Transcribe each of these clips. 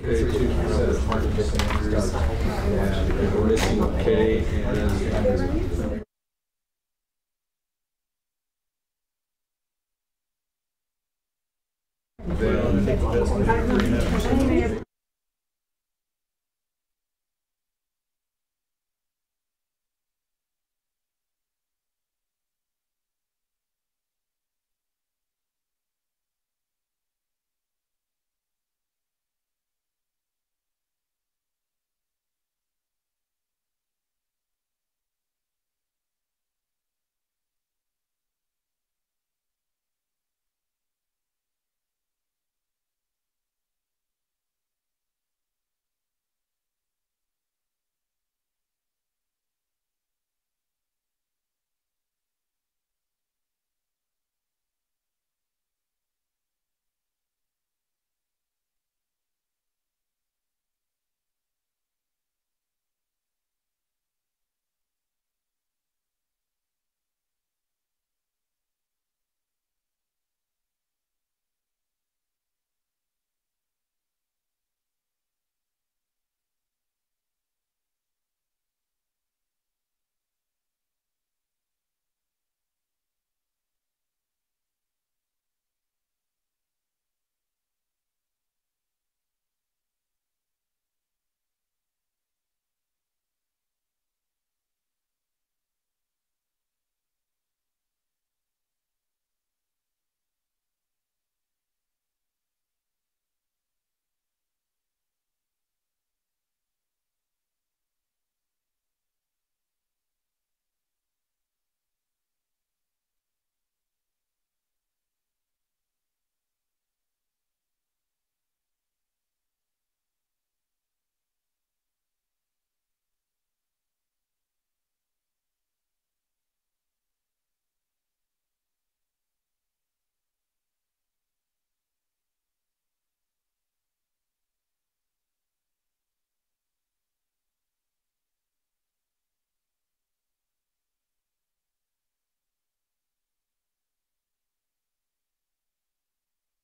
We're missing K and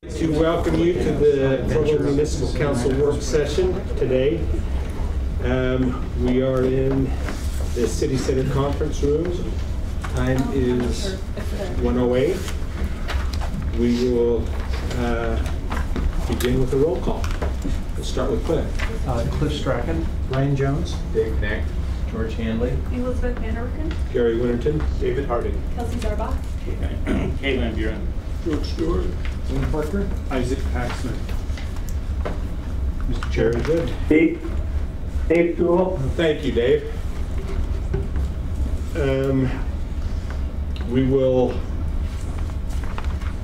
to welcome you to the Provo Municipal Council work session today. We are in the City Center conference room. Time is 1:08. We will begin with a roll call. Let's start with Cliff. Cliff Strachan, Ryan Jones, Dave Knack, George Handley, Elizabeth Van Orken, Gary Winterton, David Harding, Kelsey Zarbach, Kay Van Buren, George Stewart, Wayne Parker, Isaac Paxman. Mr. Chair. Very good. Dave Toole. Thank you, Dave. We will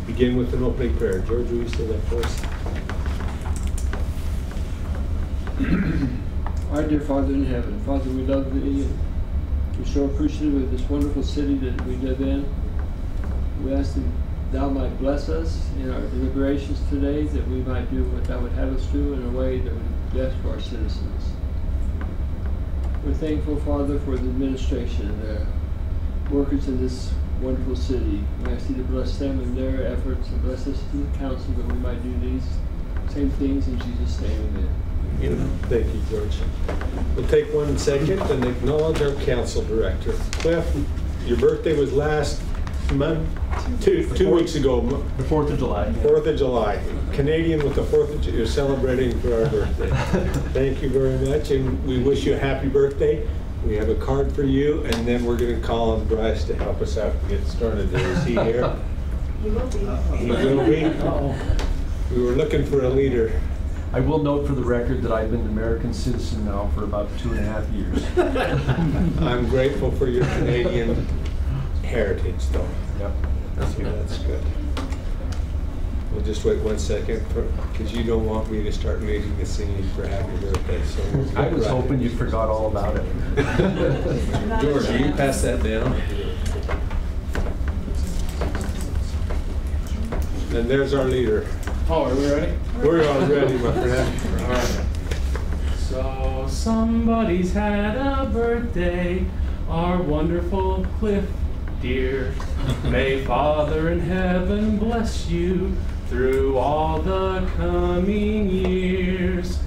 begin with an opening prayer. George, will you say that for us? Our dear Father in heaven, Father, we love thee and we're so appreciative of this wonderful city that we live in. We ask that thou might bless us in our deliberations today, that we might do what thou would have us do in a way that would be best for our citizens. We're thankful, Father, for the administration and the workers in this wonderful city. We ask you to bless them in their efforts and bless us to the council that we might do these same things in Jesus' name, amen. Thank you, George. We'll take 1 second and acknowledge our council director. Cliff, your birthday was last month, two weeks ago. The 4th of July. 4th of July. Canadian with the 4th of July. You're celebrating for our birthday. Thank you very much, and we wish you a happy birthday. We have a card for you, and then we're going to call on Bryce to help us out and get started. Is he here? He will be. He will be? We were looking for a leader. I will note for the record that I've been an American citizen now for about 2.5 years. I'm grateful for your Canadian heritage, though. Yep. That's good. We'll just wait 1 second, because you don't want me to start leading the singing for happy birthday. So I was hoping you forgot all about it. George, will you pass that down? And there's our leader. Oh, are we ready? We're all ready, my friend. All right. So somebody's had a birthday, our wonderful Cliff, dear. May Father in heaven bless you through all the coming years.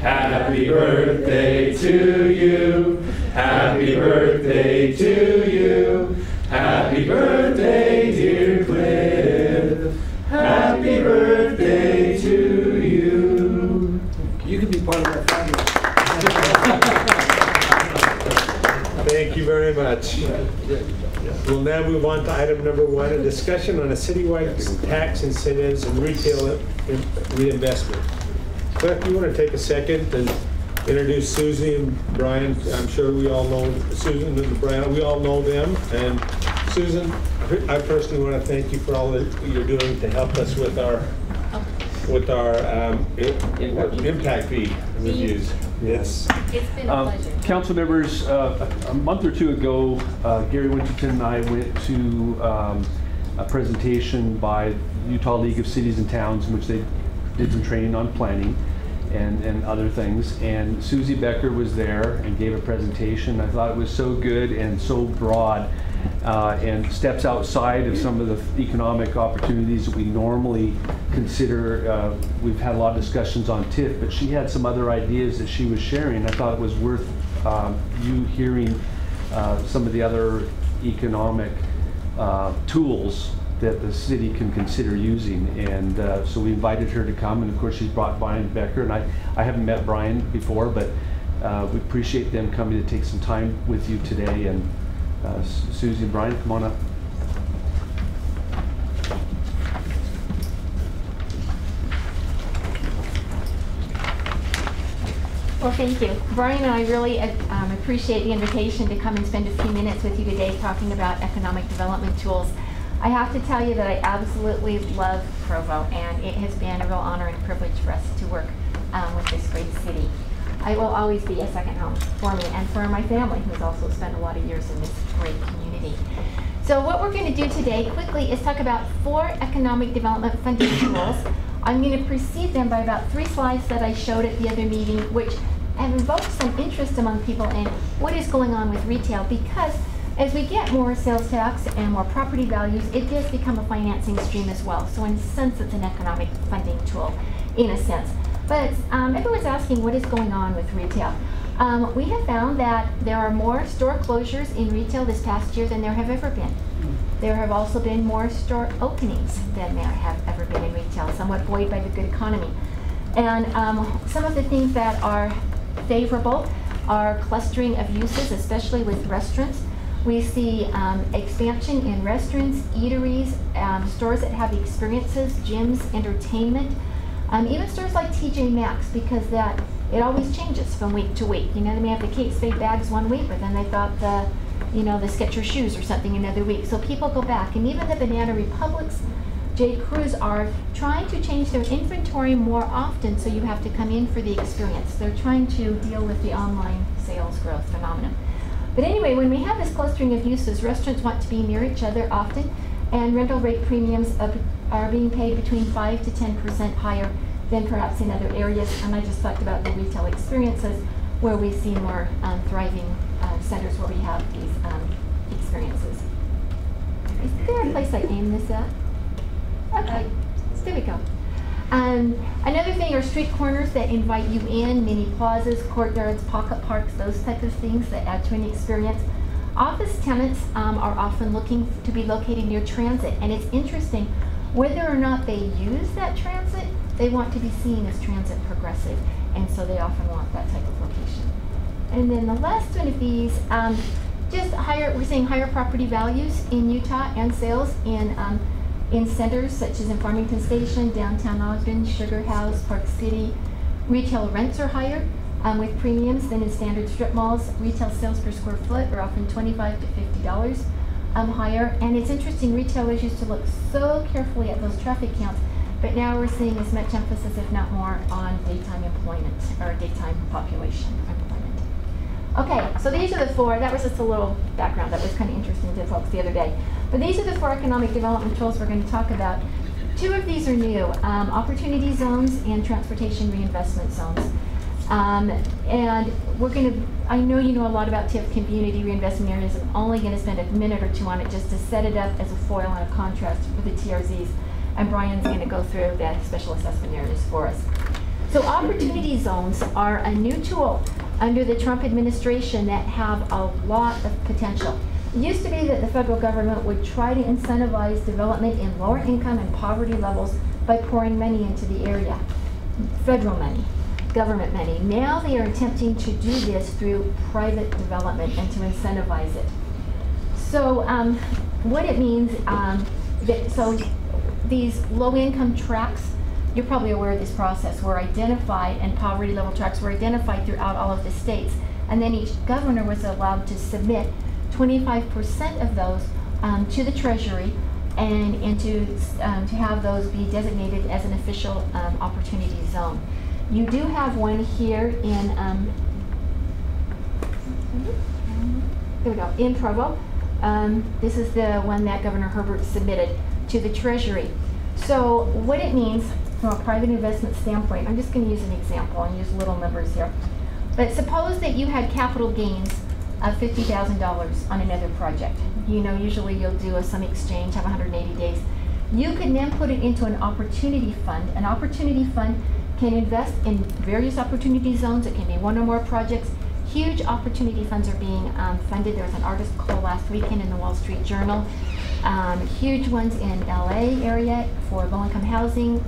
Happy birthday to you. Happy birthday to you. Happy birthday, dear Cliff. Happy birthday to you. You can be part of that family. Thank you very much. We'll now move on to item number 1, a discussion on a citywide tax incentives and retail reinvestment. Cliff, you want to take a second and introduce Susie and Brian? I'm sure we all know Susan and Brian. We all know them. And Susan, I personally want to thank you for all that you're doing to help us with our impact fee reviews. It's been a pleasure. Council members, a month or two ago, Gary Winterton and I went to a presentation by Utah League of Cities and Towns in which they did some training on planning and other things. And Susie Becker was there and gave a presentation. I thought it was so good and so broad and steps outside of some of the economic opportunities that we normally consider. We've had a lot of discussions on TIF, but she had some other ideas that she was sharing. I thought it was worth you hearing some of the other economic tools that the city can consider using. And so we invited her to come, and of course she's brought Brian Becker, and I haven't met Brian before, but we appreciate them coming to take some time with you today. And Susie and Brian, come on up. Well, thank you. Brian and I really appreciate the invitation to come and spend a few minutes with you today talking about economic development tools. I have to tell you that I absolutely love Provo, and it has been a real honor and privilege for us to work with this great city. It will always be a second home for me and for my family, who's also spent a lot of years in this great community. So what we're going to do today quickly is talk about 4 economic development funding tools. I'm going to precede them by about 3 slides that I showed at the other meeting, which have invoked some interest among people in what is going on with retail, because as we get more sales tax and more property values, it does become a financing stream as well. So in a sense, it's an economic funding tool, in a sense. But everyone's asking what is going on with retail. We have found that there are more store closures in retail this past year than there have ever been. There have also been more store openings than there have ever been in retail, somewhat buoyed by the good economy. And some of the things that are favorable are clustering of uses, especially with restaurants. We see expansion in restaurants, eateries, stores that have experiences, gyms, entertainment, even stores like TJ Maxx, because it always changes from week to week. You know, they may have the Kate Spade bags one week, but then they thought the Skechers shoes or something another week. So people go back, and even the Banana Republics, J. Crews are trying to change their inventory more often, so you have to come in for the experience. They're trying to deal with the online sales growth phenomenon. But anyway, when we have this clustering of uses, restaurants want to be near each other often, and rental rate premiums are being paid between 5 to 10% higher than perhaps in other areas. And I just talked about the retail experiences, where we see more thriving centers where we have these experiences. Is there a place I aim this at? Okay, there we go. Another thing are street corners that invite you in, mini plazas, courtyards, pocket parks, those types of things that add to an experience. Office tenants are often looking to be located near transit, and it's interesting, whether or not they use that transit, they want to be seen as transit progressive, and so they often want that type of location. And then the last one of these, we're seeing higher property values in Utah and sales in centers such as in Farmington Station, downtown Ogden, Sugar House, Park City. Retail rents are higher with premiums than in standard strip malls. Retail sales per square foot are often $25 to $50 higher. And it's interesting, retailers used to look so carefully at those traffic counts, but now we're seeing as much emphasis, if not more, on daytime employment or daytime population employment. Okay, so these are the 4. That was just a little background that was kind of interesting to folks the other day. But these are the 4 economic development tools we're going to talk about. 2 of these are new, opportunity zones and transportation reinvestment zones. And we're going to, I know you know a lot about TIF community reinvestment areas. I'm only going to spend a minute or 2 on it just to set it up as a foil and a contrast with the TRZs. And Brian's going to go through the special assessment areas for us. So opportunity zones are a new tool under the Trump administration that have a lot of potential. It used to be that the federal government would try to incentivize development in lower income and poverty levels by pouring money into the area, federal money, government money. Now they are attempting to do this through private development and to incentivize it. So what it means, so these low-income tracts, you're probably aware of this process, were identified, and poverty level tracts were identified throughout all of the states. And then each governor was allowed to submit 25% of those to the Treasury and to have those be designated as an official opportunity zone. You do have one here in, there we go, in Provo. This is the one that Governor Herbert submitted to the Treasury. So what it means from a private investment standpoint, I'm just going to use an example and use little numbers here. But suppose that you had capital gains of $50,000 on another project. You know, usually you'll do some exchange, have 180 days. You can then put it into an opportunity fund. An opportunity fund can invest in various opportunity zones. It can be one or more projects. Huge opportunity funds are being funded. There was an article last weekend in the Wall Street Journal. Huge ones in LA area for low-income housing,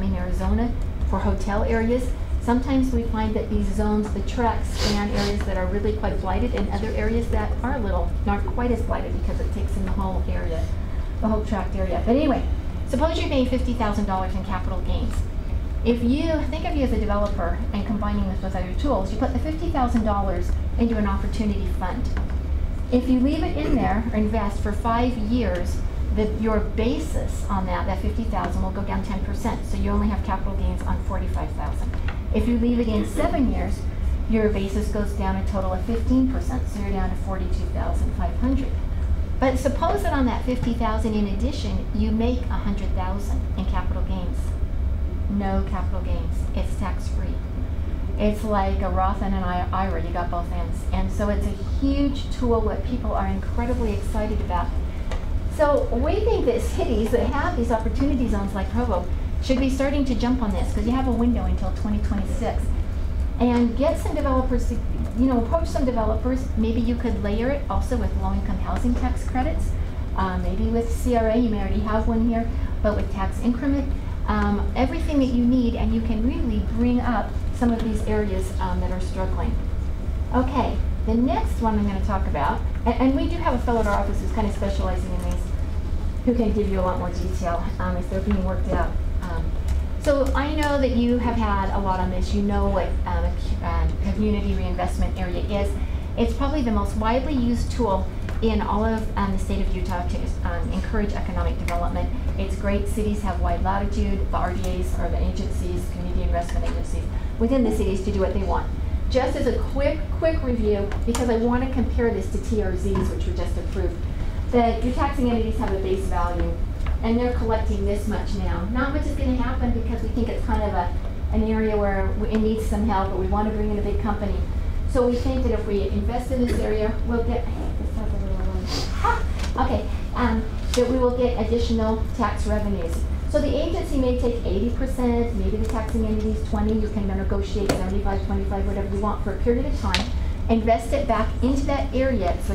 in Arizona for hotel areas. Sometimes we find that these zones, the tracts, span areas that are really quite blighted and other areas that are not quite as blighted because it takes in the whole area, the whole tract area. But anyway, suppose you're paying $50,000 in capital gains. If you think of you as a developer and combining this with other tools, you put the $50,000 into an opportunity fund. If you leave it in there or invest for 5 years, your basis on that $50,000 will go down 10%. So you only have capital gains on $45,000. If you leave it in 7 years, your basis goes down a total of 15%. So you're down to $42,500. But suppose that on that $50,000 in addition, you make $100,000 in capital gains. No capital gains. It's tax-free. It's like a Roth and an IRA. You got both ends. And so it's a huge tool that people are incredibly excited about. So we think that cities that have these opportunity zones like Provo should be starting to jump on this, because you have a window until 2026. And get some developers to, approach some developers. Maybe you could layer it also with low-income housing tax credits. Maybe with CRA, you may already have one here, but with tax increment. Everything that you need, and you can really bring up some of these areas that are struggling. Okay, the next one I'm going to talk about, and we do have a fellow at our office who's kind of specializing in these, who can give you a lot more detail as they're being worked out. So I know that you have had a lot on this. You know what a community reinvestment area is. It's probably the most widely used tool in all of the state of Utah to encourage economic development. It's great. Cities have wide latitude. The RDAs, or the agencies, community investment agencies, within the cities to do what they want. Just as a quick review, because I want to compare this to TRZs, which were just approved, that your taxing entities have a base value, and they're collecting this much now. Not much is going to happen because we think it's kind of an area where it needs some help, but we want to bring in a big company. So we think that if we invest in this area, we'll get, that we will get additional tax revenues. So the agency may take 80%, maybe the taxing entities 20%, you can negotiate 75, 25, whatever you want for a period of time, invest it back into that area, so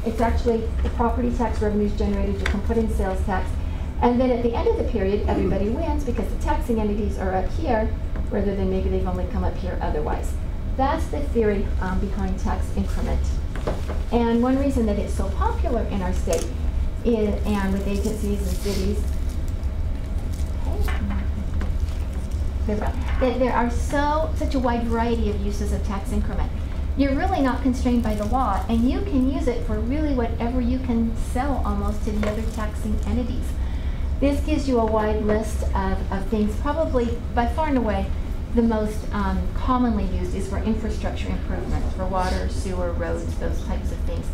it's actually the property tax revenues generated, you can put in sales tax, and then at the end of the period, everybody wins because the taxing entities are up here, rather than maybe they've only come up here otherwise. That's the theory behind tax increment. And one reason that it's so popular in our state is, and with agencies and cities, that there are such a wide variety of uses of tax increment. You're really not constrained by the law, and you can use it for really whatever you can sell almost to the other taxing entities. This gives you a wide list of things. Probably by far and away the most commonly used is for infrastructure improvements, for water, sewer, roads, those types of things,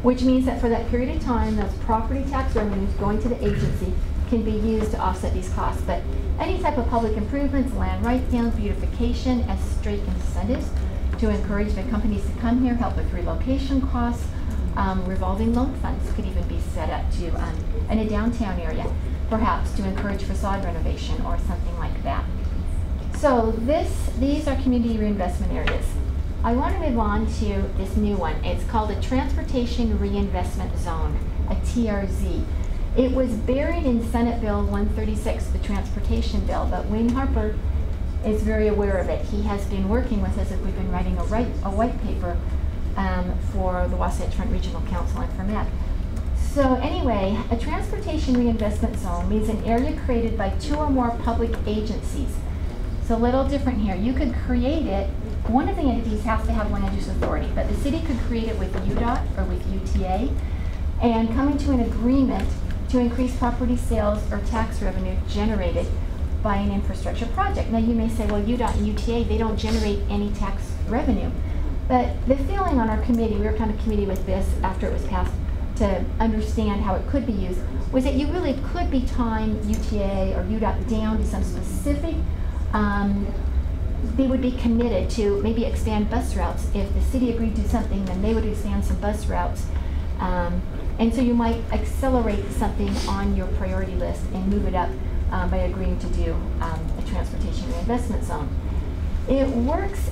which means that for that period of time, those property tax revenues going to the agency can be used to offset these costs. But any type of public improvements, land write-downs, beautification as straight incentives to encourage the companies to come here, help with relocation costs, revolving loan funds could even be set up to in a downtown area, perhaps to encourage facade renovation or something like that. So these are community reinvestment areas. I want to move on to this new one. It's called a Transportation Reinvestment Zone, a TRZ. It was buried in Senate Bill 136, the transportation bill, but Wayne Harper is very aware of it. He has been working with us as we've been writing a white paper for the Wasatch Front Regional Council and for MEC. So anyway, a transportation reinvestment zone means an area created by 2 or more public agencies. So a little different here. You could create it, one of the entities has to have land use authority, but the city could create it with UDOT or with UTA and come into an agreement to increase property sales or tax revenue generated by an infrastructure project. Now you may say, well, UDOT and UTA, they don't generate any tax revenue. But the feeling on our committee, we were kind of committee with this after it was passed to understand how it could be used, was that you really could be tying UTA or UDOT down to some specific, they would be committed to maybe expand bus routes. If the city agreed to something, then they would expand some bus routes. And so you might accelerate something on your priority list and move it up by agreeing to do a transportation reinvestment zone. It works,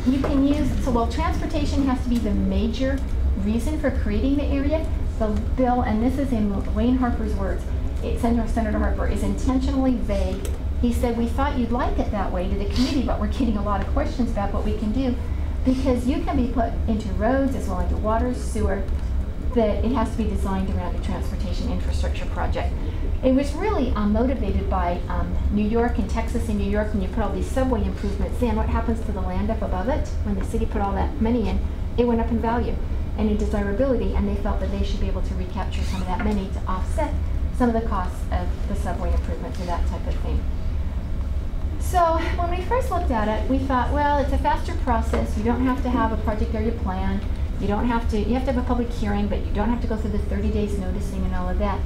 you can use, so while transportation has to be the major reason for creating the area, the bill, and this is in Wayne Harper's words, Senator Harper, is intentionally vague. He said, we thought you'd like it that way to the committee, but we're getting a lot of questions about what we can do, because you can be put into roads as well into water, sewer, that it has to be designed around a transportation infrastructure project. It was really motivated by New York and Texas and New York, when you put all these subway improvements in, what happens to the land up above it? When the city put all that money in, it went up in value and in desirability, and they felt that they should be able to recapture some of that money to offset some of the costs of the subway improvements or that type of thing. So when we first looked at it, we thought, well, it's a faster process. You don't have to have a project area plan. You have to have a public hearing, but you don't have to go through the 30 days noticing and all of that.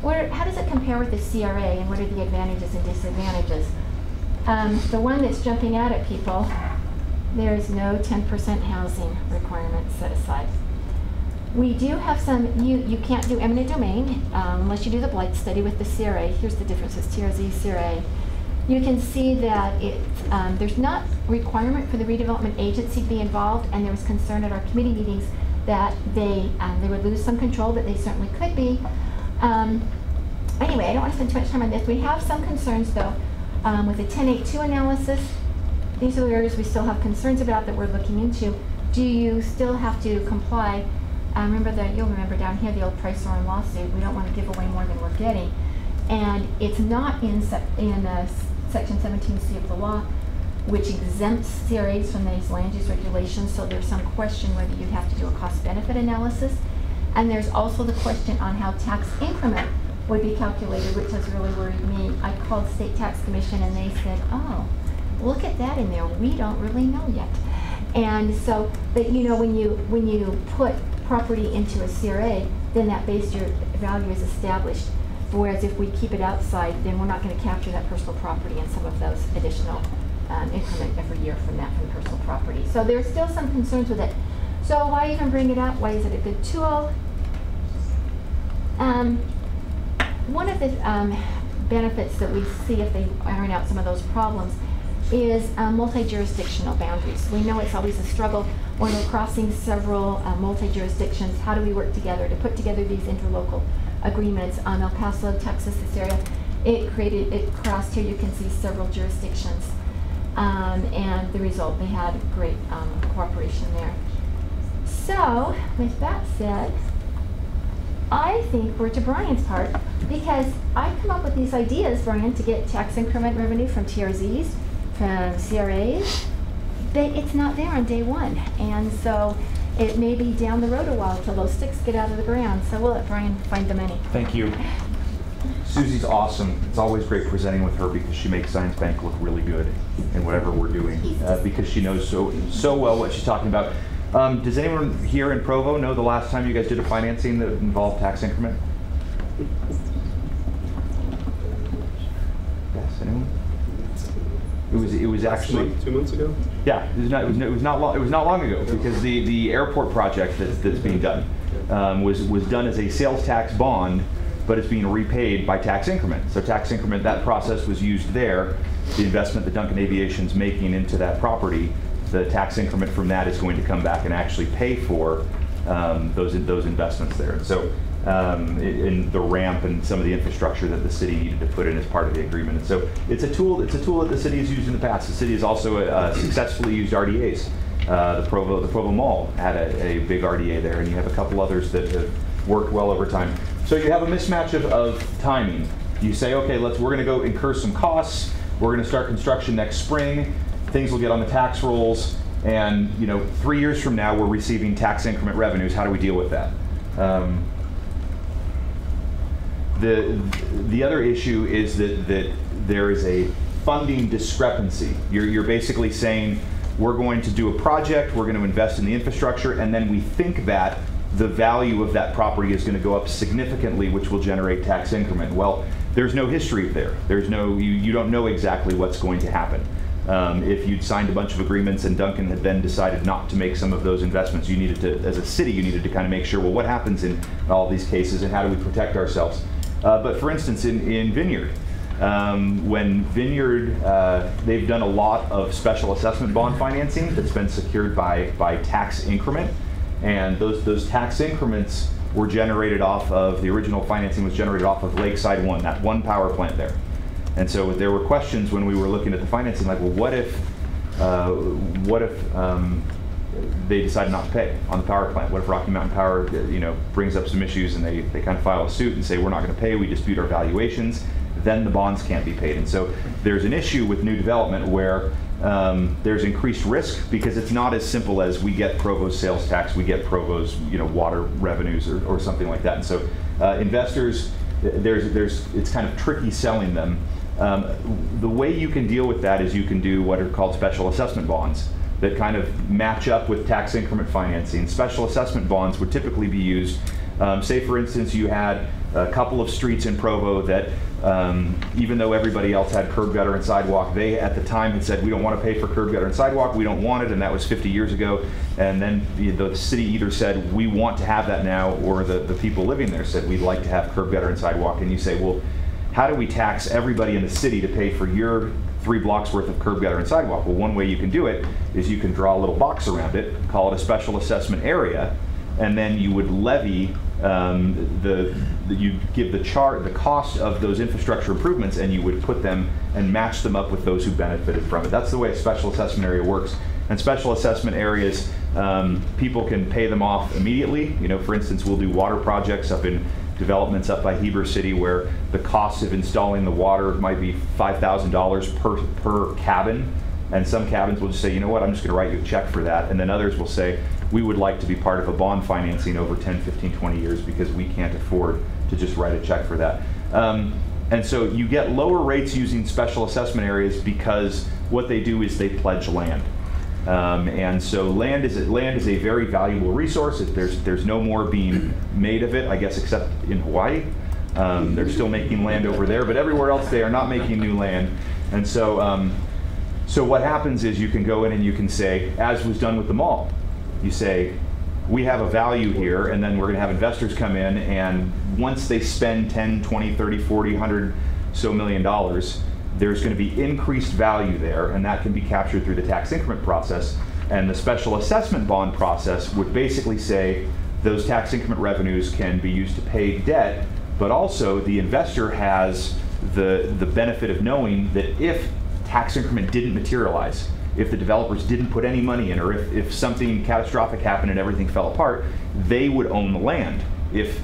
How does it compare with the CRA, and what are the advantages and disadvantages? The one that's jumping out at people, there is no 10% housing requirement set aside. We do have some, you can't do eminent domain unless you do the blight study with the CRA. Here's the difference, it's TRZ, CRA. You can see that there's not requirement for the redevelopment agency to be involved, and there was concern at our committee meetings that they would lose some control, but they certainly could be. Anyway, I don't want to spend too much time on this. We have some concerns though with the 1082 analysis. These are the areas we still have concerns about that we're looking into. Do you still have to comply? You'll remember down here the old Price Oren lawsuit. We don't want to give away more than we're getting. And it's not in Section 17C of the law, which exempts CRAs from these land use regulations, so there's some question whether you'd have to do a cost-benefit analysis. And there's also the question on how tax increment would be calculated, which has really worried me. I called State Tax Commission and they said, oh, look at that in there. We don't really know yet. And so, but you know, when you put property into a CRA, then that base year value is established. Whereas if we keep it outside, then we're not going to capture that personal property and some of those additional increment every year from personal property. So there's still some concerns with it. So why even bring it up? Why is it a good tool? One of the benefits that we see if they iron out some of those problems is multi-jurisdictional boundaries. We know it's always a struggle when we're crossing several multi-jurisdictions. How do we work together to put together these interlocal agreements? El Paso, Texas, this area, it crossed here. You can see several jurisdictions, and the result, they had great cooperation there. So, with that said, I think we're to Brian's part, because I come up with these ideas, Brian, to get tax increment revenue from TRZs, from CRAs, but it's not there on day one. And so it may be down the road a while till those sticks get out of the ground. So we'll let Brian find the money. Thank you. Susie's awesome. It's always great presenting with her because she makes Science Bank look really good in whatever we're doing, because she knows so well what she's talking about. Does anyone here in Provo know the last time you guys did a financing that involved tax increment? Yes, anyone? It was actually 2 months ago. Yeah, it was not long ago, because the airport project that's being done was done as a sales tax bond but it's being repaid by tax increment. So tax increment, that process was used there. The investment that Duncan Aviation's making into that property, the tax increment from that is going to come back and actually pay for those investments there. And so in the ramp and some of the infrastructure that the city needed to put in as part of the agreement. And so it's a tool that the city has used in the past. The city has also successfully used RDAs. The Provo Mall had a big RDA there, and you have a couple others that have worked well over time. So you have a mismatch of timing. You say, okay, we're going to go incur some costs. We're going to start construction next spring. Things will get on the tax rolls, and 3 years from now we're receiving tax increment revenues. How do we deal with that? The other issue is that there is a funding discrepancy. You're basically saying we're going to do a project, we're going to invest in the infrastructure, and then we think that the value of that property is going to go up significantly, which will generate tax increment. Well, there's no history there. There's no, you don't know exactly what's going to happen. If you'd signed a bunch of agreements and Duncan had then decided not to make some of those investments, you needed to, as a city, you needed to kind of make sure, well, what happens in all these cases and how do we protect ourselves? But for instance, in Vineyard, when Vineyard, they've done a lot of special assessment bond financing that's been secured by tax increment, and those tax increments were generated off of, the original financing was generated off of Lakeside 1, that one power plant there. And so there were questions when we were looking at the financing, like, well, what if they decide not to pay on the power plant? What if Rocky Mountain Power, brings up some issues and they kind of file a suit and say, we're not going to pay, we dispute our valuations, then the bonds can't be paid. And so there's an issue with new development where there's increased risk, because it's not as simple as we get Provo's sales tax, we get Provo's water revenues or something like that. And so investors, it's kind of tricky selling them. The way you can deal with that is you can do what are called special assessment bonds that kind of match up with tax increment financing. Special assessment bonds would typically be used, say for instance you had a couple of streets in Provo that even though everybody else had curb, gutter, and sidewalk, they at the time had said, we don't want to pay for curb, gutter, and sidewalk, we don't want it, and that was 50 years ago. And then the city either said, we want to have that now, or the people living there said, we'd like to have curb, gutter, and sidewalk. And you say, well, how do we tax everybody in the city to pay for your 3 blocks worth of curb, gutter, and sidewalk? Well, one way you can do it is you can draw a little box around it, call it a special assessment area, and then you would levy you give the cost of those infrastructure improvements, and you would put them and match them up with those who benefited from it. That's the way a special assessment area works. And special assessment areas, people can pay them off immediately. For instance, we'll do water projects up in developments up by Heber City where the cost of installing the water might be $5,000 per cabin. And some cabins will just say, you know what, I'm just going to write you a check for that. And then others will say, we would like to be part of a bond financing over 10, 15, 20 years because we can't afford to just write a check for that. And so you get lower rates using special assessment areas because what they do is they pledge land. And so land is a very valuable resource. There's no more being made of it, I guess, except in Hawaii. They're still making land over there, but everywhere else they are not making new land. And so so what happens is you can go in and you can say, as was done with the mall, you say, we have a value here, and then we're going to have investors come in, and once they spend 10, 20, 30, 40, 100 so million dollars, there's going to be increased value there, and that can be captured through the tax increment process. And the special assessment bond process would basically say those tax increment revenues can be used to pay debt, but also the investor has the benefit of knowing that if tax increment didn't materialize, if the developers didn't put any money in, or if something catastrophic happened and everything fell apart, they would own the land if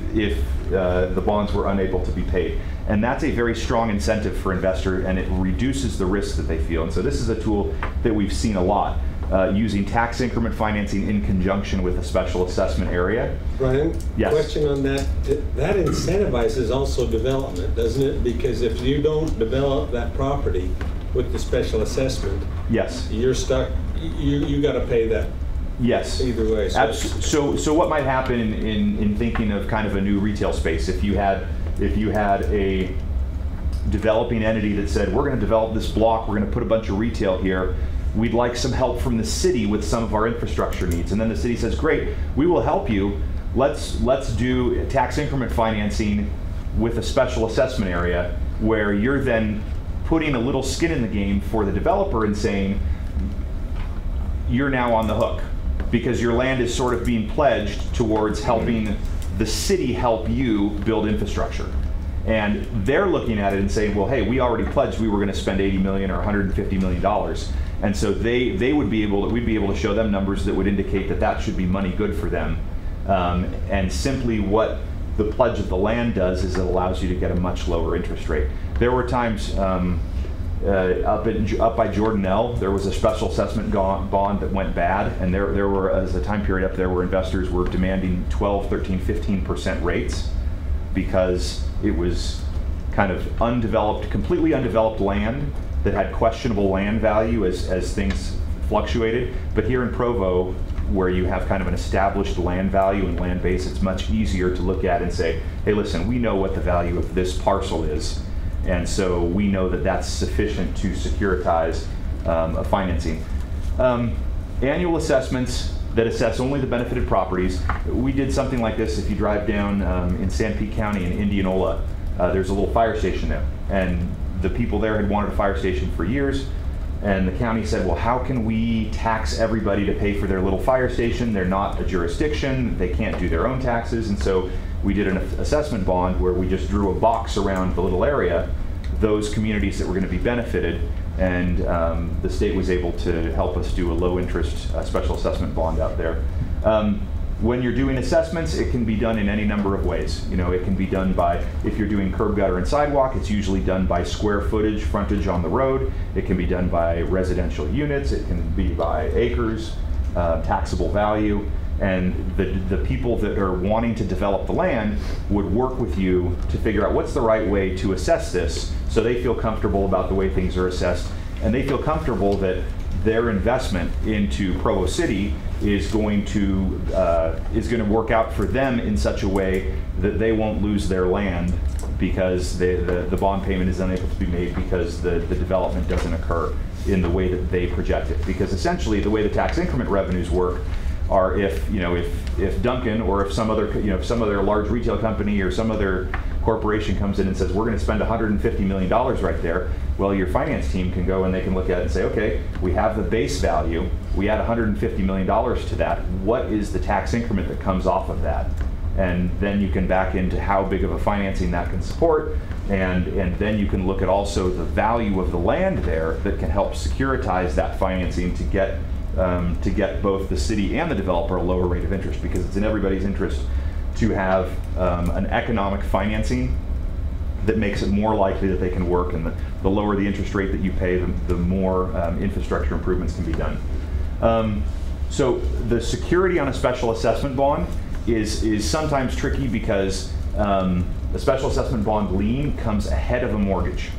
the bonds were unable to be paid. And that's a very strong incentive for investor, and it reduces the risk that they feel. And so this is a tool that we've seen a lot, using tax increment financing in conjunction with a special assessment area. Brian, yes. Question on that. That incentivizes also development, doesn't it? Because if you don't develop that property with the special assessment, yes, you're stuck. You got to pay that. Yes. Either way. So what might happen in thinking of kind of a new retail space, if you had a developing entity that said, we're going to develop this block, we're going to put a bunch of retail here, we'd like some help from the city with some of our infrastructure needs. And then the city says, great, we will help you. Let's do tax increment financing with a special assessment area where you're then putting a little skin in the game for the developer and saying, you're now on the hook because your land is sort of being pledged towards helping the city help you build infrastructure. And they're looking at it and saying, well, hey, we already pledged we were going to spend $80 million or $150 million. And so they would be able to, we'd be able to show them numbers that would indicate that that should be money good for them. And simply what the pledge of the land does is it allows you to get a much lower interest rate. There were times up by Jordanelle, there was a special assessment bond that went bad, and there were, as a time period up there where investors were demanding 12, 13, 15% rates because it was kind of undeveloped, completely undeveloped land that had questionable land value as things fluctuated. But here in Provo, where you have kind of an established land value and land base, it's much easier to look at and say, hey, listen, we know what the value of this parcel is. And so we know that that's sufficient to securitize a financing. Annual assessments that assess only the benefited properties. We did something like this. If you drive down in Sanpete County in Indianola, there's a little fire station there. And the people there had wanted a fire station for years. And the county said, well, how can we tax everybody to pay for their little fire station? They're not a jurisdiction. They can't do their own taxes. And so we did an assessment bond where we just drew a box around the little area, those communities that were going to be benefited. And the state was able to help us do a low interest special assessment bond out there. When you're doing assessments, it can be done in any number of ways. You know, it can be done by, if you're doing curb, gutter, and sidewalk, it's usually done by square frontage on the road. It can be done by residential units. It can be by acres, taxable value. And the people that are wanting to develop the land would work with you to figure out what's the right way to assess this so they feel comfortable about the way things are assessed, and they feel comfortable that their investment into Provo City is going to work out for them in such a way that they won't lose their land because the bond payment is unable to be made because the development doesn't occur in the way that they project it. Because essentially the way the tax increment revenues work are if Duncan or if some other large retail company or some other corporation comes in and says, we're going to spend $150 million right there, well, your finance team can go and they can look at it and say, okay, we have the base value, we add $150 million to that, what is the tax increment that comes off of that? And then you can back into how big of a financing that can support, and then you can look at also the value of the land there that can help securitize that financing to get both the city and the developer a lower rate of interest, because it's in everybody's interest to have an economic financing that makes it more likely that they can work, and the lower the interest rate that you pay, the more infrastructure improvements can be done. So the security on a special assessment bond is sometimes tricky because a special assessment bond lien comes ahead of a mortgage.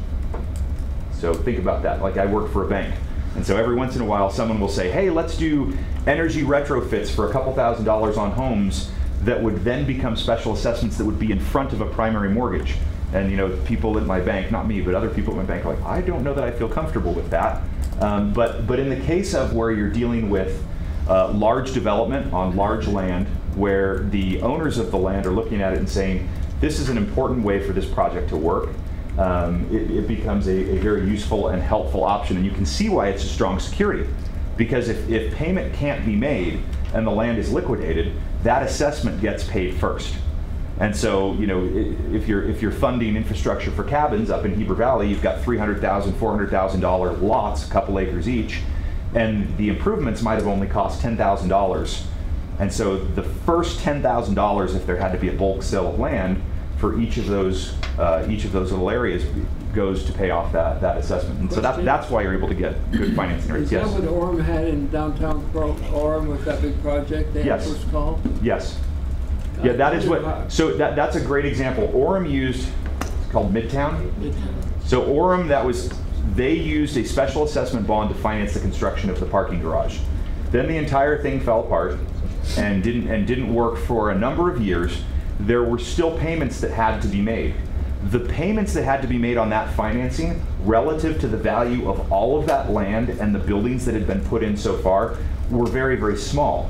So think about that. Like, I work for a bank. And so every once in a while, someone will say, hey, let's do energy retrofits for a couple $1,000s on homes that would then become special assessments that would be in front of a primary mortgage. And people at my bank, not me, but other people at my bank are like, I don't know that I feel comfortable with that. But in the case of where you're dealing with large development on large land, where the owners of the land are looking at it and saying, this is an important way for this project to work, it becomes a very useful and helpful option. And you can see why it's a strong security. Because if payment can't be made and the land is liquidated, that assessment gets paid first. And so, if you're funding infrastructure for cabins up in Heber Valley, you've got $300,000, $400,000 lots, a couple acres each, and the improvements might have only cost $10,000. And so the first $10,000, if there had to be a bulk sale of land for each of those little areas, goes to pay off that assessment. And so that's why you're able to get good financing rates. Is that what Orem had in downtown Orem with that big project they had first called? Yes. Yeah, that is what, so that's a great example. Orem used, it's called Midtown. So Orem, they used a special assessment bond to finance the construction of the parking garage. Then the entire thing fell apart and didn't work for a number of years. There were still payments that had to be made. The payments that had to be made on that financing relative to the value of all of that land and the buildings that had been put in so far were very, very small.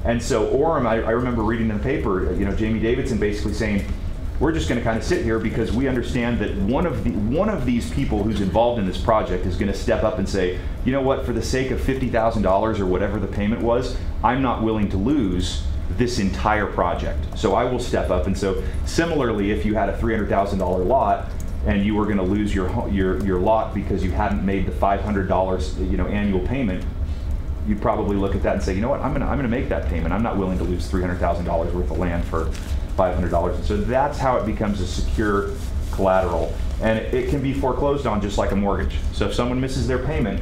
And so Orem, I remember reading in the paper, Jamie Davidson basically saying, we're just going to kind of sit here because we understand that one of these people who's involved in this project is going to step up and say, you know what, for the sake of $50,000 or whatever the payment was, I'm not willing to lose this entire project. So I will step up. And so similarly, if you had a $300,000 lot and you were going to lose your lot because you hadn't made the $500 annual payment, you'd probably look at that and say, you know what, I'm going to make that payment. I'm not willing to lose $300,000 worth of land for $500. And so that's how it becomes a secure collateral. And it can be foreclosed on just like a mortgage. So if someone misses their payment,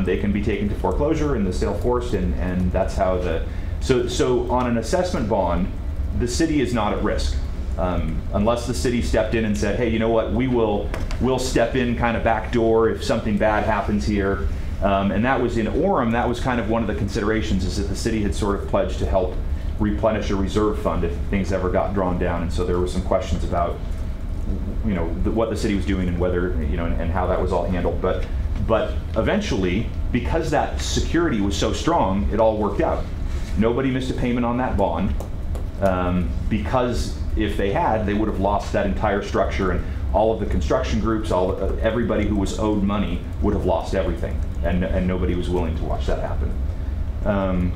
they can be taken to foreclosure and the sale forced, and that's how so on an assessment bond, the city is not at risk. Unless the city stepped in and said, hey, you know what, we'll step in kind of backdoor if something bad happens here. And that was in Orem, that was kind of one of the considerations, is that the city had sort of pledged to help replenish a reserve fund if things ever got drawn down. And so there were some questions about, what the city was doing and whether, and how that was all handled. But eventually, because that security was so strong, it all worked out. Nobody missed a payment on that bond, because if they had, they would have lost that entire structure, and all of the construction groups, everybody who was owed money would have lost everything, and nobody was willing to watch that happen.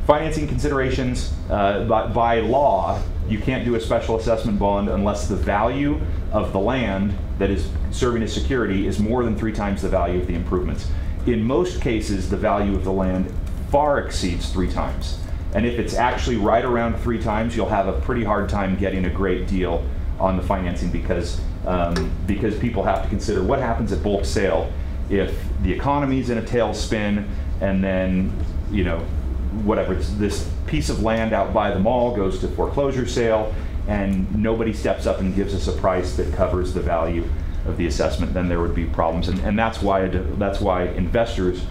Financing considerations, by law, you can't do a special assessment bond unless the value of the land that is serving as security is more than 3 times the value of the improvements. In most cases, the value of the land far exceeds 3 times. And if it's actually right around 3 times, you'll have a pretty hard time getting a great deal on the financing, because people have to consider what happens at bulk sale if the economy's in a tailspin, and then, whatever, this piece of land out by the mall goes to foreclosure sale, and nobody steps up and gives us a price that covers the value of the assessment, then there would be problems. And that's why investors,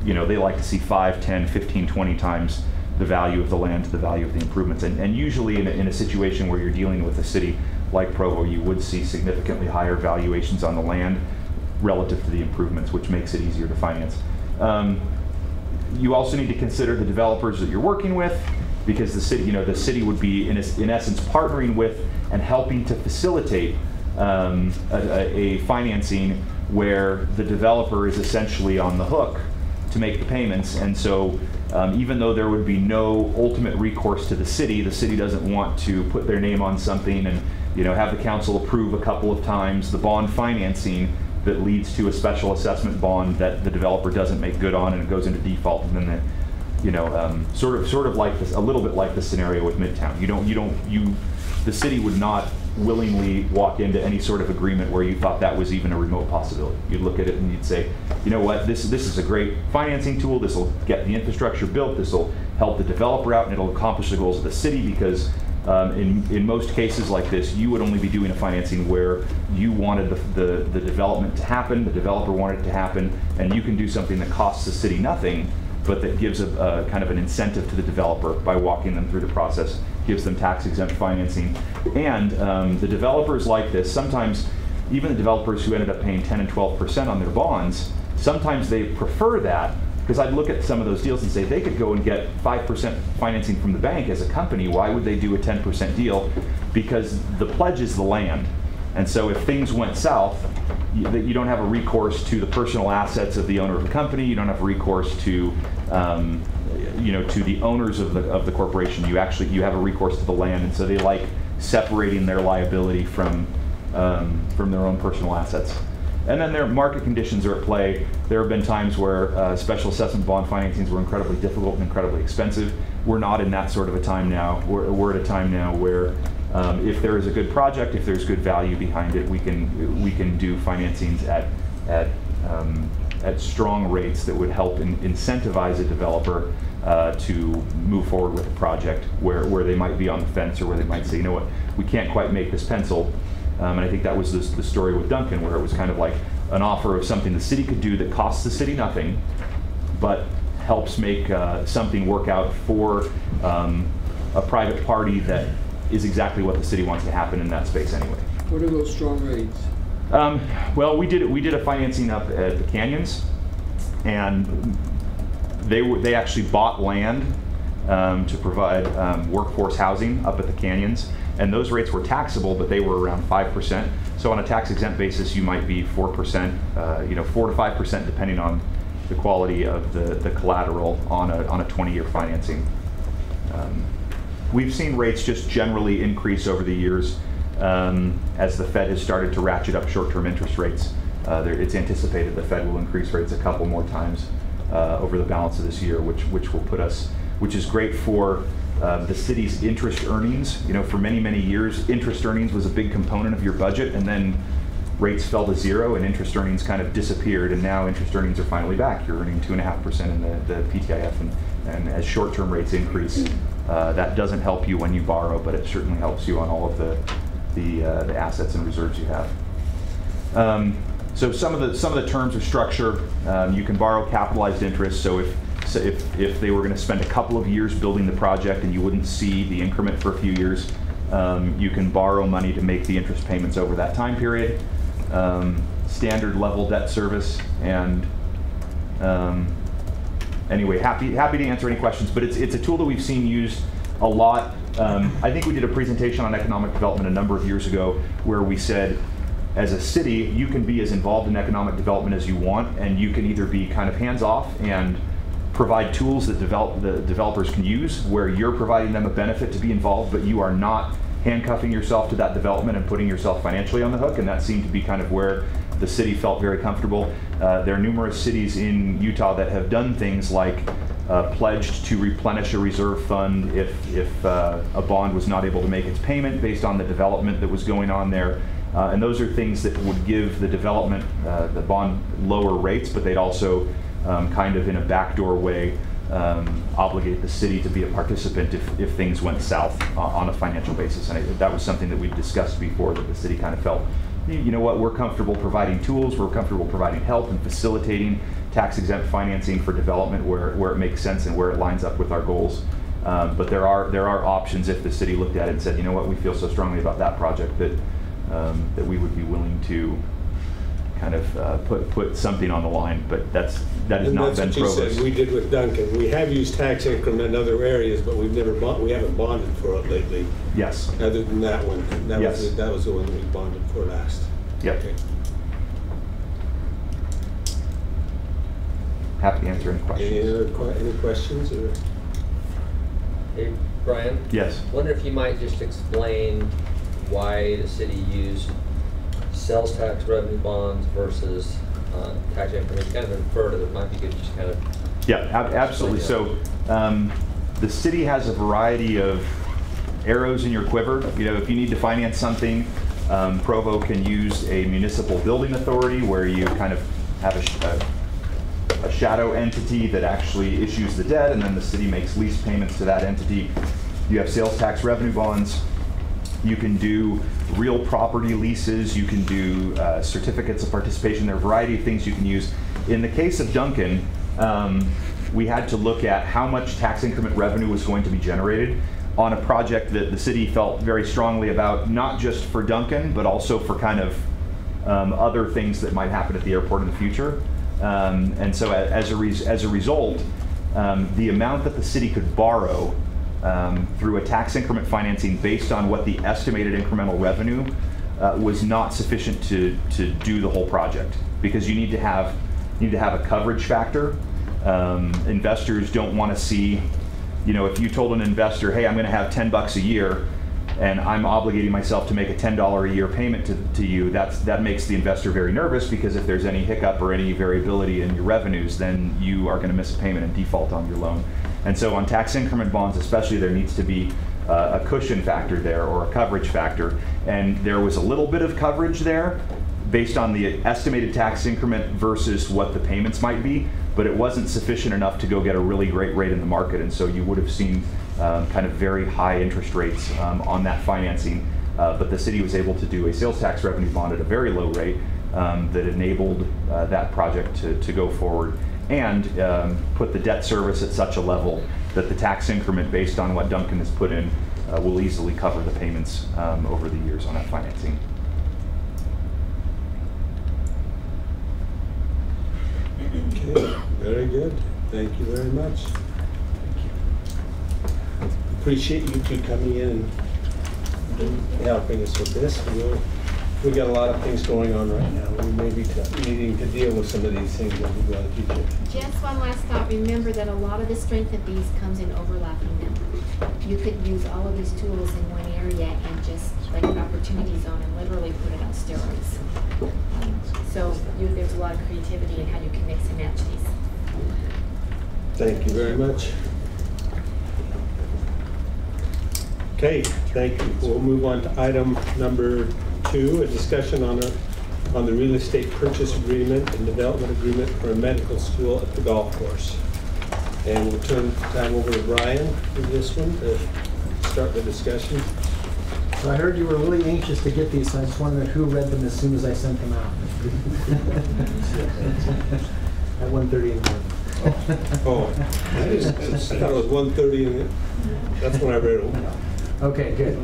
they like to see 5, 10, 15, 20 times the value of the land to the value of the improvements. And usually in a situation where you're dealing with a city like Provo, you would see significantly higher valuations on the land relative to the improvements, which makes it easier to finance. You also need to consider the developers that you're working with, because the city would be in essence partnering with and helping to facilitate a financing where the developer is essentially on the hook to make the payments. And so even though there would be no ultimate recourse to the city doesn't want to put their name on something and have the council approve a couple of times the bond financing that leads to a special assessment bond that the developer doesn't make good on, and it goes into default, and then sort of like this, a little bit like the scenario with Midtown. The city would not willingly walk into any sort of agreement where you thought that was even a remote possibility. You'd look at it and you'd say, you know what, this is a great financing tool. This will get the infrastructure built. This will help the developer out, and it'll accomplish the goals of the city, because in most cases like this, you would only be doing a financing where you wanted the development to happen, the developer wanted it to happen, and you can do something that costs the city nothing, but that gives a kind of an incentive to the developer by walking them through the process, gives them tax-exempt financing. And the developers like this, sometimes even the developers who ended up paying 10 and 12% on their bonds, sometimes they prefer that, because I'd look at some of those deals and say they could go and get 5% financing from the bank as a company. Why would they do a 10% deal? Because the pledge is the land. And so if things went south, you don't have a recourse to the personal assets of the owner of the company. You don't have recourse to to the owners of the corporation. You have a recourse to the land, and so they like separating their liability from their own personal assets. And then their market conditions are at play. There have been times where special assessment bond financings were incredibly difficult and incredibly expensive. We're not in that sort of a time now. We're at a time now where if there is a good project, if there's good value behind it, we can do financings at strong rates that would help incentivize a developer to move forward with a project where they might be on the fence, or where they might say, you know what, we can't quite make this pencil. And I think that was the story with Duncan, where it was kind of like an offer of something the city could do that costs the city nothing, but helps make something work out for a private party that is exactly what the city wants to happen in that space anyway. What are those strong rates? Well, we did a financing up at the Canyons, and they actually bought land to provide workforce housing up at the Canyons, and those rates were taxable, but they were around 5%. So on a tax-exempt basis, you might be 4%, 4 to 5%, depending on the quality of the collateral on a 20-year financing. We've seen rates just generally increase over the years as the Fed has started to ratchet up short-term interest rates. It's anticipated the Fed will increase rates a couple more times over the balance of this year, which is great for the city's interest earnings. For many, many years, interest earnings was a big component of your budget, and then rates fell to zero and interest earnings kind of disappeared, and now interest earnings are finally back. You're earning 2.5% in the PTIF, and as short-term rates increase, that doesn't help you when you borrow, but it certainly helps you on all of the assets and reserves you have. So some of the terms of structure, you can borrow capitalized interest. So if they were going to spend a couple of years building the project and you wouldn't see the increment for a few years, you can borrow money to make the interest payments over that time period. Standard level debt service, and anyway, happy to answer any questions, but it's a tool that we've seen used a lot. I think we did a presentation on economic development a number of years ago where we said, as a city, you can be as involved in economic development as you want, and you can either be kind of hands-off and provide tools that the developers can use, where you're providing them a benefit to be involved, but you are not handcuffing yourself to that development and putting yourself financially on the hook, and that seemed to be kind of where the city felt very comfortable. There are numerous cities in Utah that have done things like pledged to replenish a reserve fund if a bond was not able to make its payment based on the development that was going on there. And those are things that would give the development, the bond, lower rates, but they'd also kind of in a backdoor way obligate the city to be a participant if things went south on a financial basis. And that was something that we discussed before, that the city kind of felt, you know what, we're comfortable providing tools, we're comfortable providing help and facilitating tax-exempt financing for development where it makes sense and where it lines up with our goals. But there are options if the city looked at it and said, you know what, we feel so strongly about that project that we would be willing to kind of put something on the line, but that has not been Provo's. That's what you said we did with Duncan. We have used tax increment in other areas, but we haven't bonded for it lately. Yes. Other than that one. That was the one we bonded for last. Yep. Okay. Happy to answer any questions. Any questions? Or? Hey, Brian? Yes. I wonder if you might just explain why the city used sales tax revenue bonds versus tax increment. You kind of inferred it. It might be good to just kind of... Yeah, absolutely. So the city has a variety of arrows in your quiver. If you need to finance something, Provo can use a municipal building authority where you kind of have a shadow entity that actually issues the debt, and then the city makes lease payments to that entity. You have sales tax revenue bonds. You can do real property leases. You can do certificates of participation. There are a variety of things you can use. In the case of Duncan, we had to look at how much tax increment revenue was going to be generated on a project that the city felt very strongly about, not just for Duncan, but also for kind of other things that might happen at the airport in the future. And so as a result, the amount that the city could borrow through a tax increment financing based on what the estimated incremental revenue was not sufficient to do the whole project, because you need to have a coverage factor. Investors don't want to see, if you told an investor, hey, I'm going to have $10 a year and I'm obligating myself to make a $10 a year payment to you, that makes the investor very nervous, because if there's any hiccup or any variability in your revenues, then you are going to miss a payment and default on your loan. And so on tax increment bonds especially, there needs to be a cushion factor there, or a coverage factor. And there was a little bit of coverage there based on the estimated tax increment versus what the payments might be, but it wasn't sufficient enough to go get a really great rate in the market. And so you would have seen kind of very high interest rates on that financing. But the city was able to do a sales tax revenue bond at a very low rate that enabled that project to go forward, and put the debt service at such a level that the tax increment based on what Duncan has put in will easily cover the payments over the years on that financing. Okay, very good. Thank you very much. Appreciate you two coming in and helping us with this. We got a lot of things going on right now. We may be needing to deal with some of these things as we go in the future. Just one last thought. Remember that a lot of the strength of these comes in overlapping them. You could use all of these tools in one area and just like an opportunity zone and literally put it on steroids. So there's a lot of creativity in how you can mix and match these. Thank you very much. Okay, thank you. We'll move on to item number 2, a discussion on the real estate purchase agreement and development agreement for a medical school at the golf course. And we'll turn time over to Brian for this one to start the discussion. So I heard you were really anxious to get these, so I just wanted to know who read them as soon as I sent them out. At 1:30 in the morning. Oh, I thought it was 1:30 and that's when I read them. Okay, good.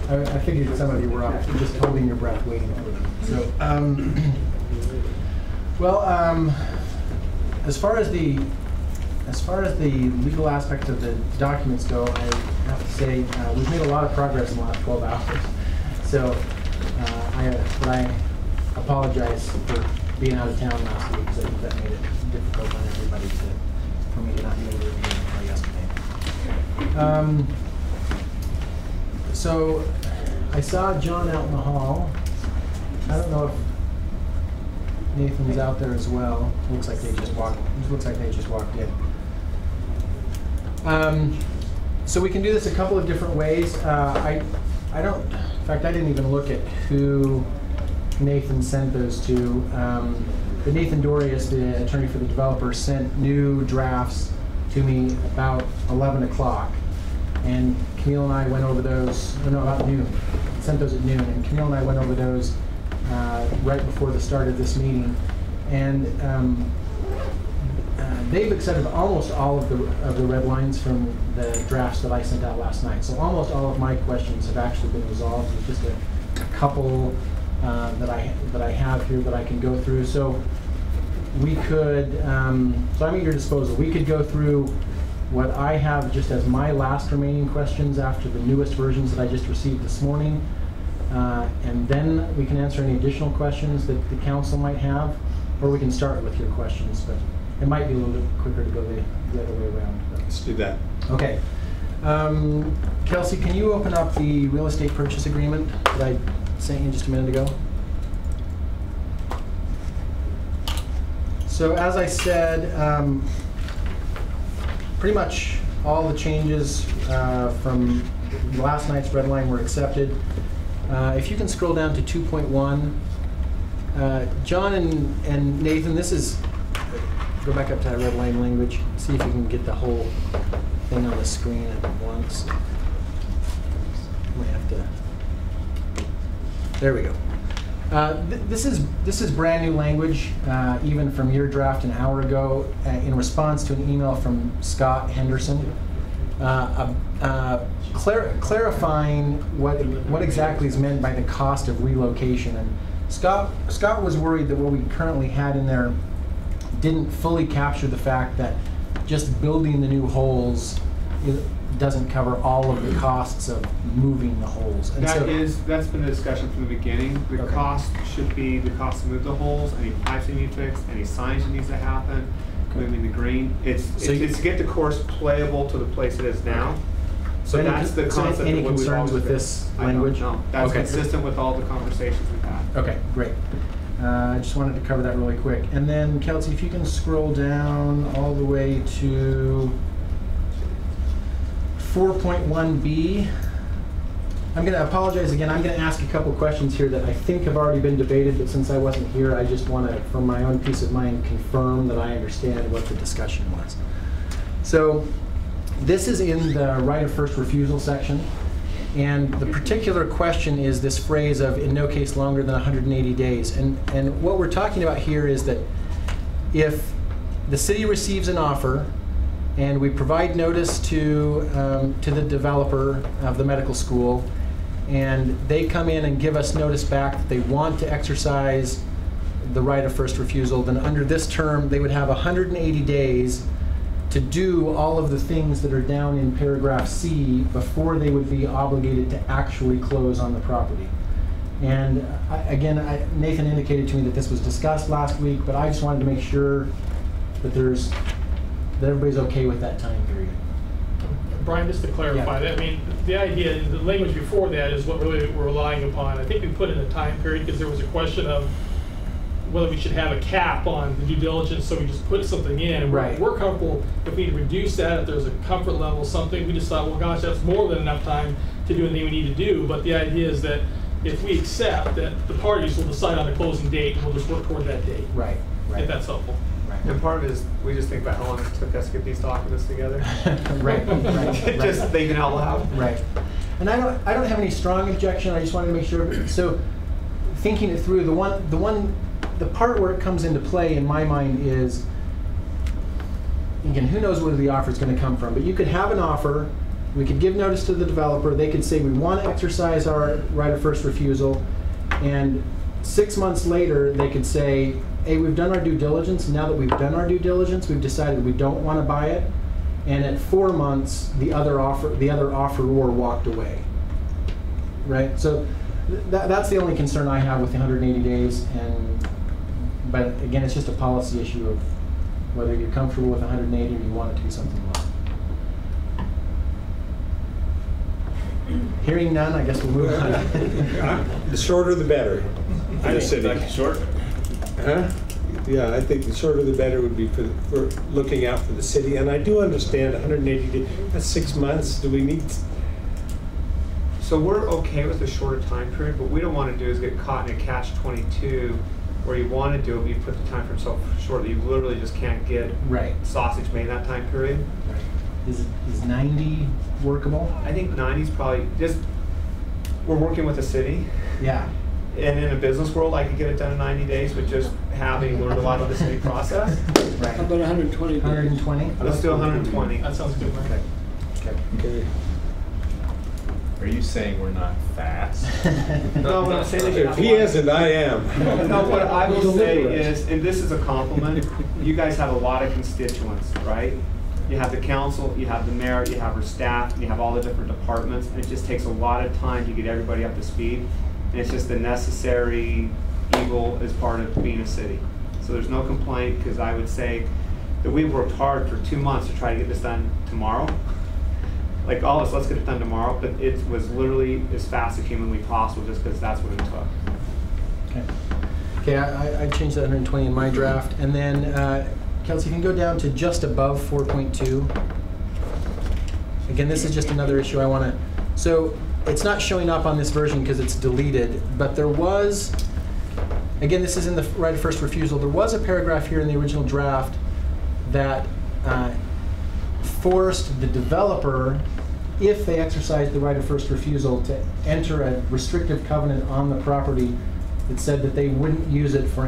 I figured some of you were up, just holding your breath, waiting for them. So, as far as the legal aspect of the documents go, I have to say we've made a lot of progress in the last 12 hours. So, I apologize for being out of town last week because I think that made it difficult on everybody for me to not be able to review until yesterday. So I saw John out in the hall. I don't know if Nathan's out there as well. Looks like they just walked in. So we can do this a couple of different ways. I didn't even look at who Nathan sent those to. But Nathan Dorius, the attorney for the developer, sent new drafts to me about 11 o'clock. And Camille and I went over those, about noon. Sent those at noon. And Camille and I went over those right before the start of this meeting. And they've accepted almost all of the red lines from the drafts that I sent out last night. So almost all of my questions have actually been resolved. There's just a couple that I have here that I can go through. So we could, so I'm at your disposal. We could go through what I have just as my last remaining questions after the newest versions that I just received this morning. And then we can answer any additional questions that the council might have, or we can start with your questions, but it might be a little bit quicker to go the other way around. Let's do that. Okay. Kelsey, can you open up the real estate purchase agreement that I sent you just a minute ago? So as I said, pretty much all the changes from last night's red line were accepted. If you can scroll down to 2.1, John and Nathan, this is, go back up to that red line language, see if you can get the whole thing on the screen at once. Might have to, there we go. This is brand new language, even from your draft an hour ago, in response to an email from Scott Henderson, clarifying what exactly is meant by the cost of relocation. And Scott was worried that what we currently had in there didn't fully capture the fact that just building the new holes doesn't cover all of the costs of moving the holes. And that's been the discussion from the beginning. The Okay. cost should be the cost to move the holes, any pipes that need fixed, any signage that needs to happen, moving the green. It's to get the course playable to the place it is now. So that's the concept. Any of what we've concerns always with been. this I language? don't know. That's Okay. consistent with all the conversations we've had. Okay, great. I just wanted to cover that really quick. And then Kelsey, if you can scroll down all the way to 4.1b. I'm going to apologize again. I'm going to ask a couple questions here that I think have already been debated, but since I wasn't here, I just want to, for my own peace of mind, confirm that I understand what the discussion was. So this is in the right of first refusal section, and the particular question is this phrase of in no case longer than 180 days. And what we're talking about here is that if the city receives an offer and we provide notice to the developer of the medical school, and they come in and give us notice back that they want to exercise the right of first refusal, then under this term they would have 180 days to do all of the things that are down in paragraph C before they would be obligated to actually close on the property. And Nathan indicated to me that this was discussed last week, but I just wanted to make sure that everybody's okay with that time period. Brian, just to clarify that, I mean, the idea, the language before that is what really we're relying upon. I think we put in a time period because there was a question of whether we should have a cap on the due diligence, so we just put something in. And right. We're comfortable if we reduce that, if there's a comfort level, something, we just thought, well, gosh, that's more than enough time to do anything we need to do. But the idea is that if we accept that the parties will decide on the closing date, and we'll just work toward that date. Right. If that's helpful. And part of it is, we just think about how long it took us to get these documents together. Right. Just thinking out loud. Right. And I don't have any strong objection. I just wanted to make sure. So, thinking it through, the part where it comes into play in my mind is, again, who knows where the offer is going to come from? But you could have an offer. We could give notice to the developer. They could say we want to exercise our right of first refusal, and 6 months later they could say, hey, we've done our due diligence. Now that we've done our due diligence, we've decided we don't want to buy it. And at 4 months, the other offeror walked away. Right. So that's the only concern I have with the 180 days. But again, it's just a policy issue of whether you're comfortable with 180 or you want it to be something less. Hearing none, I guess we'll move on. The shorter the better. I think like short. Huh? Yeah, I think the shorter the better would be for looking out for the city. And I do understand 180 days, that's 6 months. Do we need? So we're okay with the shorter time period. What we don't want to do is get caught in a catch-22 where you want to do it, but you put the time frame so short that you literally just can't get sausage made in that time period. Right. Is 90 workable? I think 90 is probably just, we're working with the city. Yeah. And in a business world, I could get it done in 90 days with just having learned a lot of the city process. Right. How about 120 days? 120? Let's do 120. That sounds good, Brian. Okay. Are you saying we're not fast? No, what I'm saying is If he isn't, I am. No, what I will say is, and this is a compliment, you guys have a lot of constituents, right? You have the council, you have the mayor, you have her staff, you have all the different departments, and it just takes a lot of time to get everybody up to speed. And it's just a necessary evil as part of being a city. So there's no complaint, because I would say that we've worked hard for 2 months to try to get this done tomorrow. Like all of us, let's get it done tomorrow, but it was literally as fast as humanly possible just because that's what it took. Okay. Okay, I changed that 120 in my draft. And then, Kelsey, you can go down to just above 4.2. Again, this is just another issue I want to, so it's not showing up on this version because it's deleted, but there was, again, this is in the right of first refusal, there was a paragraph here in the original draft that forced the developer, if they exercised the right of first refusal, to enter a restrictive covenant on the property that said that they wouldn't use it for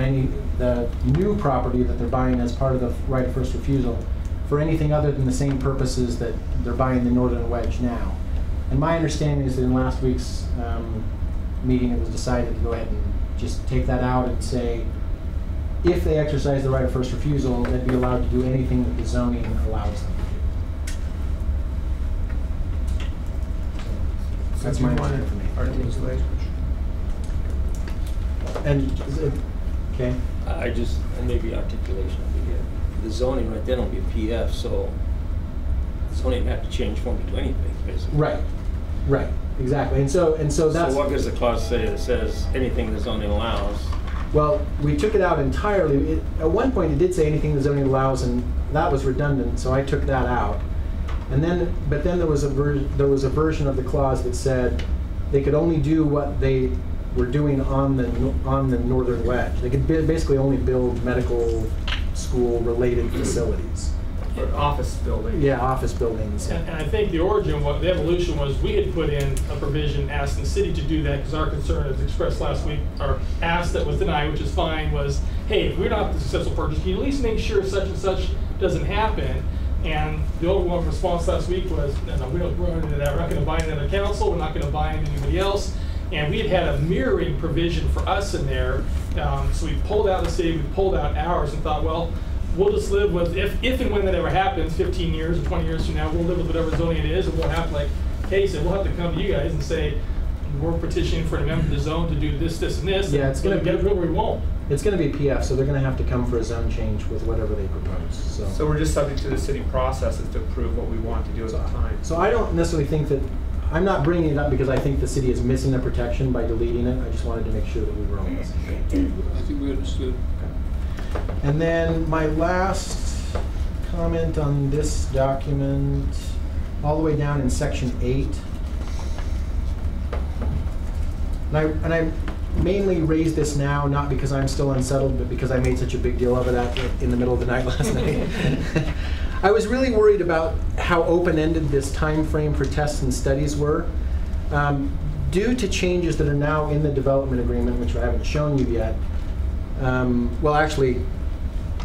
the new property that they're buying as part of the right of first refusal for anything other than the same purposes that they're buying the northern wedge now. And my understanding is that in last week's meeting it was decided to go ahead and just take that out and say if they exercise the right of first refusal, they'd be allowed to do anything that the zoning allows them to do. That's my understanding. And is it, okay. I just, maybe articulation will be here. The zoning right there don't be a PF, so the zoning have to change form to do anything, basically. Right, right, exactly. And so that's. So what does the clause say that says anything the zoning allows? Well, we took it out entirely. At one point, it did say anything the zoning allows, and that was redundant, so I took that out. And then, but then there was a version of the clause that said they could only do what they were doing on the northern wedge. They could basically only build medical school related facilities. Or office buildings. Yeah, office buildings. And I think the origin, the evolution was we had put in a provision asking the city to do that because our concern, as expressed last week, or asked that was denied, which is fine, was, hey, if we're not the successful purchase, can you at least make sure such and such doesn't happen? And the overwhelming response last week was, no, we don't run into that. We're not going to buy another council. We're not going to buy into anybody else. And we had a mirroring provision for us in there. So we pulled out the city, we pulled out ours and thought, well, we'll just live with, if and when that ever happens, 15 years or 20 years from now, we'll live with whatever zoning it is, and we'll have, like Kay said, we'll have to come to you guys and say, we're petitioning for an amendment to the zone to do this, this, and this. Yeah, it's gonna get it, or we won't. It's going to be PF, so they're going to have to come for a zone change with whatever they propose. So we're just subject to the city processes to approve what we want to do at the time. So I don't necessarily think that, I'm not bringing it up because I think the city is missing a protection by deleting it. I just wanted to make sure that we were on the same page. I think we understood. Okay. And then my last comment on this document, all the way down in section 8. And I mainly raised this now, not because I'm still unsettled, but because I made such a big deal of it in the middle of the night last night. I was really worried about how open-ended this time frame for tests and studies were. Due to changes that are now in the development agreement, which I haven't shown you yet, well, actually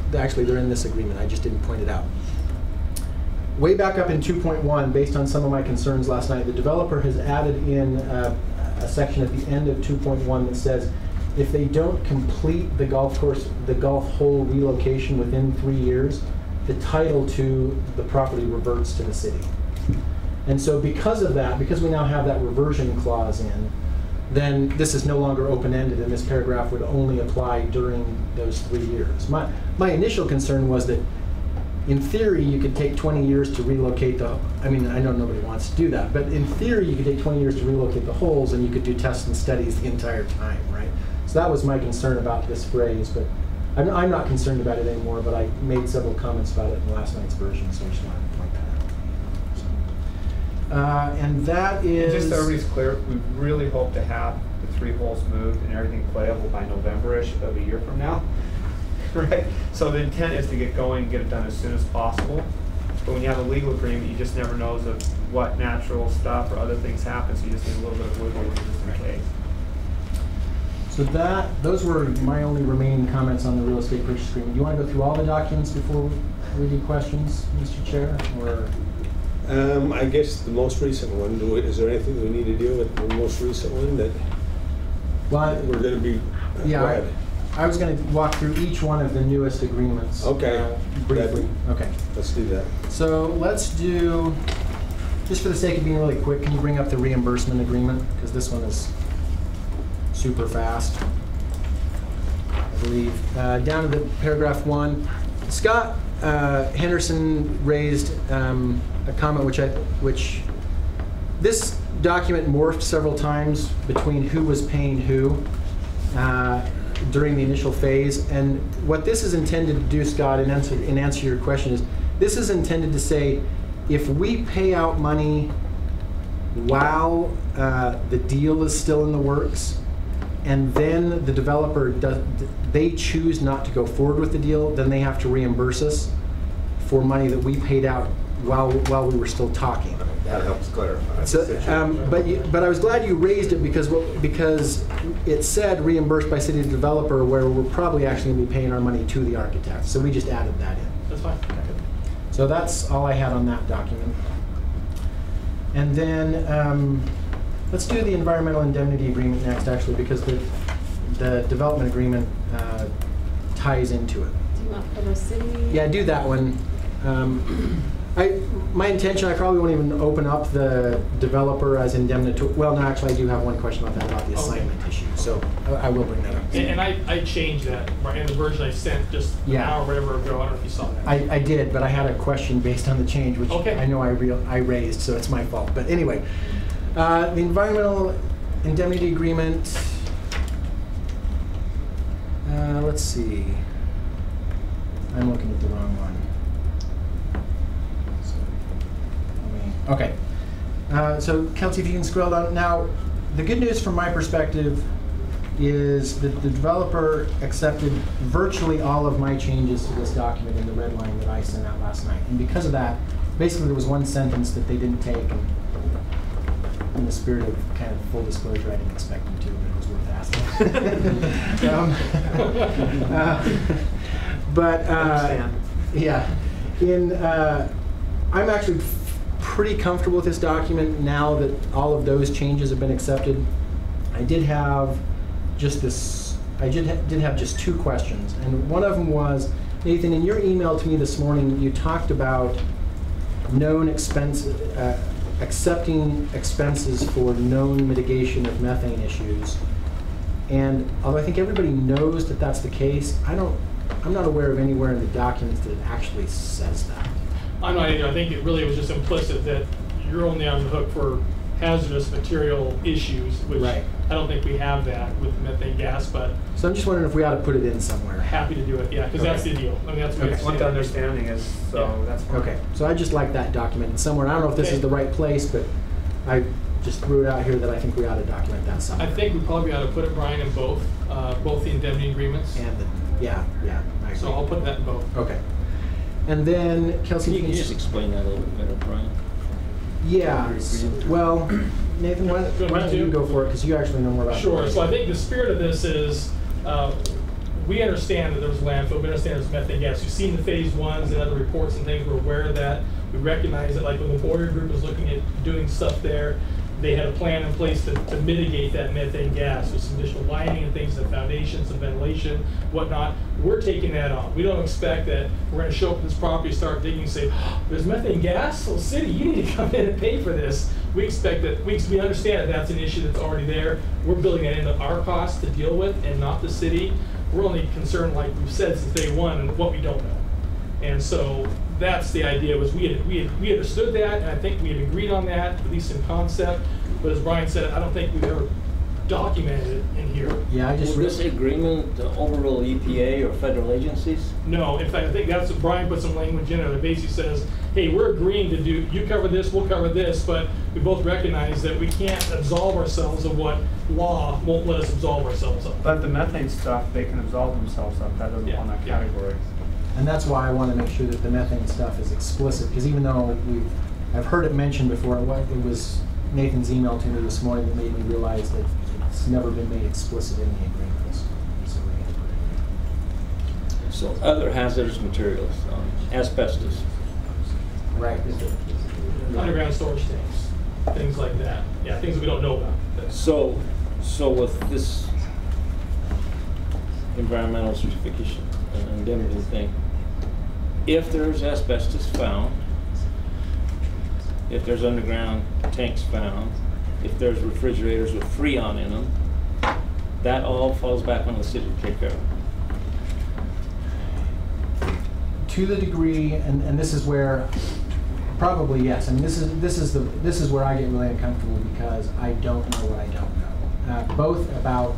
they're in this agreement, I just didn't point it out. Way back up in 2.1, based on some of my concerns last night, the developer has added in a section at the end of 2.1 that says if they don't complete the golf hole relocation within 3 years, the title to the property reverts to the city. And so because of that, because we now have that reversion clause in, then this is no longer open-ended, and this paragraph would only apply during those 3 years. My initial concern was that in theory, you could take 20 years to relocate I mean, I know nobody wants to do that, but in theory, you could take 20 years to relocate the holes, and you could do tests and studies the entire time, right? So that was my concern about this phrase, but I'm not concerned about it anymore, but I made several comments about it in last night's version, so I just wanted to point that out. So, and that is... Just so everybody's clear, we really hope to have the 3 holes moved and everything playable by November-ish of a year from now. Right? So the intent is to get going and get it done as soon as possible. But when you have a legal agreement, you just never know of what natural stuff or other things happen, so you just need a little bit of wiggle room just in case. So those were my only remaining comments on the real estate purchase agreement. Do you want to go through all the documents before we do questions, Mr. Chair? Or I guess the most recent one, is there anything we need to deal with the most recent one that we're going to be yeah, I was going to walk through each one of the newest agreements. Okay. Briefly. Okay. Let's do that. So let's do, just for the sake of being really quick, can you bring up the reimbursement agreement? Because this one is super fast, I believe. Down to the paragraph 1. Scott Henderson raised a comment which this document morphed several times between who was paying who during the initial phase. And what this is intended to do, Scott, in answer to your question, is this is intended to say if we pay out money while the deal is still in the works, and then the developer they choose not to go forward with the deal, then they have to reimburse us for money that we paid out while we were still talking. That helps clarify. So, but I was glad you raised it because it said reimbursed by city developer, where we're probably actually going to be paying our money to the architect. So we just added that in. That's fine. Okay. So that's all I had on that document. And then let's do the environmental indemnity agreement next, actually, because the development agreement ties into it. Do you want Provo City? Yeah, do that one. My intention, I probably won't even open up the developer as indemnity. Well, no, actually, I do have one question about that, about the assignment issue. So I will bring that up. And I changed that right in the version I sent just an hour or whatever ago. I don't know if you saw that. I did, but I had a question based on the change, which I know I raised, so it's my fault. But anyway, the environmental indemnity agreement. Let's see. I'm looking at the wrong one. Okay, so Kelsey, if you can scroll down. Now, the good news from my perspective is that the developer accepted virtually all of my changes to this document in the red line that I sent out last night. And because of that, basically there was one sentence that they didn't take, and in the spirit of kind of full disclosure, I didn't expect them to, but it was worth asking. Yeah, I'm actually pretty comfortable with this document now that all of those changes have been accepted. I did have just 2 questions, and one of them was Nathan, in your email to me this morning, you talked about known expenses, accepting expenses for known mitigation of methane issues. And although I think everybody knows that that's the case, I'm not aware of anywhere in the documents that it actually says that. I'm not either. I think it really was just implicit that you're only on the hook for hazardous material issues, which Right. I don't think we have that with methane gas, but So I'm just wondering if we ought to put it in somewhere. happy to do it, yeah, because that's the deal. I mean, that's what Okay. What the understanding is, so Yeah. that's fine. Okay, so I just like that documented somewhere. I don't know if this Okay. is the right place, but I just threw it out here that I think we ought to document that somewhere. I think we probably ought to put it, Brian, in both the indemnity agreements. And yeah, I agree. So I'll put that in both. Okay. And then, Kelsey, Can you just explain that a little bit better, Brian? Yeah, well, Nathan, why don't you go for it, because you actually know more about it. Sure. So I think the spirit of this is we understand that there's landfill. We understand there's methane gas. You've seen the phase ones and other reports and things. We're aware of that. We recognize that, like when the Boyer Group was looking at doing stuff there, they had a plan in place to mitigate that methane gas with some additional lining and things, the foundations, some ventilation, whatnot. We're taking that on. We don't expect that we're going to show up at this property, start digging, and say, oh, there's methane gas? Well, city, you need to come in and pay for this. We expect that, we understand that that's an issue that's already there. We're building that into our costs to deal with and not the city. We're only concerned, like we've said since day one, and what we don't know. And so that's the idea, was we understood that, and I think we had agreed on that, at least in concept. But as Brian said, I don't think we've ever documented it in here. Yeah, I just Will this agreement overrule EPA or federal agencies? No, in fact, I think that's what Brian put some language in there that basically says, hey, we're agreeing to do, you cover this, we'll cover this, but we both recognize that we can't absolve ourselves of what law won't let us absolve ourselves of. But the methane stuff, they can absolve themselves of, that doesn't Yeah, fall in that yeah. category. And that's why I want to make sure that the methane stuff is explicit, because even though I've heard it mentioned before, it was Nathan's email to me this morning that made me realize that it's never been made explicit in the agreements. So we have to put it in. So other hazardous materials, asbestos. Right. Underground storage tanks, things like that. Yeah, things that we don't know about. So with this environmental certification and indemnity thing, if there's asbestos found, if there's underground tanks found, if there's refrigerators with Freon in them, that all falls back on the city to take care of. To the degree, and this is where, probably yes. I mean, this is where I get really uncomfortable, because I don't know what I don't know, both about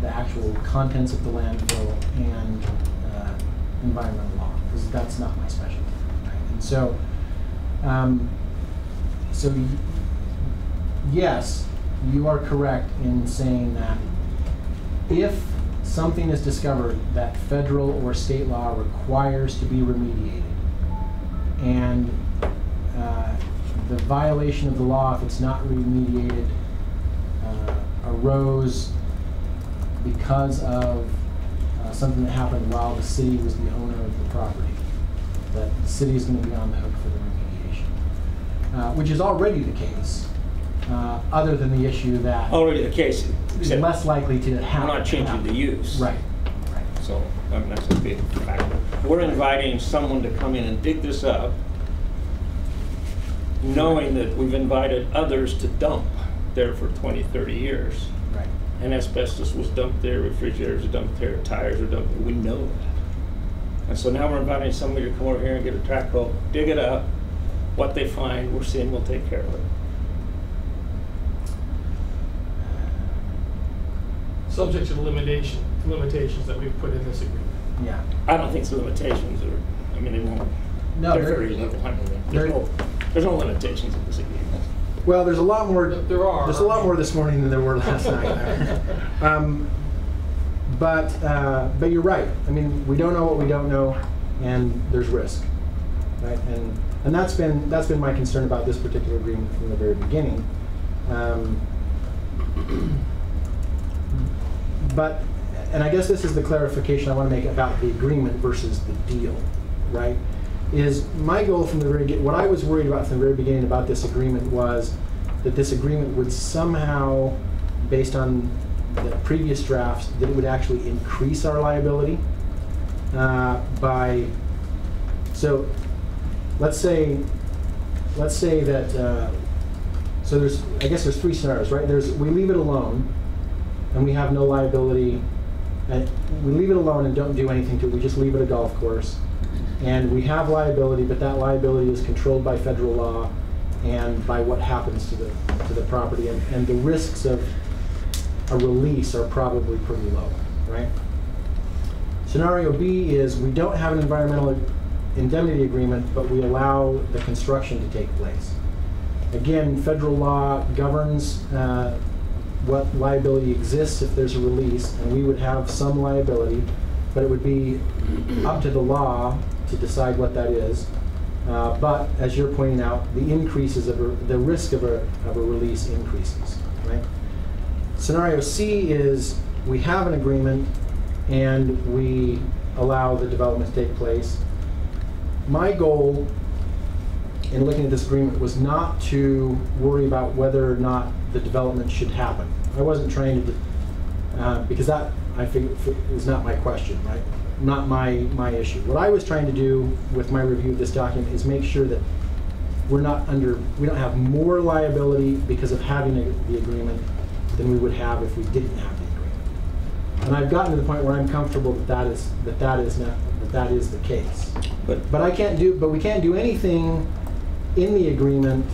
the actual contents of the landfill and environmental law, because that's not my specialty, right? And so, yes, you are correct in saying that if something is discovered that federal or state law requires to be remediated, and the violation of the law, if it's not remediated, arose because of something that happened while the city was the owner of the property, that the city is going to be on the hook for the remediation, which is already the case, other than the issue that Already the case. is less likely to happen. We're not changing the use. Right. So that's a big factor. We're inviting someone to come in and dig this up, knowing that we've invited others to dump there for 20, 30 years. Right. And asbestos was dumped there, refrigerators are dumped there, tires are dumped there. We know that. And so now we're inviting somebody to come over here and get a track hoe, dig it up. What they find, we're saying we'll take care of it. Subject to the limitations that we've put in this agreement. Yeah. I don't think it's limitations, or, I mean, they won't. No, they're they're- very little. I mean, there's no limitations in this agreement. Well, there's a lot more. There are. There's a lot more this morning than there were last night. But you're right. I mean, we don't know what we don't know, and there's risk, right? And that's been my concern about this particular agreement from the very beginning. But, and I guess this is the clarification I want to make about the agreement versus the deal, right? Is my goal from the very what I was worried about from the very beginning about this agreement was that this agreement would somehow, based on the previous drafts, that it would actually increase our liability. so let's say that, so I guess there's 3 scenarios, right? We leave it alone, and we have no liability, and we leave it alone and don't do anything to it. We just leave it a golf course, and we have liability, but that liability is controlled by federal law and by what happens to the property, and the risks of a release are probably pretty low, right? Scenario B is we don't have an environmental indemnity agreement, but we allow the construction to take place. Again, federal law governs what liability exists if there's a release, and we would have some liability, but it would be up to the law to decide what that is. But as you're pointing out, the risk of a release increases, right? Scenario C is we have an agreement and we allow the development to take place. My goal in looking at this agreement was not to worry about whether or not the development should happen. I wasn't trying to, because that I think is not my question, right? Not my issue. What I was trying to do with my review of this document is make sure that we don't have more liability because of having the agreement than we would have if we didn't have the agreement. And I've gotten to the point where I'm comfortable that that is the case. But we can't do anything in the agreement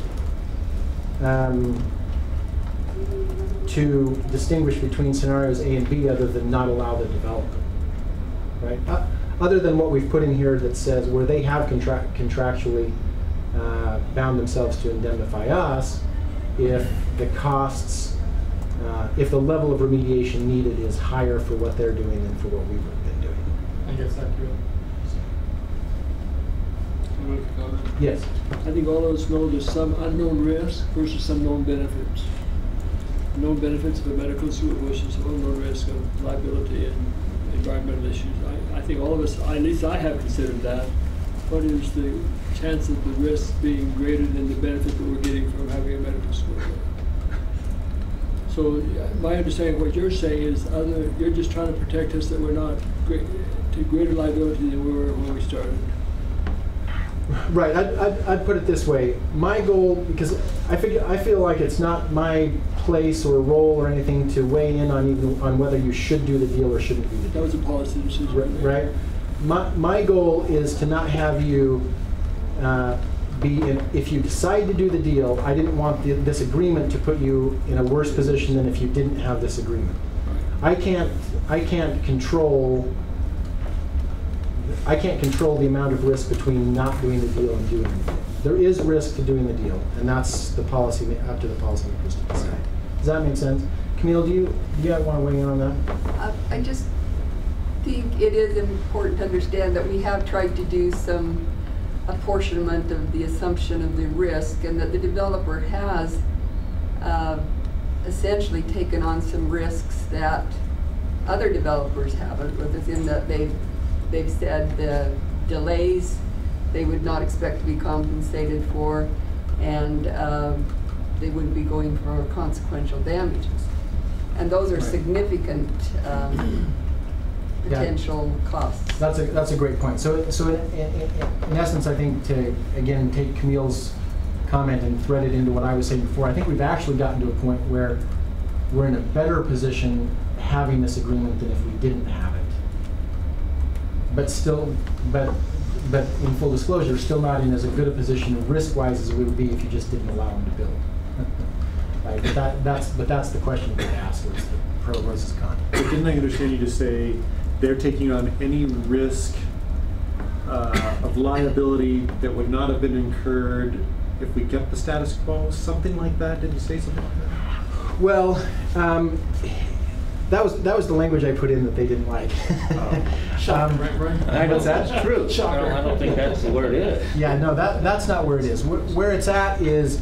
to distinguish between scenarios A and B other than not allow the development, right? Other than what we've put in here that says where they have contractually bound themselves to indemnify us if the costs, if the level of remediation needed is higher for what they're doing than for what we've been doing. I guess accurate. Yes. I think all of us know there's some unknown risk versus some known benefits. Known benefits of a medical suit versus unknown risk of liability and environmental issues. I think all of us, at least I have considered that. What is the chance of the risk being greater than the benefit that we're getting from having a medical school? So my understanding of what you're saying is you're just trying to protect us that we're not to greater liability than we were when we started. Right, I'd put it this way. My goal, because I feel like it's not my place or role or anything to weigh in on whether you should do the deal or shouldn't do the deal. That was a policy decision. Right. My goal is to not have you if you decide to do the deal, I didn't want this agreement to put you in a worse position than if you didn't have this agreement. I can't control the amount of risk between not doing the deal and doing the deal. There is risk to doing the deal, and that's the policy up to the policymakers to decide. Does that make sense? Camille, do you want to weigh in on that? I just think it is important to understand that we have tried to do some apportionment of the assumption of the risk, and that the developer has essentially taken on some risks that other developers haven't, within that they've said the delays they would not expect to be compensated for, and they wouldn't be going for consequential damages. And those are significant potential costs. That's a great point. So in essence, I think to again take Camille's comment and thread it into what I was saying before, I think we've actually gotten to a point where we're in a better position having this agreement than if we didn't have it. But in full disclosure, still not in as good a position risk-wise as we would be if you just didn't allow them to build. Right? But that's the question to ask: is the pro versus con. Didn't I understand you to say they're taking on any risk of liability that would not have been incurred if we kept the status quo? Something like that? Did you say something like that? Well, that was the language I put in that they didn't like. Right. What's that? True. I don't think that's where it is. Yeah, no, that's not where it is. Where it's at is,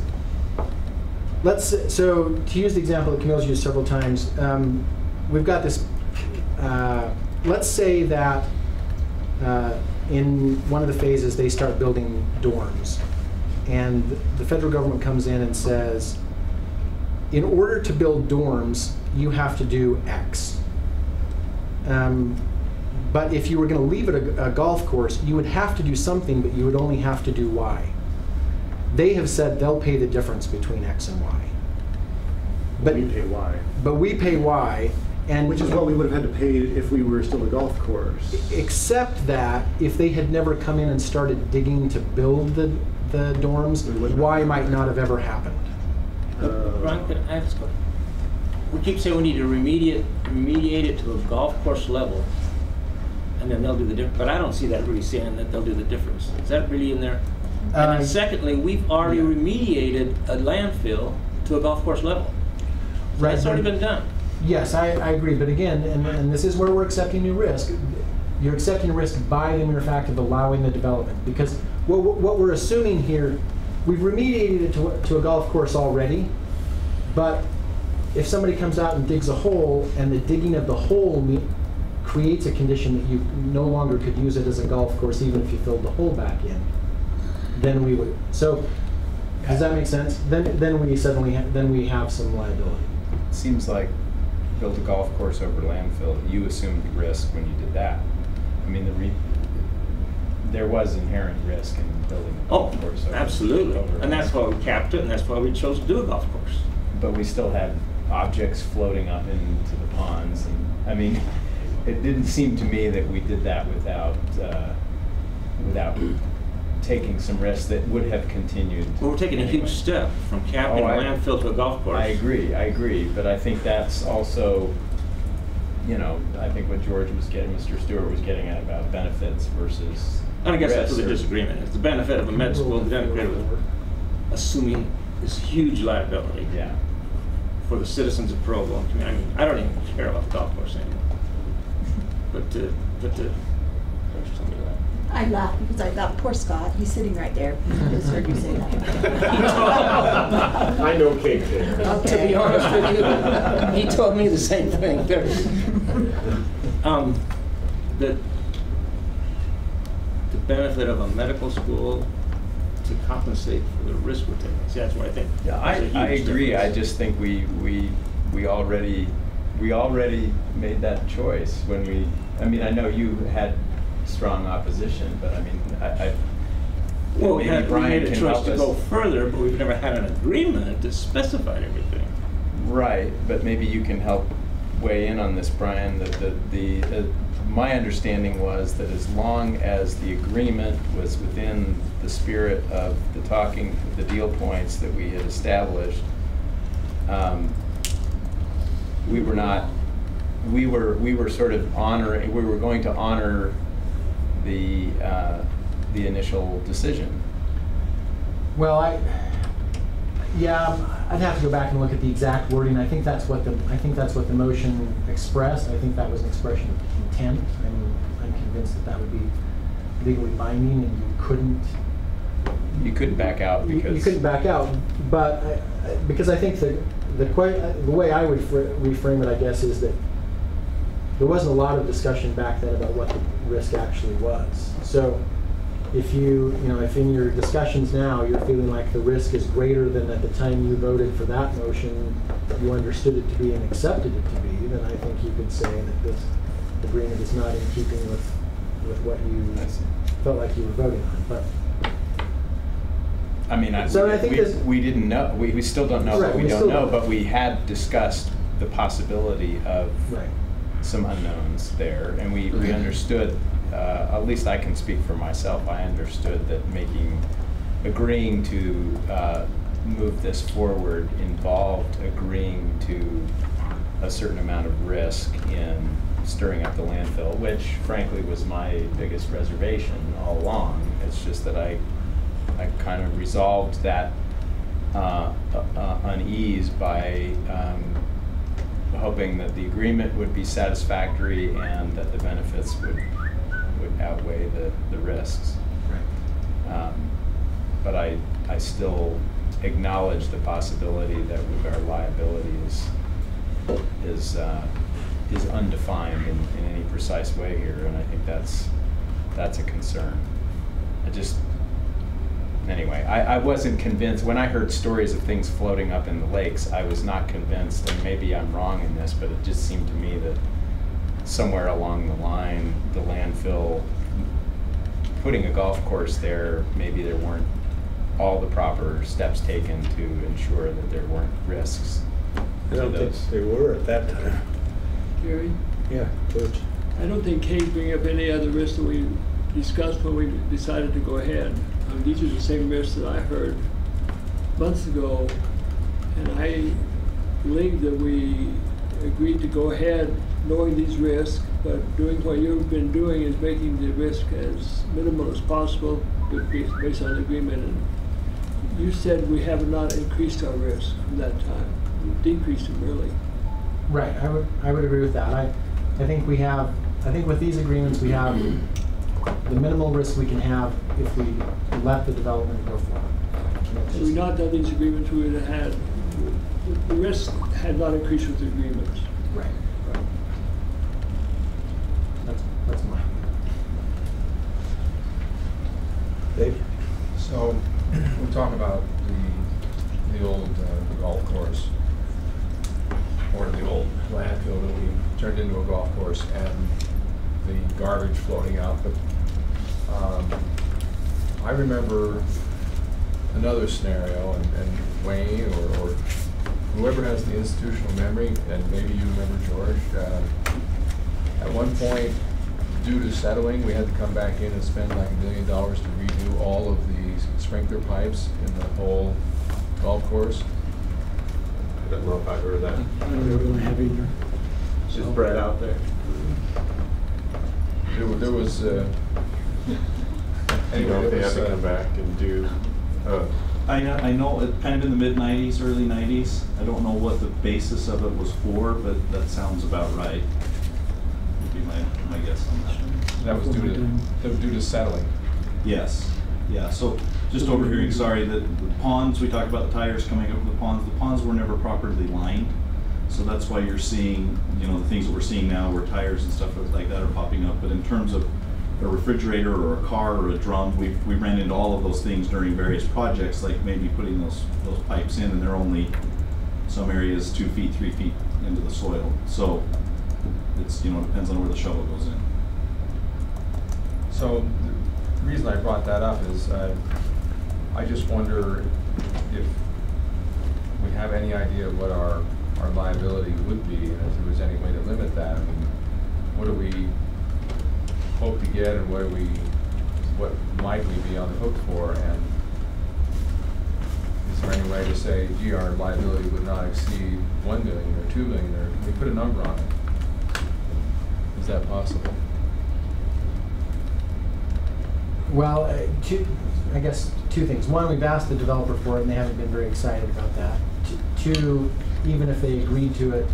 so to use the example that Camille's used several times, we've got this, let's say that in one of the phases they start building dorms, and the federal government comes in and says, in order to build dorms, you have to do X. But if you were going to leave it a golf course, you would have to do something, but you would only have to do Y. They have said they'll pay the difference between X and Y. But we pay Y. But we pay Y, and which is what we would have had to pay if we were still a golf course. Except that if they had never come in and started digging to build the dorms, Y might not have ever happened. Ron, can I ask a question? We keep saying we need to remediate it to a golf course level, and then they'll do the difference. But I don't see that really saying that they'll do the difference. Is that really in there? And then secondly, we've already remediated a landfill to a golf course level. So Right, that's already been done. Yes, I agree. But again, and this is where we're accepting new risk. You're accepting risk by the mere fact of allowing the development. Because what we're assuming here, we've remediated it to a golf course already, but if somebody comes out and digs a hole, and the digging of the hole creates a condition that you no longer could use it as a golf course, even if you filled the hole back in, then we would. So, does that make sense? Then we suddenly then we have some liability. Seems like build a golf course over landfill. You assumed risk when you did that. I mean, there was inherent risk in building a golf course. Absolutely. And that's why we capped it, and that's why we chose to do a golf course. But we still had objects floating up into the ponds, and I mean, it didn't seem to me that we did that without taking some risks that would have continued. Well, we're taking a huge step from capping a landfill to a golf course. I agree, but I think that's also, you know, I think what Mr. Stewart was getting at about benefits versus. And I guess that's where the disagreement is. The benefit of a med school, the benefit of assuming this huge liability. Yeah. For the citizens of Provo. I mean, I don't even care about the golf course anymore. But to somebody like I laugh because I thought, poor Scott, he's sitting right there. I just heard you say that. I know Kate there. To be honest with you, he told me the same thing. The benefit of a medical school to compensate for the risk we're taking. See, that's what I think. Yeah, I agree. Difference. I just think we already made that choice when we. I mean, I know you had strong opposition, but I mean, well, we made a choice to go further, but we've never had an agreement that specified everything. Right, but maybe you can help weigh in on this, Brian. My understanding was that as long as the agreement was within the spirit of the deal points that we had established, we were sort of honoring. We were going to honor the initial decision. Well, I'd have to go back and look at the exact wording. I think that's what the motion expressed. I think that was an expression of intent. I'm convinced that would be legally binding, and you couldn't back out because you couldn't back out. But because I think the way I would reframe it, I guess, is that there wasn't a lot of discussion back then about what the risk actually was. So if if in your discussions now you're feeling like the risk is greater than at the time you voted for that motion, you understood it to be and accepted it to be, then I think you could say that this agreement is not in keeping with what you felt like you were voting on. But I mean, we didn't know. We still don't know what we don't know, but we had discussed the possibility of some unknowns there, and we understood. At least I can speak for myself. I understood that agreeing to move this forward involved agreeing to a certain amount of risk in stirring up the landfill, which frankly was my biggest reservation all along. It's just that I kind of resolved that unease by hoping that the agreement would be satisfactory and that the benefits would outweigh the risks. Right. But I still acknowledge the possibility that our liability is undefined in any precise way here, and I think that's a concern. Anyway, I wasn't convinced. When I heard stories of things floating up in the lakes, I was not convinced, and maybe I'm wrong in this, but it just seemed to me that somewhere along the line, the landfill, putting a golf course there, maybe there weren't all the proper steps taken to ensure that there weren't risks. I don't think they were at that time. Gary? Yeah, George. I don't think Kate bring up any other risks that we discussed when we decided to go ahead. These are the same risks that I heard months ago, and I believe that we agreed to go ahead knowing these risks, but doing what you've been doing is making the risk as minimal as possible based on the agreement. And you said we have not increased our risk from that time. We've decreased them really. Right, I would agree with that. I think with these agreements we have the minimal risk we can have if we let the development go forward. Had we not done these agreements, we would have had, the risk had not increased with the agreements. Right. That's mine. Dave? So we talk about the old golf course, or the old landfill that we turned into a golf course, and the garbage floating out. But I remember another scenario, and Wayne or whoever has the institutional memory, and maybe you remember, George, at one point, due to settling, we had to come back in and spend like $1 million to redo all of the sprinkler pipes in the whole golf course. I don't know if I heard that. I don't really have either. Just Brad out there. There was Anyway, if they have to come back and do. I know it kind of in the mid-90s, early 90s. I don't know what the basis of it was for, but that sounds about right. Would be my guess on that. That was due to settling. Yes. Yeah. So just overhearing. Sorry, the ponds. We talked about the tires coming over the ponds. The ponds were never properly lined, so that's why you're seeing, the things that we're seeing now, where tires and stuff like that are popping up. But in terms of a refrigerator or a car or a drum, we ran into all of those things during various projects, like maybe putting those pipes in, and they're only some areas 2 feet, 3 feet into the soil. So it's depends on where the shovel goes in. So the reason I brought that up is I just wonder if we have any idea of what our liability would be, and if there was any way to limit that. I mean, what do we hope to get, and what might we be on the hook for? And is there any way to say, gee, our liability would not exceed 1 million or 2 million, or can we put a number on it? Is that possible? Well, I guess two things. One, we've asked the developer for it, and they haven't been very excited about that. Two, even if they agreed to it,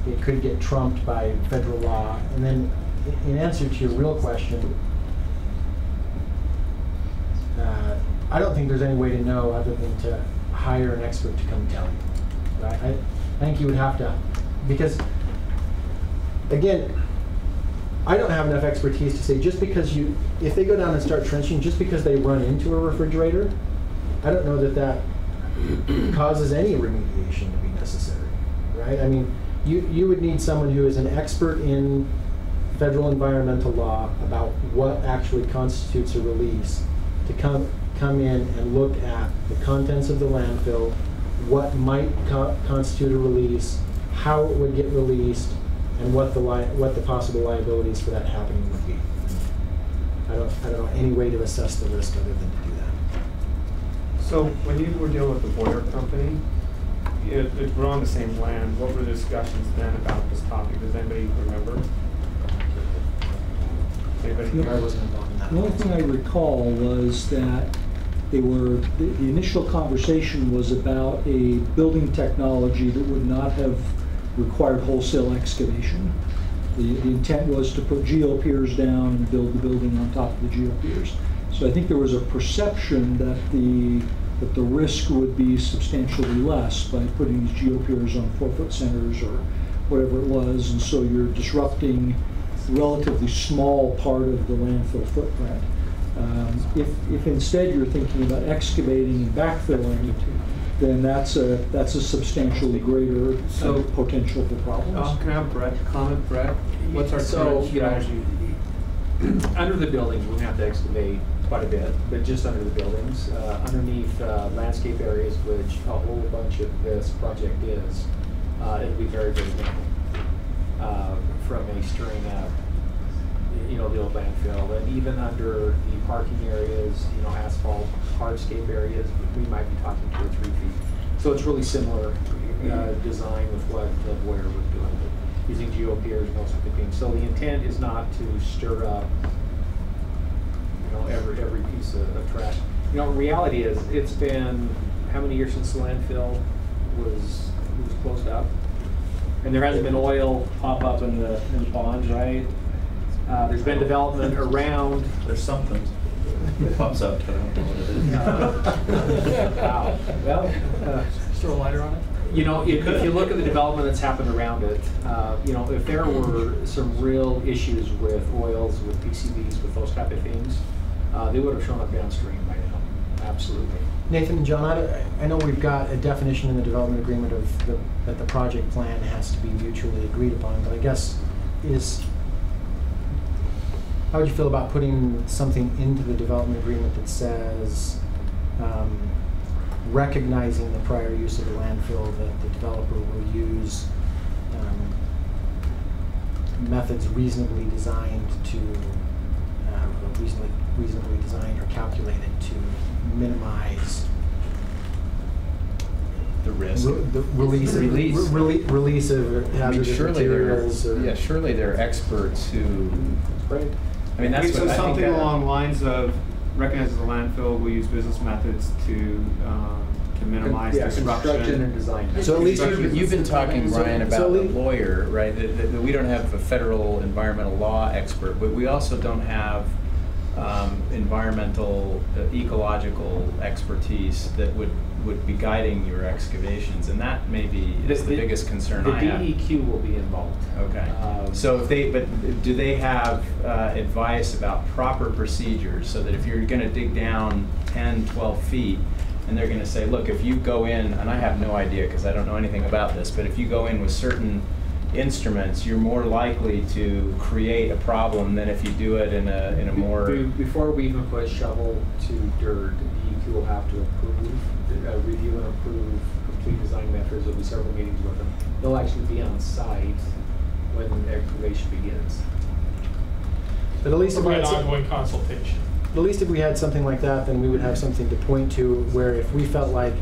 it could get trumped by federal law. And then, in answer to your real question, I don't think there's any way to know other than to hire an expert to come tell you. Right? I think you would have to, because, again, I don't have enough expertise to say just because if they go down and start trenching, just because they run into a refrigerator, I don't know that causes any remediation to be necessary, right? I mean, you would need someone who is an expert in federal environmental law about what actually constitutes a release to come in and look at the contents of the landfill, what might constitute a release, how it would get released, and what the possible liabilities for that happening would be. I don't know any way to assess the risk other than to do that. So when you were dealing with the Boyer company, we're on the same land. What were the discussions then about this topic? Does anybody remember? I wasn't involved in that. The only thing I recall was that the initial conversation was about a building technology that would not have required wholesale excavation. The intent was to put geopiers down and build the building on top of the geopiers. So I think there was a perception that the risk would be substantially less by putting these geopiers on 4-foot centers or whatever it was, and so you're disrupting a relatively small part of the landfill footprint. If instead you're thinking about excavating and backfilling, then that's a substantially greater potential for problems. Can I have Brett comment, Brett? What's our So, current strategy? Under the buildings, we're gonna have to excavate quite a bit, but just under the buildings. Underneath landscape areas, which a whole bunch of this project is, it'll be very, very minimal from a stirring up, the old landfill. And even under the parking areas, asphalt hardscape areas, we might be talking 2 or 3 feet. So it's really similar design with what Boyer was doing, using geopiers and those type of things. So the intent is not to stir up, every piece of trash. Reality is, it's been how many years since the landfill was closed up, and there hasn't been oil pop up in the ponds, right? There's been development around. There's something that pops up. I don't know what it is. Wow. Well, Just throw a lighter on it. If you look at the development that's happened around it, if there were some real issues with oils, with PCBs, with those type of things, they would have shown up downstream by now. Absolutely. Nathan and John, I know we've got a definition in the development agreement that the project plan has to be mutually agreed upon, but I guess how would you feel about putting something into the development agreement that says recognizing the prior use of the landfill, that the developer will use methods reasonably designed to reasonably designed or calculated to minimize the risk, the release of hazardous materials. Surely there are experts who. Right. I mean, that's So what something I think along the lines of recognizes the landfill, we use business methods to minimize disruption. Construction and design. So at least you've been talking, Brian, about the lawyer, right? That we don't have a federal environmental law expert, but we also don't have environmental, ecological expertise that would be guiding your excavations, and that maybe is the biggest concern I have. The DEQ will be involved. Okay. So do they have advice about proper procedures so that if you're going to dig down 10, 12 feet, and they're going to say, look, if you go in, and I have no idea because I don't know anything about this, but if you go in with certain instruments, you're more likely to create a problem than if you do it in a more... Before we even put shovel to dirt, DEQ will have to review and approve complete design methods. There'll be several meetings with them. They'll actually be on site when excavation begins. But at least if we had ongoing consultation. At least if we had something like that, then we would have something to point to where if we felt like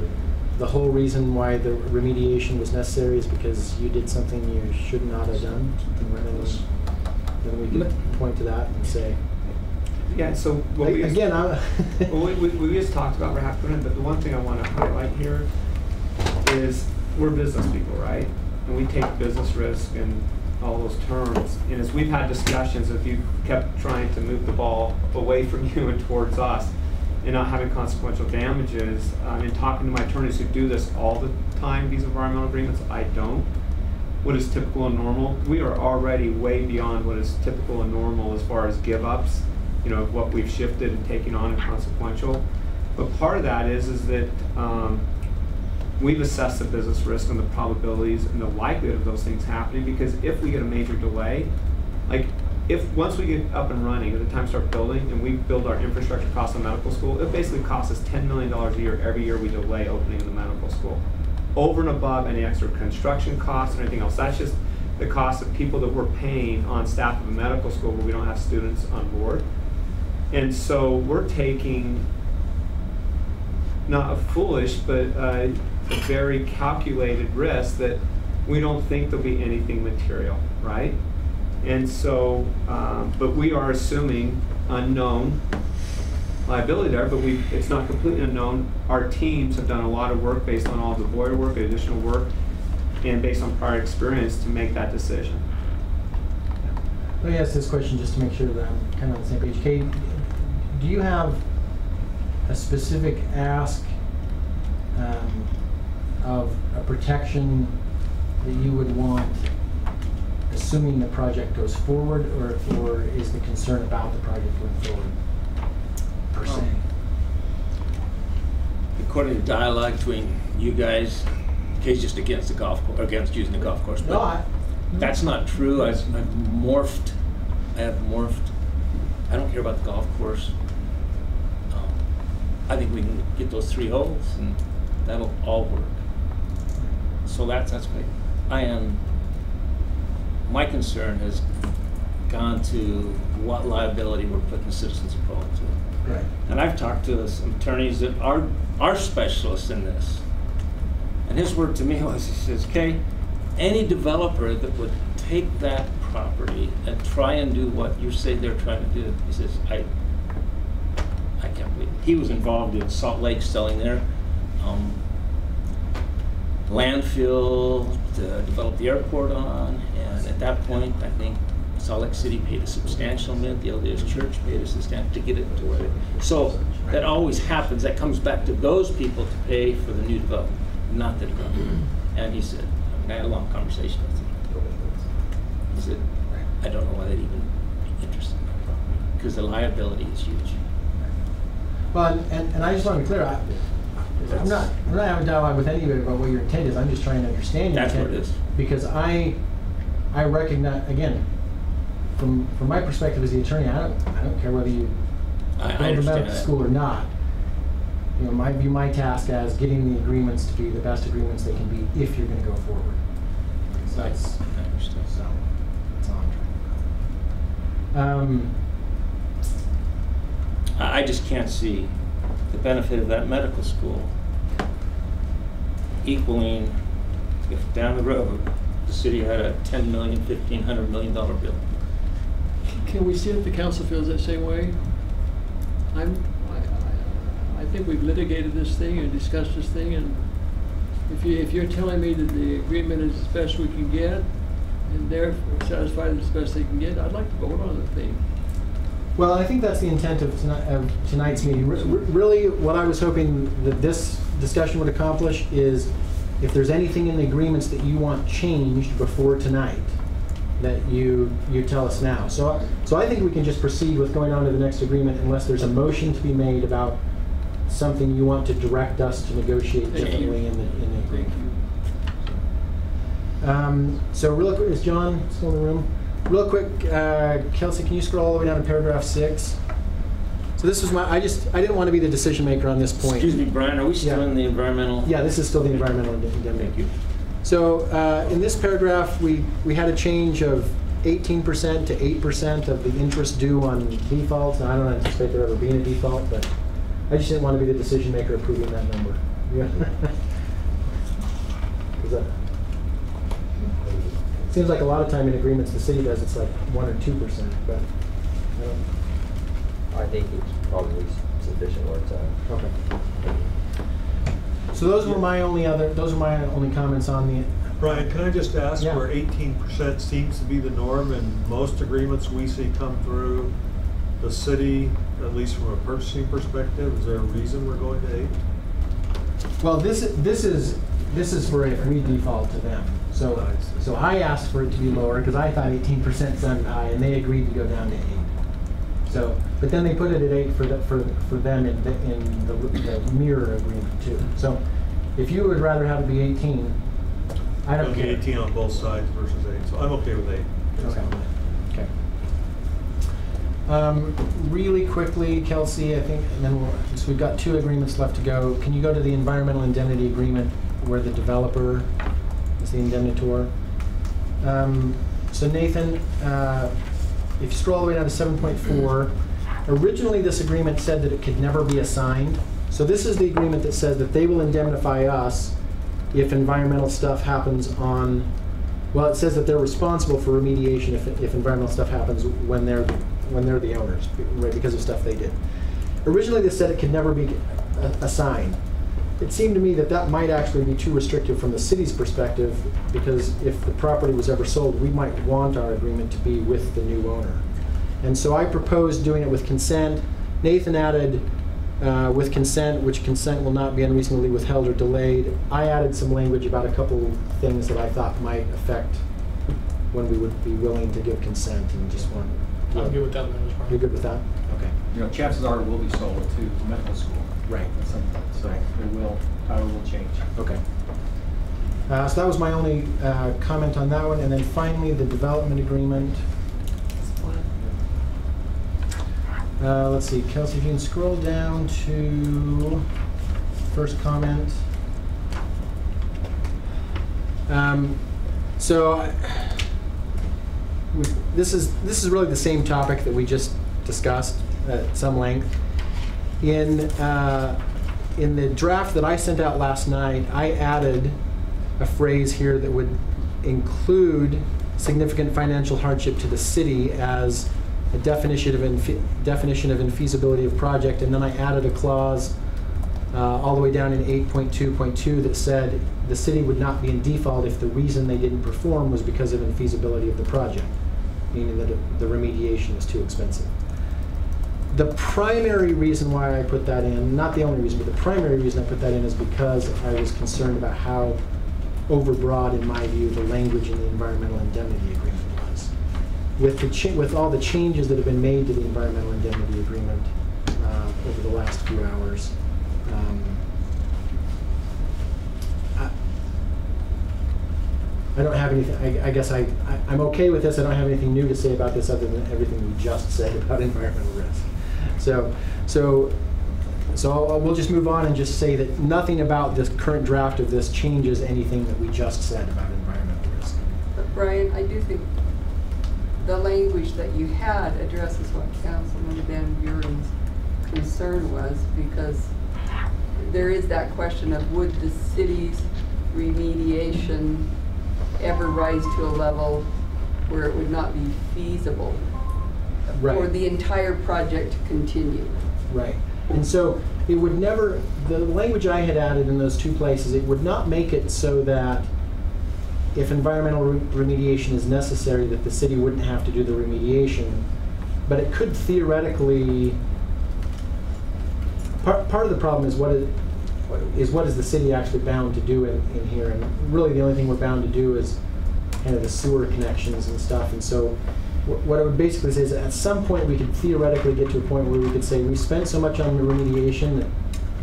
the whole reason why the remediation was necessary is because you did something you should not have done, then we could point to that and say. Yeah, so what we just talked about what happened, but the one thing I want to highlight here is we're business people, right? And we take business risk and all those terms. And as we've had discussions, if you kept trying to move the ball away from you and towards us and not having consequential damages, and talking to my attorneys who do this all the time, these environmental agreements, I don't. What is typical and normal? We are already way beyond what is typical and normal as far as give-ups, what we've shifted and taken on and consequential. But part of that is that we've assessed the business risk and the probabilities and the likelihood of those things happening, because if we get a major delay, once we get up and running, at the time we start building and we build our infrastructure across the medical school, it basically costs us $10 million a year every year we delay opening the medical school. Over and above any extra construction costs or anything else. That's just the cost of people that we're paying on staff of a medical school where we don't have students on board. And so we're taking not a foolish, but a very calculated risk that we don't think there'll be anything material, right? And so, but we are assuming unknown liability there, but it's not completely unknown. Our teams have done a lot of work based on all the Boyer work, additional work, and based on prior experience to make that decision. Let me ask this question just to make sure that I'm kind of on the same page. Kate, do you have a specific ask of a protection that you would want, assuming the project goes forward, or is the concern about the project going forward per se? The according to dialogue between you guys, Kay's just against the golf course, against using the golf course. But No, that's not true. I've morphed. I don't care about the golf course. I think we can get those 3 holes, and that'll all work. So that's great. My concern has gone to what liability we're putting the citizens of Provo to. Right. And I've talked to some attorneys that are specialists in this. And his word to me was, he says, "Okay, any developer that would take that property and try and do what you say they're trying to do," he says, I can't believe it. He was involved in Salt Lake selling their landfill to develop the airport on, and at that point, I think Salt Lake City paid a substantial amount, the LDS Church paid a substantial to get it to where so that always happens. That comes back to those people to pay for the new development, not the developer. And he said, I had a long conversation with him. He said, I don't know why they'd even be interested in that property, because the liability is huge. Well, and I just want to be clear, I'm not having a dialogue with anybody about what your intent is. I'm just trying to understand your intent. That's what it is. Because I recognize, again, from my perspective as the attorney, I don't care whether you build a medical school or not. You know, I view my task as getting the agreements to be the best agreements they can be if you're going to go forward. So that's I understand. So that's all I'm trying to go. I just can't see the benefit of that medical school equaling if down the road the city had a $10 million, $1,500 million bill. Can we see if the council feels that same way? I think we've litigated this thing and discussed this thing, and if you're telling me that the agreement is the best we can get, and they're satisfied it's the best they can get, I'd like to vote on the thing. Well, I think that's the intent of tonight's meeting. Really, what I was hoping that this discussion would accomplish is if there's anything in the agreements that you want changed before tonight, that you tell us now. So I think we can just proceed with going on to the next agreement unless there's a motion to be made about something you want to direct us to negotiate differently in the agreement. So real quick, is John still in the room? Real quick, Kelsey, can you scroll all the way down to paragraph 6? So this was I didn't want to be the decision maker on this point. Excuse me, Brian, are we still in the environmental? Yeah, this is still the environmental indemnity. Thank you. So in this paragraph, we had a change of 18% to 8% of the interest due on defaults. And I don't anticipate there ever being a default, but I just didn't want to be the decision maker approving that number. Yeah. Seems like a lot of time in agreements the city does, it's like 1 or 2%, but I don't. I think it's probably sufficient where it's at. Okay. So those were my only comments on the. Brian, can I just ask Yeah. where 18% seems to be the norm in most agreements we see come through the city, at least from a purchasing perspective? Is there a reason we're going to 8? Well, this is for if we default to them. So I asked for it to be lower because I thought 18% sounded high, and they agreed to go down to 8. So, but then they put it at 8 for them in the mirror agreement too. So, if you would rather have it be 18, I don't care. 18 on both sides versus 8. So I'm okay with 8. Okay. Okay. Really quickly, Kelsey, I think, and then so we've got 2 agreements left to go. Can you go to the environmental indemnity agreement where the developer is the indemnitor? So Nathan, if you scroll all the way down to 7.4, originally this agreement said that it could never be assigned. So this is the agreement that says that they will indemnify us if environmental stuff happens on, well, it says that they're responsible for remediation if environmental stuff happens when they're the owners, right, because of stuff they did. Originally this said it could never be assigned. It seemed to me that that might actually be too restrictive from the city's perspective, because if the property was ever sold, we might want our agreement to be with the new owner. And so I proposed doing it with consent. Nathan added with consent, which consent will not be unreasonably withheld or delayed. I added some language about a couple things that I thought might affect when we would be willing to give consent, and just want. I'm good with that language. You're good with that? Okay. You know, chances are it will be sold to medical school. Right. At some point, so power will change. Okay. So that was my only comment on that one. And then finally, the development agreement. Let's see, Kelsey, if you can scroll down to first comment. This is really the same topic that we just discussed at some length. In the draft that I sent out last night, I added a phrase here that would include significant financial hardship to the city as a definition of infeasibility of project, and then I added a clause all the way down in 8.2.2 that said the city would not be in default if the reason they didn't perform was because of infeasibility of the project, meaning that the remediation was too expensive. The primary reason why I put that in, not the only reason, but the primary reason I put that in is because I was concerned about how overbroad, in my view, the language in the environmental indemnity agreement was. With all the changes that have been made to the environmental indemnity agreement over the last few hours, I don't have anything. I guess I'm okay with this. I don't have anything new to say about this other than everything we just said about environmental risk. So we'll just move on and just say that nothing about this current draft of this changes anything that we just said about environmental risk. But Brian, I do think the language that you had addresses what Councilman Van Buren's concern was, because there is that question of would the city's remediation ever rise to a level where it would not be feasible for the entire project to continue. Right. And so it would never, the language I had added in those two places, it would not make it so that if environmental remediation is necessary, that the city wouldn't have to do the remediation. But it could theoretically, part of the problem is what is the city actually bound to do in here? And really the only thing we're bound to do is kind of the sewer connections and stuff. And so what I would basically say is that at some point we could theoretically get to a point where we could say we spent so much on the remediation that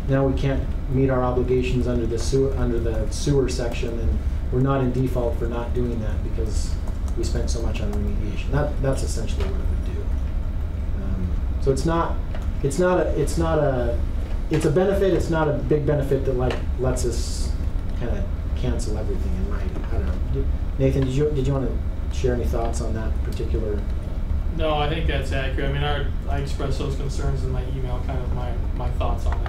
now we can't meet our obligations under the sewer section, and we're not in default for not doing that because we spent so much on remediation. That's essentially what it would do. So it's a benefit. It's not a big benefit that lets us kind of cancel everything in writing. I don't know. Nathan, did you want to share any thoughts on that particular? No, I think that's accurate. I mean, I expressed those concerns in my email, kind of my thoughts on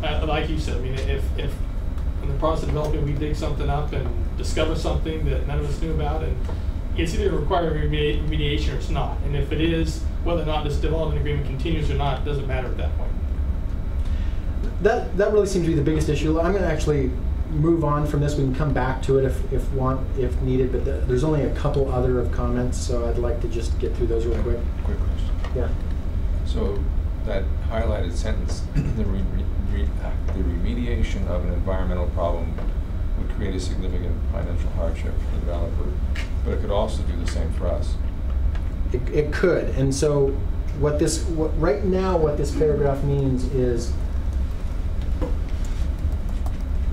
that. Like you said, I mean, if in the process of developing we dig something up and discover something that none of us knew about, and it's either requiring remediation or it's not. And if it is, whether or not this development agreement continues or not, doesn't matter at that point. That really seems to be the biggest issue. I'm going to actually move on from this. We can come back to it if needed, but there's only a couple other of comments, so I'd like to just get through those real quick. Quick question. Yeah. So that highlighted sentence, the remediation of an environmental problem would create a significant financial hardship for the developer, but it could also do the same for us. It could, and so right now what this paragraph means is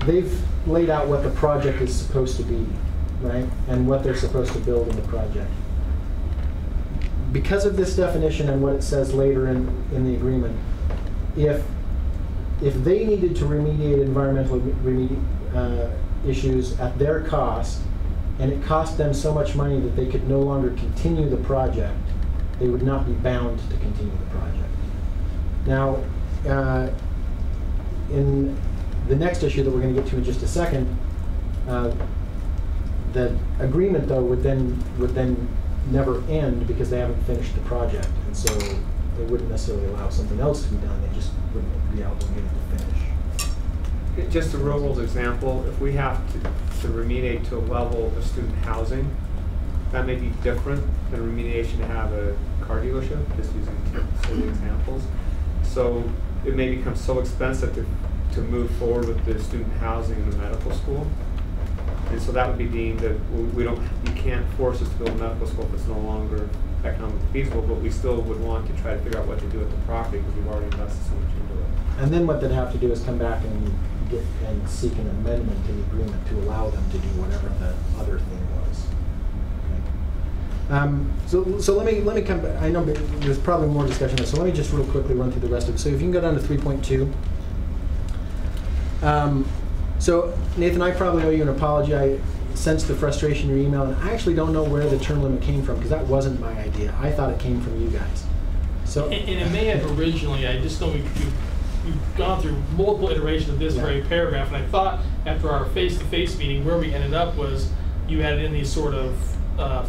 they've laid out what the project is supposed to be, right? And what they're supposed to build in the project. Because of this definition and what it says later in the agreement, if they needed to remediate environmental issues at their cost, and it cost them so much money that they could no longer continue the project, they would not be bound to continue the project. Now, in the next issue that we're going to get to in just a second, the agreement though would then never end because they haven't finished the project, and so they wouldn't necessarily allow something else to be done. They just wouldn't be obligated to finish. Just a real world example, if we have to remediate to a level of student housing, that may be different than remediation to have a car dealership, just using silly examples. So it may become so expensive to move forward with the student housing in the medical school. And so that would be deemed that you can't force us to build a medical school if it's no longer economically feasible, but we still would want to try to figure out what to do with the property because we've already invested so much into it. And then what they'd have to do is come back and seek an amendment to the agreement to allow them to do whatever the other thing was. So let me come back. I know there's probably more discussion there, so let me just real quickly run through the rest of it. So if you can go down to 3.2. So Nathan, I probably owe you an apology. I sensed the frustration in your email, and I actually don't know where the term limit came from because that wasn't my idea. I thought it came from you guys. So and it may have originally. I just know we've gone through multiple iterations of this very paragraph, and I thought after our face-to-face meeting where we ended up was you added in these sort of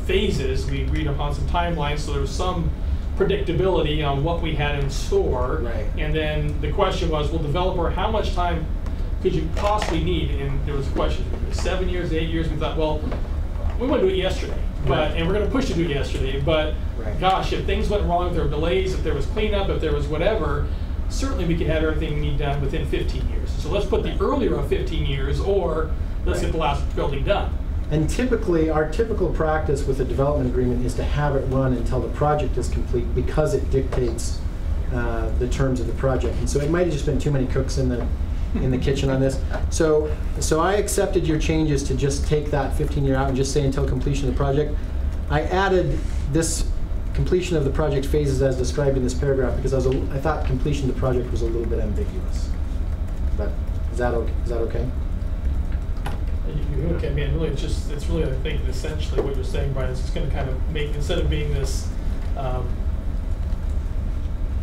phases. We agreed upon some timelines, so there was some predictability on what we had in store. Right. And then the question was, well, developer, how much time could you possibly need? And there was a question, 7 years, 8 years. We thought, well, we want to do it yesterday, and we're going to push to do it yesterday. But gosh, if things went wrong, if there were delays, if there was cleanup, if there was whatever, certainly we could have everything we need done within 15 years. So let's put the earlier of 15 years, or let's get the last building done. And typically, our typical practice with a development agreement is to have it run until the project is complete because it dictates the terms of the project. And so it might have just been too many cooks in the kitchen on this. So I accepted your changes to just take that 15-year out and just say until completion of the project. I added this completion of the project phases as described in this paragraph because I thought completion of the project was a little bit ambiguous. But is that okay? Okay, man, really, it's really, I think, essentially what you're saying, Brian, is it's going to kind of make, instead of being this,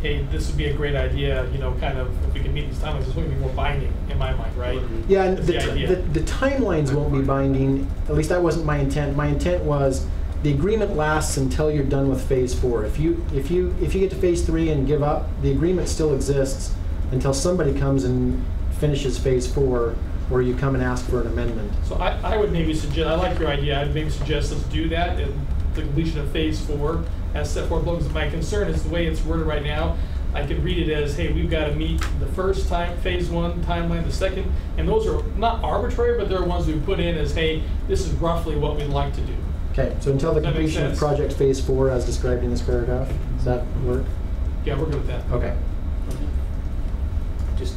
hey, this would be a great idea, you know, kind of, if we can meet these timelines, it's going to be more binding in my mind, right? Yeah, and the the timelines won't be binding. At least that wasn't my intent. My intent was the agreement lasts until you're done with phase 4. If you get to phase 3 and give up, the agreement still exists until somebody comes and finishes phase 4, or you come and ask for an amendment. So I would maybe suggest, I like your idea, I'd maybe suggest let's do that at the completion of phase 4 as set forth below. My concern is the way it's worded right now. I could read it as, hey, we've got to meet the first time, phase 1 timeline, the second, and those are not arbitrary, but they're ones we put in as, hey, this is roughly what we'd like to do. Okay, so until the completion of project phase 4 as described in this paragraph, does that work? Yeah, we're good with that. Okay. Just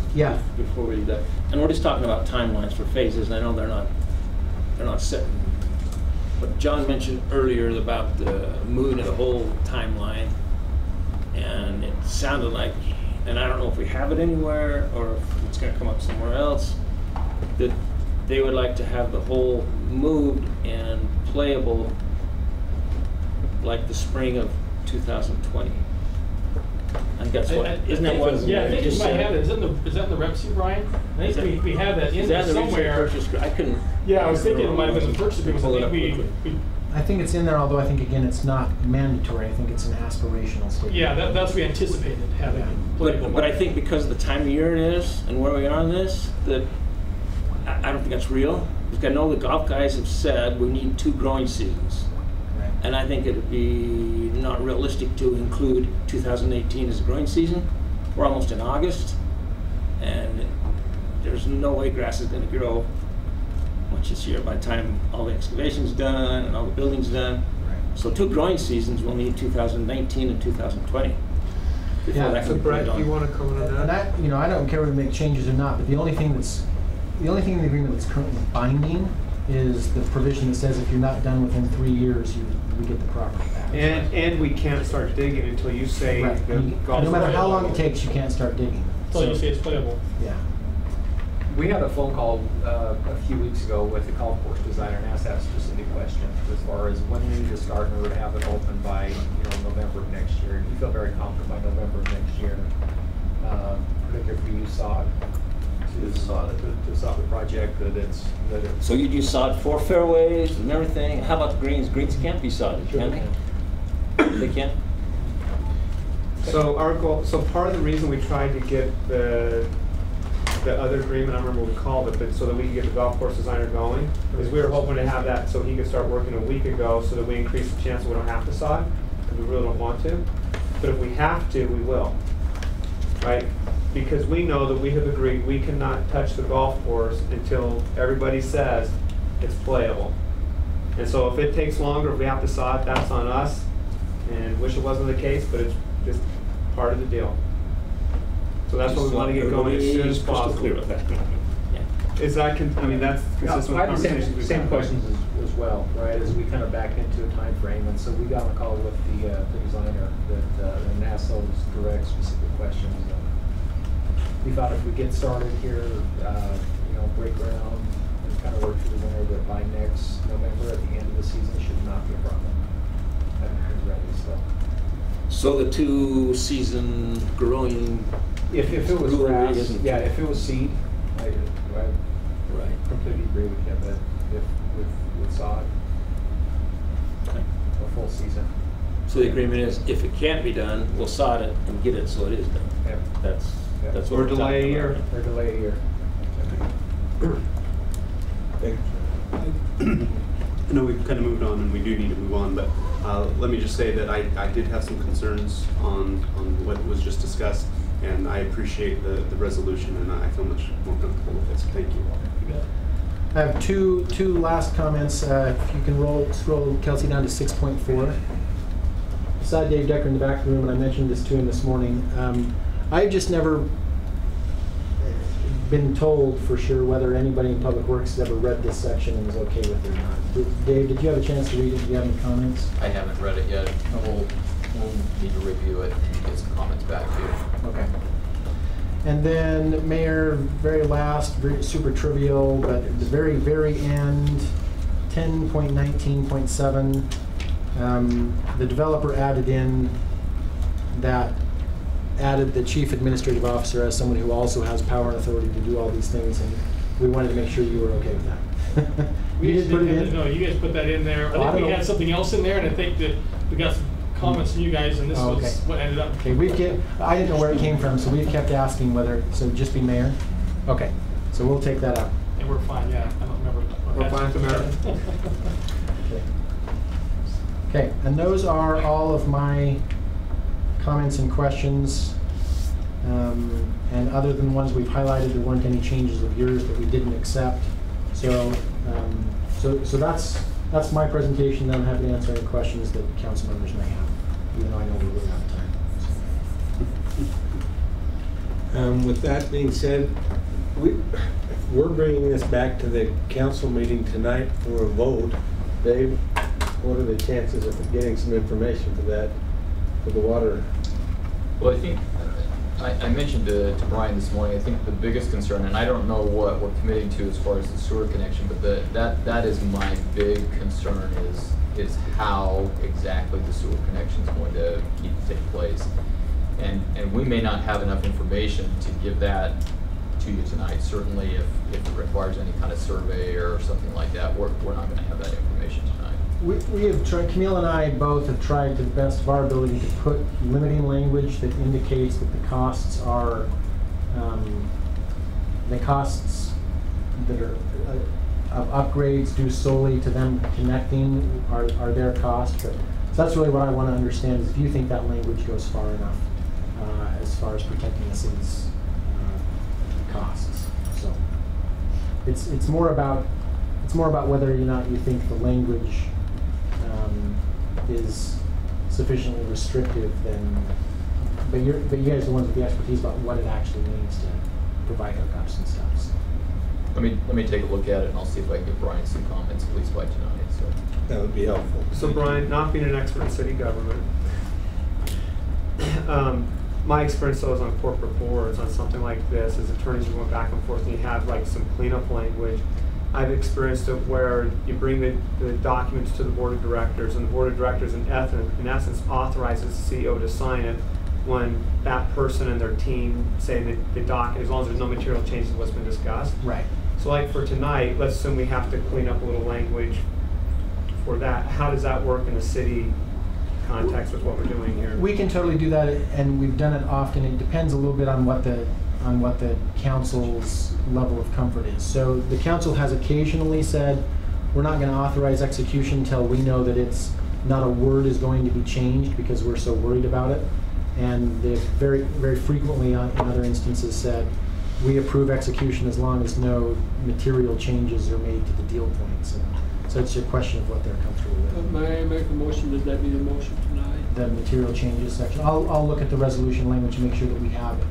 before we do that, and we're just talking about timelines for phases. I know they're not set. But John mentioned earlier about the moving of the whole timeline, and it sounded like, and I don't know if we have it anywhere or if it's going to come up somewhere else, that they would like to have the whole moved and playable like the spring of 2020. I think that's what, isn't that what? Yeah, I think you might have it. Is that in the rep sheet, Brian? I think we have that in there somewhere. I couldn't. Yeah, I was thinking it might have been the purchase agreement. I think it's in there, although I think, again, it's not mandatory. I think it's an aspirational statement. Yeah, that's what we anticipated having. Yeah. But I think because of the time of year it is and where we are on this, that I don't think that's real. Because I know the golf guys have said we need 2 growing seasons. Right. And I think it would be not realistic to include 2018 as a growing season. We're almost in August, and there's no way grass is going to grow much this year by the time all the excavation's done and all the building's done. Right. So 2 growing seasons will need 2019 and 2020. Yeah, so Brett, do you want to comment on that? And I don't care whether we make changes or not, but the only thing in the agreement that's currently binding is the provision that says if you're not done within 3 years, we get the property back. And we can't start digging until you say no matter how long it takes, you can't start digging. Until you say it's playable. Yeah. We had a phone call a few weeks ago with the golf course designer and asked that specific question as far as when we need to start in order to have it open by November of next year. And you feel very confident by November of next year, particularly if we use sod to sod the project that it's. So you'd use sod for fairways and everything. How about the greens? Greens can't be sodded, can they? They can't. So our goal. So part of the reason we tried to get the other agreement, I don't remember what we called it, but so that we could get the golf course designer going, is we were hoping to have that so he could start working a week ago so that we increase the chance that we don't have to sod, because we really don't want to. But if we have to, we will, right? Because we know that we have agreed we cannot touch the golf course until everybody says it's playable. And so if it takes longer, if we have to sod, that's on us. And wish it wasn't the case, but it's just part of the deal. So that's what we want to get going as soon as possible. Clear with that. Is that, I mean, that's consistent I with have the conversations we've same had. questions as well, right, as we kind of back into a time frame. And so we got on a call with the designer and asked those direct, specific questions. We thought if we get started here, break ground and kind of work through the winter, that by next November at the end of the season should not be a problem. Having things ready, So the 2-season growing. If it was brewery grass, isn't- yeah, if it was seed, I completely agree with you, but if with sod, a full season. So the agreement is, if it can't be done, we'll sod it and get it so it is done. Yep. That's what Or we're delay a talking year. about. Or delay a year. I know we've kind of moved on and we do need to move on, but let me just say that I did have some concerns on what was just discussed, and I appreciate the resolution, and I feel much more comfortable with it, so thank you. I have two last comments. If you can scroll Kelsey down to 6.4. I saw Dave Decker in the back room, and I mentioned this to him this morning. I've just never been told for sure whether anybody in Public Works has ever read this section and is okay with it or not. Dave, did you have a chance to read it? Do you have any comments? I haven't read it yet. We'll need to review it and get some comments back to you. Okay. And then, Mayor, very last, super trivial, but at the very, very end, 10.19.7, the developer added the chief administrative officer as someone who also has power and authority to do all these things, and we wanted to make sure you were okay with that. We You just did put it didn't- in? No, you guys put that in there. Well, I I think don't we know. had something else in there, and I think that we got some comments from you guys, and this Oh, okay. was what ended up. Okay, I didn't know where it came from, so we've kept asking whether, so just be mayor? Okay, so we'll take that out. And we're fine, yeah. I don't remember. We're fine with the mayor. Okay, and those are all of my comments and questions. And other than ones we've highlighted, there weren't any changes of yours that we didn't accept. So, so that's my presentation. I'm happy to answer any questions that council members may have, even though I know we're running out of time. With that being said, we're bringing this back to the council meeting tonight for a vote. Dave, what are the chances of getting some information for that, for the water? Well, I think, I mentioned to Brian this morning, I think the biggest concern, and I don't know what we're committing to as far as the sewer connection, but that is my big concern is how exactly the sewer connection is going to take place. And we may not have enough information to give that to you tonight. Certainly if it requires any kind of survey or something like that, we're not going to have that information tonight. We have tried, Camille and I both have tried to the best of our ability to put limiting language that indicates that the costs are, the costs that are of upgrades due solely to them connecting are their cost. But, so that's really what I want to understand is if you think that language goes far enough as far as protecting the city's costs. So it's more about whether or not you think the language is sufficiently restrictive. But you guys are the ones with the expertise about what it actually means to provide hookups and stuff. So. Let me take a look at it and I'll see if I can get Brian some comments at least by tonight. So that would be helpful. So Brian, not being an expert in city government, my experience though is on corporate boards on something like this, as attorneys you went back and forth and you have like some cleanup language. I've experienced it where you bring the documents to the board of directors, and the board of directors in essence authorizes the CEO to sign it when that person and their team say that the doc, as long as there's no material changes to what's been discussed. Right. So like for tonight, let's assume we have to clean up a little language for that. How does that work in a city context with what we're doing here? We can totally do that, and we've done it often. It depends a little bit on what the council's level of comfort is. So the council has occasionally said, we're not going to authorize execution until we know that it's not a word is going to be changed because we're so worried about it. And they've very, very frequently in other instances said, we approve execution as long as no material changes are made to the deal points. So it's a question of what they're comfortable with. May I make a motion, that that be the motion tonight? The material changes section. I'll look at the resolution language and make sure that we have it.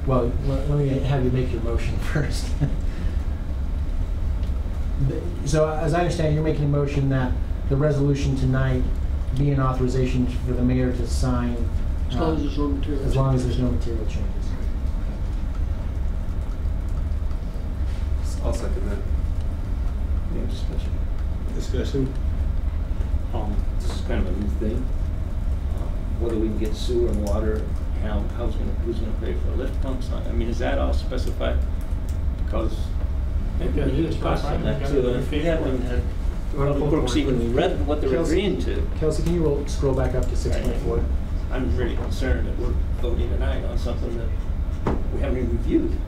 Well, let me have you make your motion first. So as I understand, you're making a motion that the resolution tonight be an authorization for the mayor to sign. As long as there's no material As long as there's no material changes. I'll second that. Yeah, discussion. Discussion? This is kind of a new thing. Whether we can get sewer and water, who's gonna pay for lift pumps? I mean, is that all specified? Because maybe we need to talk on that too. We haven't had public works even read what they're agreeing to. Kelsey, can you scroll back up to 6.4? I'm really concerned that we're voting tonight on something that we haven't even reviewed.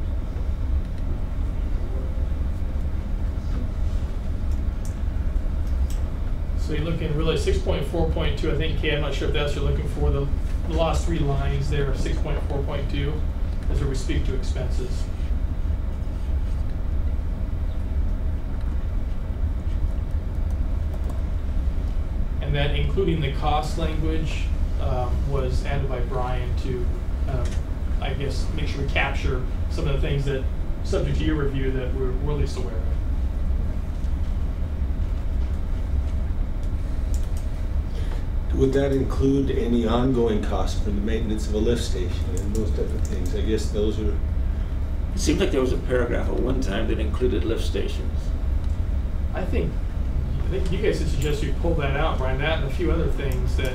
So you're looking really 6.4.2, I think, Kay, I'm not sure if that's you're looking for, the last 3 lines there, 6.4.2, as where we speak to expenses. And then including the cost language was added by Brian to, I guess, make sure we capture some of the things that, subject to your review, that we're at least aware of. Would that include any ongoing costs for the maintenance of a lift station and those type of things? I guess those are... It seemed like there was a paragraph at one time that included lift stations. I think you guys had suggested you pull that out, Brian, that and a few other things that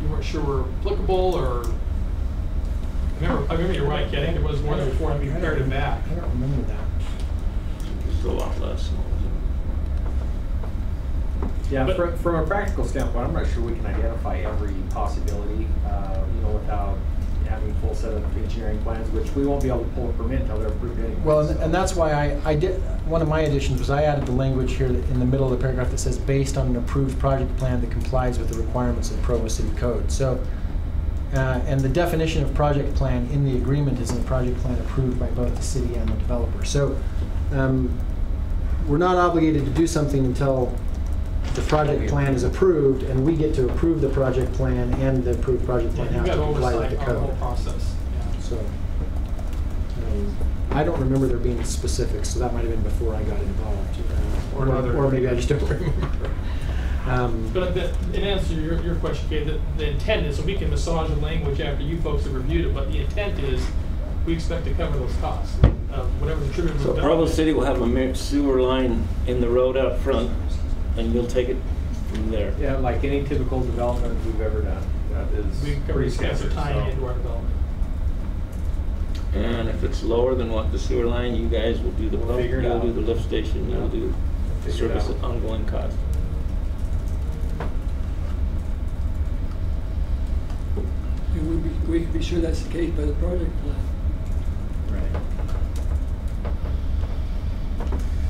you weren't sure were applicable, or... I remember you're right, Kay, I think there was one before and we pared it back. I don't remember that. It's a lot less. Yeah, from a practical standpoint, I'm not sure we can identify every possibility, without having a full set of engineering plans, which we won't be able to pull a permit until they're approved anyway. Well, and that's why I did, one of my additions was I added the language here in the middle of the paragraph that says, based on an approved project plan that complies with the requirements of the Provo City Code. So, and the definition of project plan in the agreement is a project plan approved by both the city and the developer. So, we're not obligated to do something until the project plan is approved, and we get to approve the project plan, and the approved project plan has to comply with the code. The whole process. Yeah. So, I don't remember there being specifics, so that might have been before I got involved. Or maybe I just don't remember. But in answer to your question, Kay, the intent is, so we can massage the language after you folks have reviewed it, but the intent is we expect to cover those costs, whatever the trigger. So Provo City will have a sewer line in the road up front, and you'll take it from there. Yeah, like any typical development we've ever done. That is we cover pretty expensive standard. tying into our development. And if it's lower than what the sewer line, you guys will do the pump, you'll do the lift station, you'll do the service at ongoing cost. And we can be sure that's the case by the project plan. Right.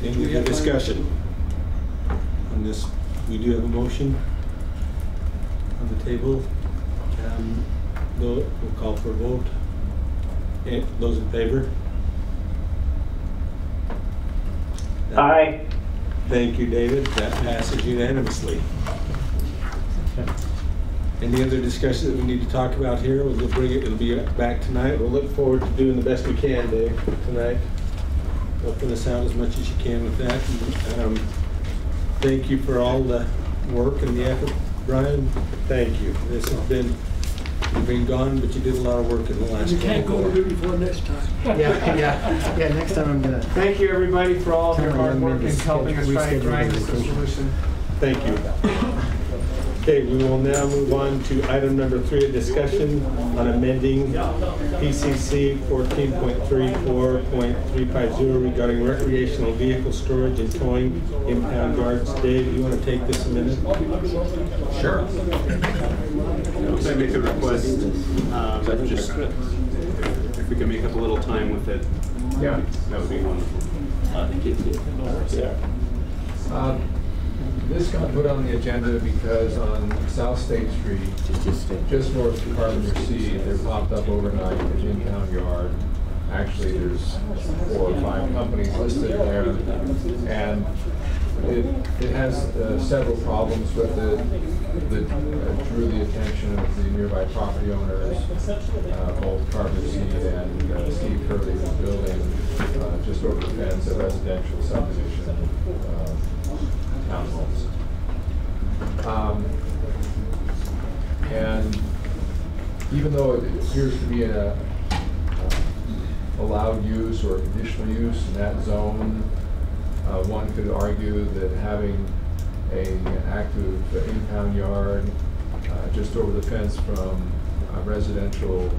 Any other discussion on this? We do have a motion on the table. We'll call for a vote. Okay, those in favor? Aye. Thank you, David. That passes unanimously. Okay. Any other discussion that we need to talk about here? We'll bring it. It'll be back tonight. We'll look forward to doing the best we can, Dave, tonight. Helping us out as much as you can with that. And, thank you for all the work and the effort, Brian. Thank you. This has been, you've been gone, but you did a lot of work in the last. You can't go to Ruby for next time. Yeah. Next time I'm gonna. Thank you, everybody, for all of your hard work in helping us try to drive this solution. Thank you. Okay, we will now move on to item number 3, a discussion on amending PCC 14.34.350 regarding recreational vehicle storage and towing impound yards. Dave, you want to take this a minute? Sure. Can I make a request? Just if we can make up a little time with it, Yeah. that would be wonderful. This got put on the agenda because on South State Street, just north of Carpenter C, there popped up overnight an impound yard. Actually, there's 4 or 5 companies listed there, and It has several problems with it that drew the attention of the nearby property owners, both Carver Seed and Steve Curley was building just over the fence, a residential subdivision, townhomes. And even though it appears to be a allowed use or conditional use in that zone, one could argue that having an active impound yard just over the fence from residential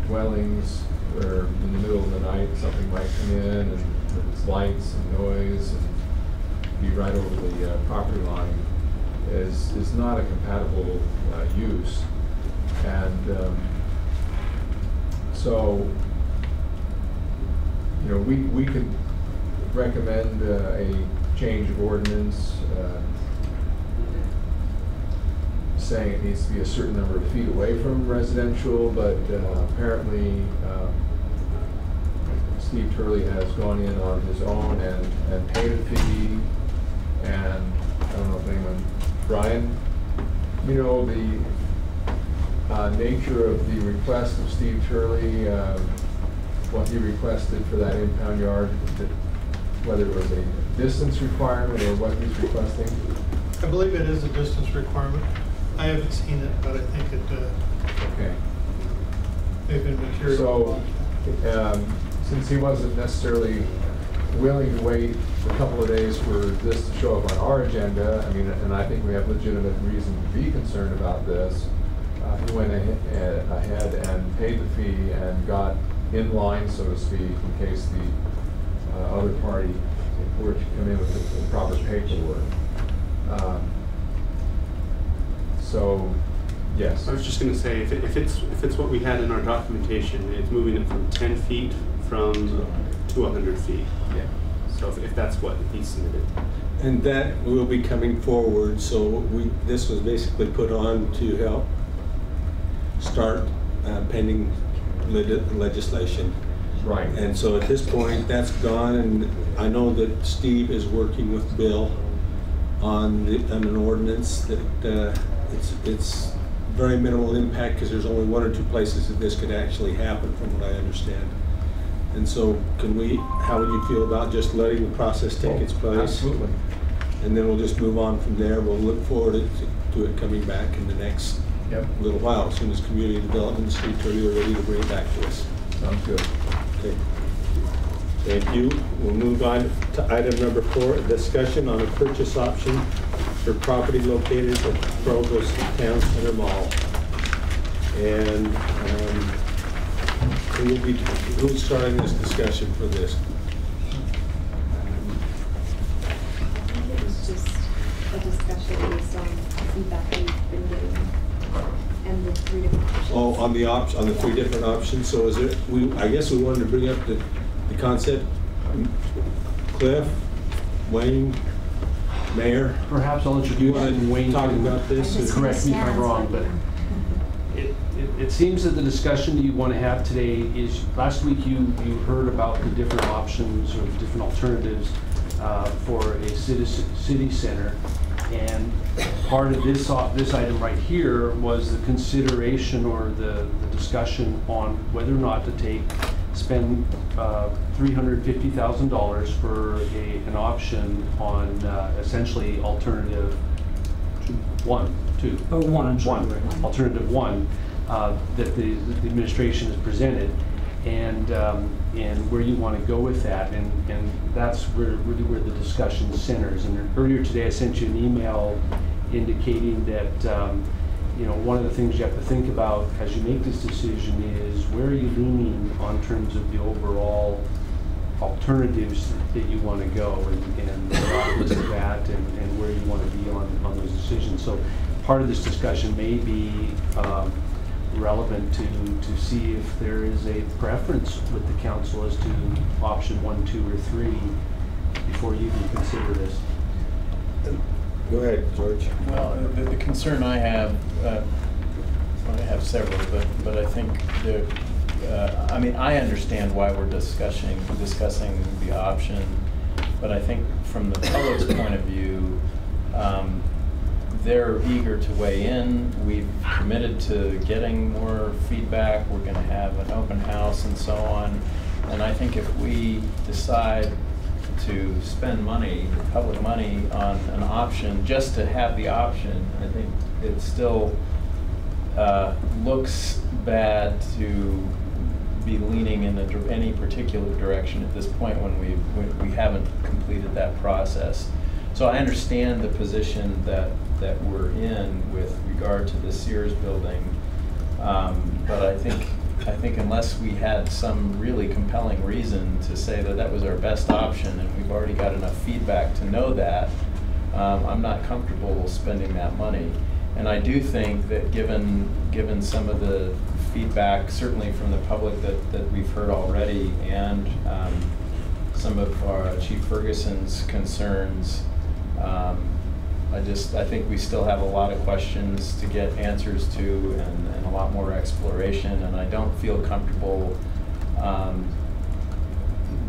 dwellings where in the middle of the night something might come in and with lights and noise and be right over the property line is not a compatible use. And so, you know, we could recommend a change of ordinance saying it needs to be a certain number of feet away from residential, but apparently Steve Turley has gone in on his own and paid a fee, and I don't know if anyone, Brian, you know, the nature of the request of Steve Turley, what he requested for that impound yard, whether it was a distance requirement or what he's requesting? I believe it is a distance requirement. I haven't seen it, but I think it okay. They've been material. So, since he wasn't necessarily willing to wait a couple of days for this to show up on our agenda, I mean, and I think we have legitimate reason to be concerned about this, he went ahead and paid the fee and got in line, so to speak, in case the other party were to come in with the proper paperwork. So, yes. I was just going to say, if it's what we had in our documentation, it's moving it from 10 feet to 100 feet. Yeah. So if that's what he submitted. And that will be coming forward, so this was basically put on to help start pending legislation. Right. And so at this point, that's gone, and I know that Steve is working with Bill on an ordinance that it's very minimal impact because there's only one or two places that this could actually happen, from what I understand. And so, how would you feel about just letting the process take its place? Absolutely. And then we'll just move on from there. We'll look forward to it coming back in the next little while, as soon as community development and Steve Turley are ready to bring it back to us. Sounds good. Okay. Thank you. We'll move on to item number 4, a discussion on a purchase option for property located at Provo Towne Center Mall. And who's starting this discussion for this? It was just a discussion based on feedback we've been getting and the 3 different options. Oh, on the 3 different options. So is it? I guess we wanted to bring up the concept. Cliff, Wayne, Mayor. Perhaps I'll introduce Wayne. Talk about this. Correct me if I'm wrong, but it seems that the discussion that you want to have today is, last week you heard about the different options or the different alternatives for a city center, and part of this item right here was the consideration or the discussion on whether or not to spend $350,000 for an option on essentially alternative alternative one that the administration has presented, and where you want to go with that, and that's really where the discussion centers. And earlier today, I sent you an email indicating that you know, one of the things you have to think about as you make this decision is where are you leaning on terms of the overall alternatives that you want to go, and list of that, and where you want to be on those decisions. So part of this discussion may be relevant to see if there is a preference with the council as to option 1, 2, or 3 before you even consider this. Go ahead, George. Well, the concern I have several, but I think I mean, I understand why we're discussing the option But I think from the public's point of view, they're eager to weigh in. We've committed to getting more feedback. We're going to have an open house and so on. And I think if we decide to spend money, public money, on an option just to have the option, I think it still looks bad to be leaning in any particular direction at this point when we haven't completed that process. So I understand the position that we're in with regard to the Sears building, but I think unless we had some really compelling reason to say that that was our best option, and we've already got enough feedback to know that, I'm not comfortable spending that money. And I do think that given some of the feedback, certainly from the public that we've heard already, and some of our Chief Ferguson's concerns, I think we still have a lot of questions to get answers to, and a lot more exploration, and I don't feel comfortable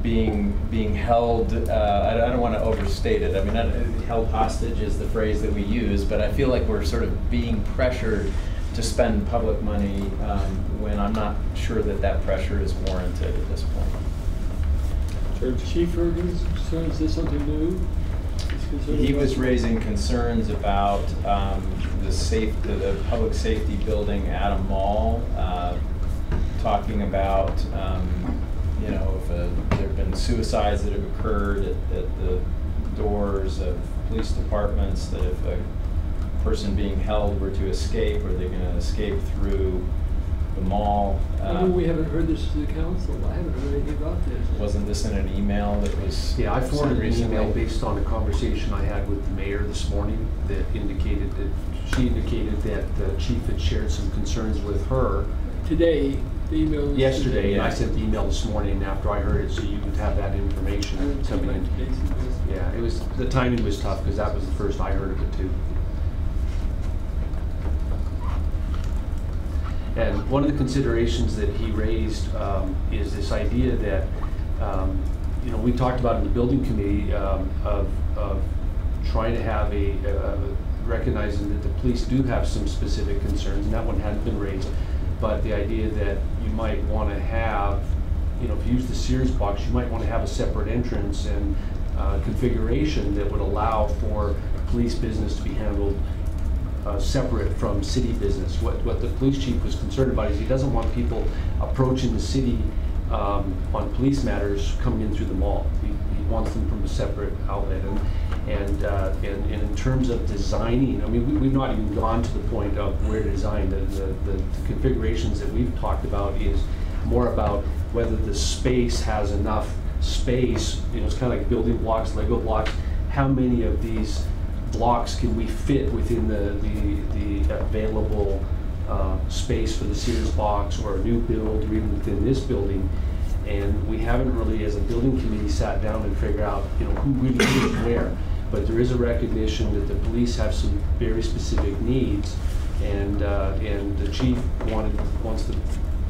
being held, I don't want to overstate it. I mean, held hostage is the phrase that we use, but I feel like we're sort of being pressured to spend public money when I'm not sure that pressure is warranted at this point. Chief Ferguson, is this something new? He was raising concerns about the public safety building at a mall, talking about if there have been suicides that have occurred at the doors of police departments, that if a person being held were to escape, are they going to escape through the mall? We haven't heard this to the council. I haven't heard anything about this. Wasn't this in an email that was? Yeah, I forwarded an recently? email based on a conversation I had with the mayor this morning that indicated that the chief had shared some concerns with her. Today, the email. Yesterday, and I sent the email this morning after I heard it, so you would have that information coming in. Yeah, the timing was tough because that was the first I heard of it too. And one of the considerations that he raised is this idea that, we talked about in the building committee of trying to have recognizing that the police do have some specific concerns, and that one hadn't been raised, but the idea that you might want to have, if you use the Sears box, you might want to have a separate entrance and configuration that would allow for police business to be handled separate from city business. What the police chief was concerned about is he doesn't want people approaching the city on police matters coming in through the mall. He wants them from a separate outlet. And in terms of designing, I mean, we've not even gone to the point of where to design. The configurations that we've talked about is more about whether the space has enough space. It's kind of like building blocks, Lego blocks. How many of these blocks can we fit within the available space for the Sears box or a new build, or even within this building? And we haven't really, as a building committee, sat down and figured out, who really is where. But there is a recognition that the police have some very specific needs, and the chief wants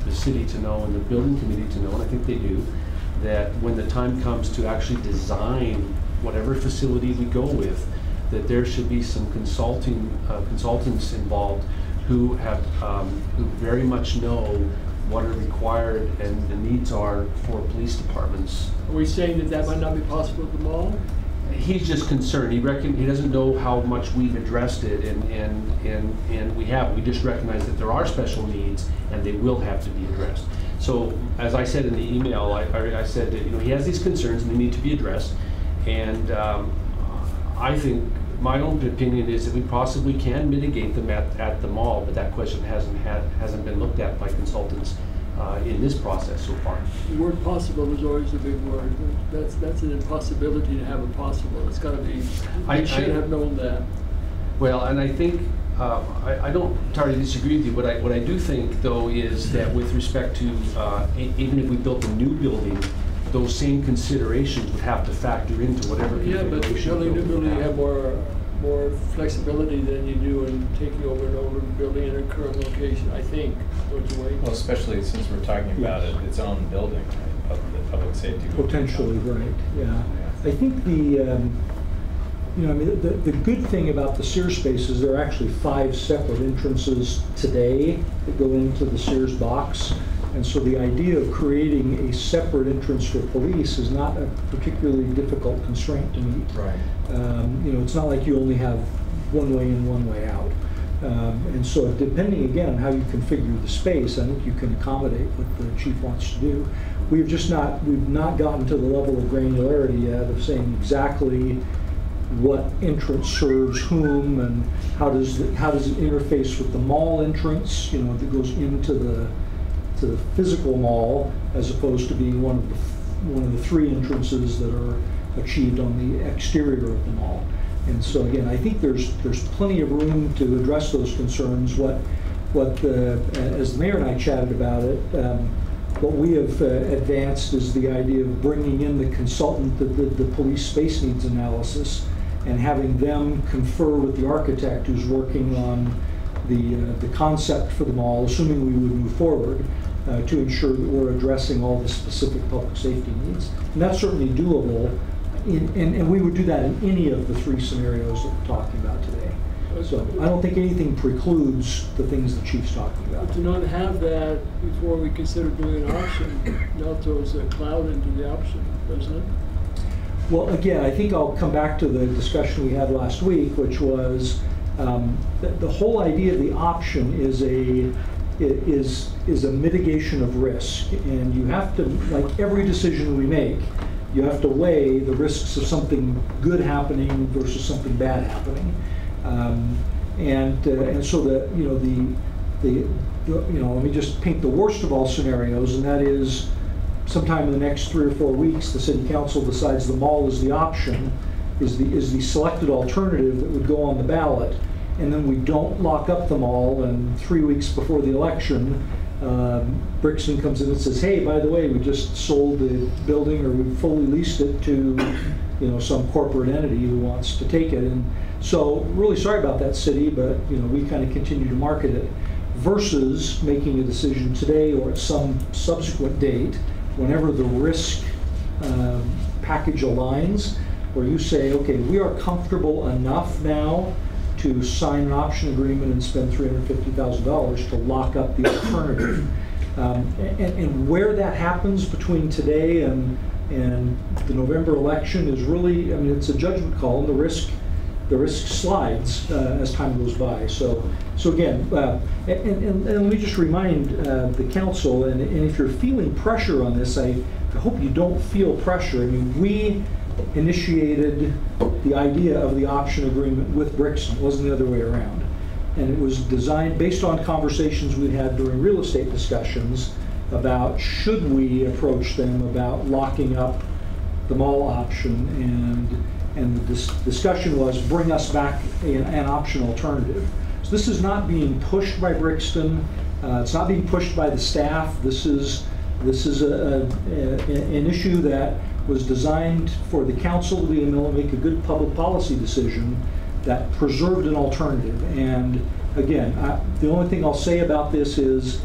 the city to know and the building committee to know, and I think they do, that when the time comes to actually design whatever facility we go with, that there should be some consultants involved who very much know what are required and the needs are for police departments. Are we saying that might not be possible at the mall? He's just concerned. He doesn't know how much we've addressed it, and we have. We just recognize that there are special needs and they will have to be addressed. So as I said in the email, I said that he has these concerns and they need to be addressed, and I think my own opinion is that we possibly can mitigate them at the mall, but that question hasn't been looked at by consultants in this process so far. The word possible is always a big word. That's an impossibility to have a possible. It's got to be. I should have known that. Well, and I think I don't entirely disagree with you. What I do think though is that with respect to even if we built a new building, those same considerations would have to factor into whatever configuration. Yeah, but building a new building, you have more flexibility than you do in taking over an older building in a current location, I think. Well, especially since we're talking about its own building, right? The public safety. Potentially, right, yeah. I think the good thing about the Sears space is there are actually 5 separate entrances today that go into the Sears box. And so the idea of creating a separate entrance for police is not a particularly difficult constraint to meet. Right. It's not like you only have one way in, one way out. And so depending again on how you configure the space, I think you can accommodate what the chief wants to do. We've not gotten to the level of granularity yet of saying exactly what entrance serves whom and how does it interface with the mall entrance, that goes into the physical mall, as opposed to being one of the 3 entrances that are achieved on the exterior of the mall. And so again, I think there's plenty of room to address those concerns. As the mayor and I chatted about it, what we have advanced is the idea of bringing in the consultant that did the police space needs analysis and having them confer with the architect who's working on the concept for the mall, assuming we would move forward, to ensure that we're addressing all the specific public safety needs. And that's certainly doable, and we would do that in any of the 3 scenarios that we're talking about today. So I don't think anything precludes the things the chief's talking about. But to not have that before we consider doing an auction now throws a cloud into the option, doesn't it? Well, again, I think I'll come back to the discussion we had last week, which was the whole idea of the option is a mitigation of risk, and you have to, like every decision we make, you have to weigh the risks of something good happening versus something bad happening, and so let me just paint the worst of all scenarios, and that is sometime in the next 3 or 4 weeks, the city council decides the mall is the option, is the selected alternative that would go on the ballot, and then we don't lock up the mall, and 3 weeks before the election, Brixton comes in and says, hey, by the way, we just sold the building, or we fully leased it to some corporate entity who wants to take it. And so really sorry about that, city, but we kind of continue to market it, versus making a decision today or at some subsequent date, whenever the risk package aligns, where you say, okay, we are comfortable enough now to sign an option agreement and spend $350,000 to lock up the alternative. And where that happens between today and the November election is really, it's a judgment call, and the risk slides as time goes by. So again, and let me just remind the council, and if you're feeling pressure on this, I hope you don't feel pressure. We initiated the idea of the option agreement with Brixton. It wasn't the other way around. And it was designed based on conversations we had during real estate discussions about should we approach them about locking up the mall option, and the discussion was bring us back an option alternative. So this is not being pushed by Brixton. It's not being pushed by the staff. This is an issue that was designed for the council to be able to make a good public policy decision that preserved an alternative. And again, the only thing I'll say about this is,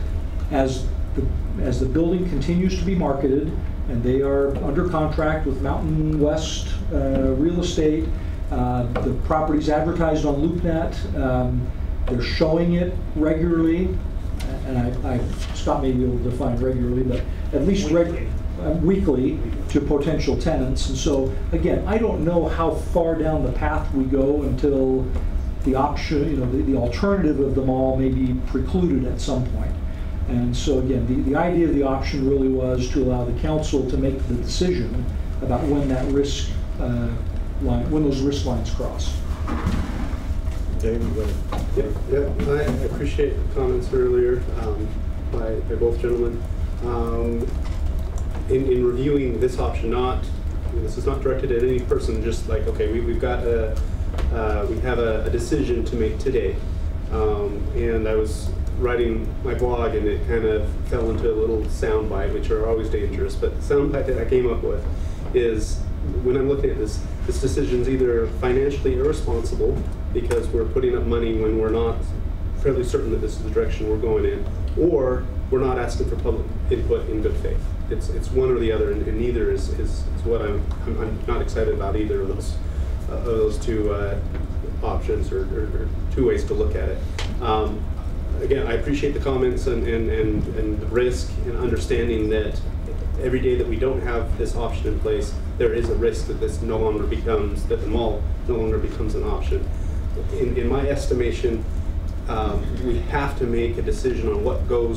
as the building continues to be marketed, and they are under contract with Mountain West Real Estate, the property's advertised on LoopNet, they're showing it regularly, and Scott may be able to define regularly, but at least weekly to potential tenants. And so again, I don't know how far down the path we go until the option, the alternative of the mall may be precluded at some point. And so again, the idea of the option really was to allow the council to make the decision about when that risk when those risk lines cross. Dave, I appreciate the comments earlier by both gentlemen. In reviewing this option, this is not directed at any person, just like, okay, we have a decision to make today. And I was writing my blog, and it kind of fell into a little soundbite, which are always dangerous, but the soundbite that I came up with is, when I'm looking at this decision is either financially irresponsible because we're putting up money when we're not fairly certain that this is the direction we're going in, or we're not asking for public input in good faith. it's one or the other, and neither is what I'm not excited about either of those two options or two ways to look at it. Again, I appreciate the comments and the risk and understanding that every day that we don't have this option in place, there is a risk that this no longer becomes, that the mall no longer becomes an option. In my estimation, we have to make a decision on what will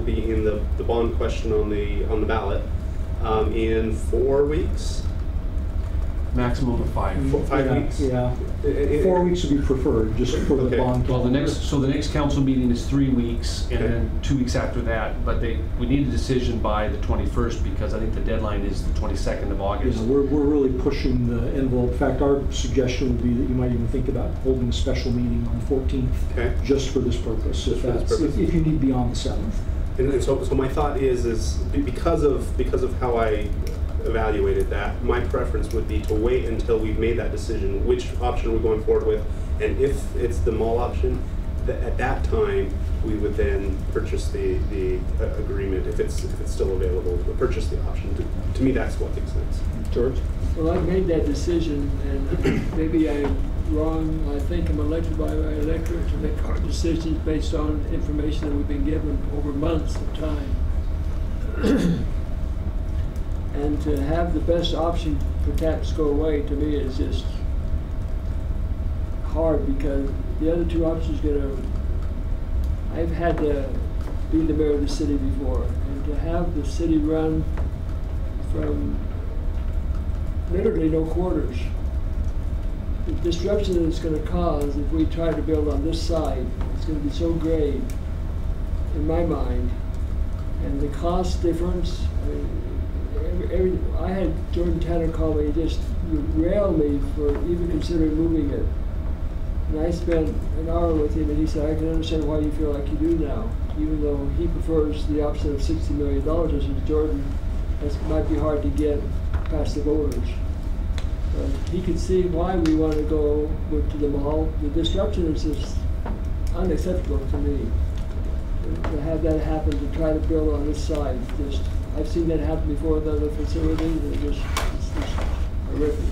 be in the bond question on the ballot in 4 weeks. Maximum of 5. 5 weeks. Yeah. 4 weeks would be preferred, just for the bond. Well, the next council meeting is 3 weeks, and then 2 weeks after that. But we need a decision by the 21st, because I think the deadline is the 22nd of August. We're really pushing the envelope. In fact, our suggestion would be that you might even think about holding a special meeting on the 14th, just for this purpose. If you need beyond the 7th. And so my thought is because of how I evaluated that, my preference would be to wait until we've made that decision, which option we're going forward with, and if it's the mall option, at that time we would then purchase the agreement if it's still available, to purchase the option. To me, that's what makes sense. George? Well, I've made that decision, and maybe I'm wrong. I think I'm elected by my electorate to make our decisions based on information that we've been given over months of time. And to have the best option perhaps go away, to me, is just hard, because the other two options I've had to be the mayor of the city before, and to have the city run from literally no quarters, the disruption that it's going to cause if we try to build on this side, it's going to be so great in my mind, and the cost difference. I had Jordan Tanner call me, just railed me for even considering moving it. And I spent an hour with him, and he said, I can understand why you feel like you do now, even though he prefers the option of $60 million. I said, Jordan, that might be hard to get past the voters. He could see why we want to go to the mall. The disruption is just unacceptable to me. To have that happen, to try to build on this side, I've seen that happen before with other facilities, and it's just horrific.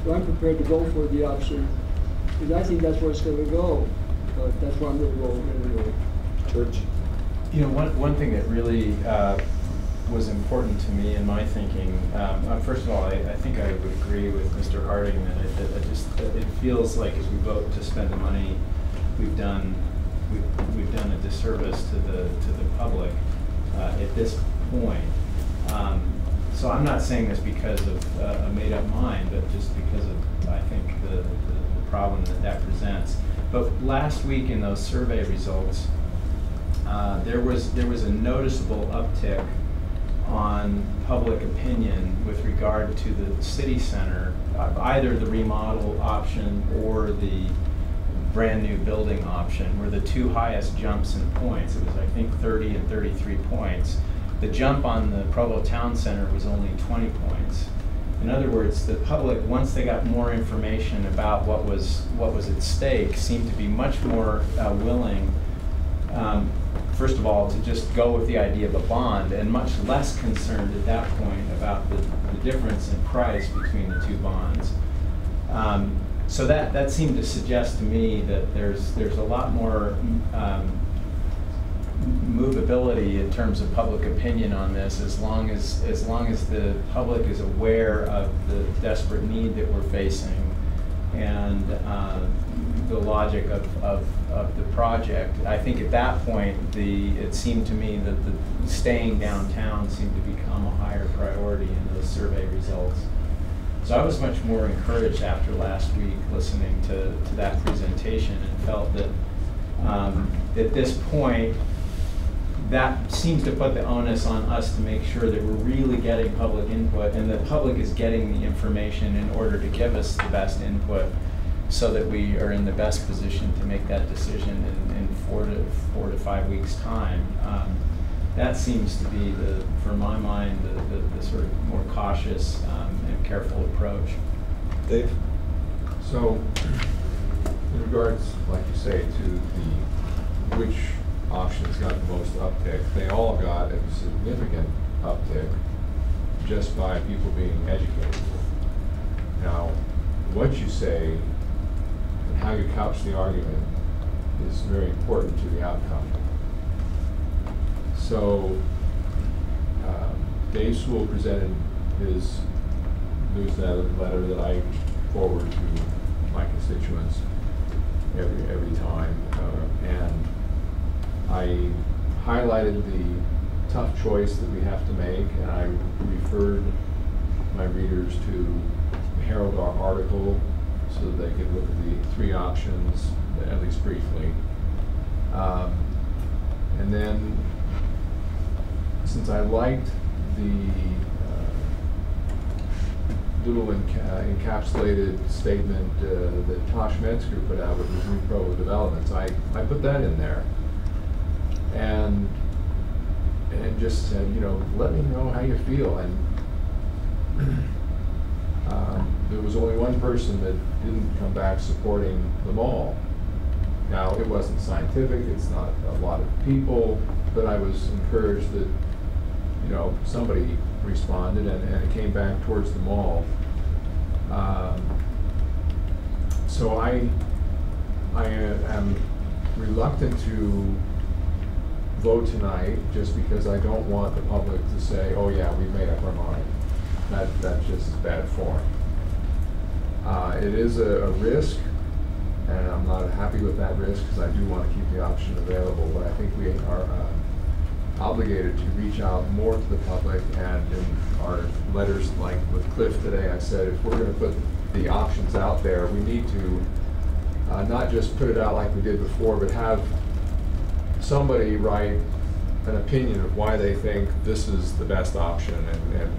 So I'm prepared to go for the option, because I think that's where it's going to go. But that's where I'm going to go anyway. George? You know, one thing that really was important to me in my thinking, first of all, I think I would agree with Mr. Harding that it feels like as we vote to spend the money, we've done a disservice to the public at this point. So I'm not saying this because of a made-up mind, but just because of, I think, the problem that presents. But last week in those survey results, there was a noticeable uptick on public opinion with regard to the city center, either the remodel option or the brand new building option were the two highest jumps in points. It was, I think, 30 and 33 points. The jump on the Provo Towne Center was only 20 points. In other words, the public, once they got more information about what was at stake, seemed to be much more willing, first of all, to just go with the idea of a bond, and much less concerned at that point about the difference in price between the two bonds. So that seemed to suggest to me that there's a lot more movability in terms of public opinion on this, as long as the public is aware of the desperate need that we're facing and the logic of the project. I think at that point, it seemed to me that the staying downtown seemed to become a higher priority in those survey results. So I was much more encouraged after last week listening to that presentation, and felt that at this point, that seems to put the onus on us to make sure that we're really getting public input, and the public is getting the information in order to give us the best input, so that we are in the best position to make that decision in 4 to 5 weeks' time. That seems to be, for my mind, the sort of more cautious and careful approach. Dave? So, in regards, like you say, to which options got the most uptick. They all got a significant uptick just by people being educated. Now, what you say and how you couch the argument is very important to the outcome. So, Dave Sewell presented his newsletter that I forward to my constituents every time, and I highlighted the tough choice that we have to make, and I referred my readers to the Herald article so that they could look at the three options, at least briefly. And then, since I liked the little encapsulated statement that Tosh Metzger put out with his new Provo developments, I put that in there. And just said, you know, let me know how you feel. And there was only one person that didn't come back supporting the mall. Now, it wasn't scientific, it's not a lot of people, but I was encouraged that, you know, somebody responded, and it came back towards the mall. So I am reluctant to vote tonight just because I don't want the public to say, oh yeah, we made up our mind. That's just bad form. It is a risk, and I'm not happy with that risk because I do want to keep the option available, but I think we are obligated to reach out more to the public, and in our letters, like with Cliff today, I said if we're going to put the options out there, we need to not just put it out like we did before, but have somebody write an opinion of why they think this is the best option, and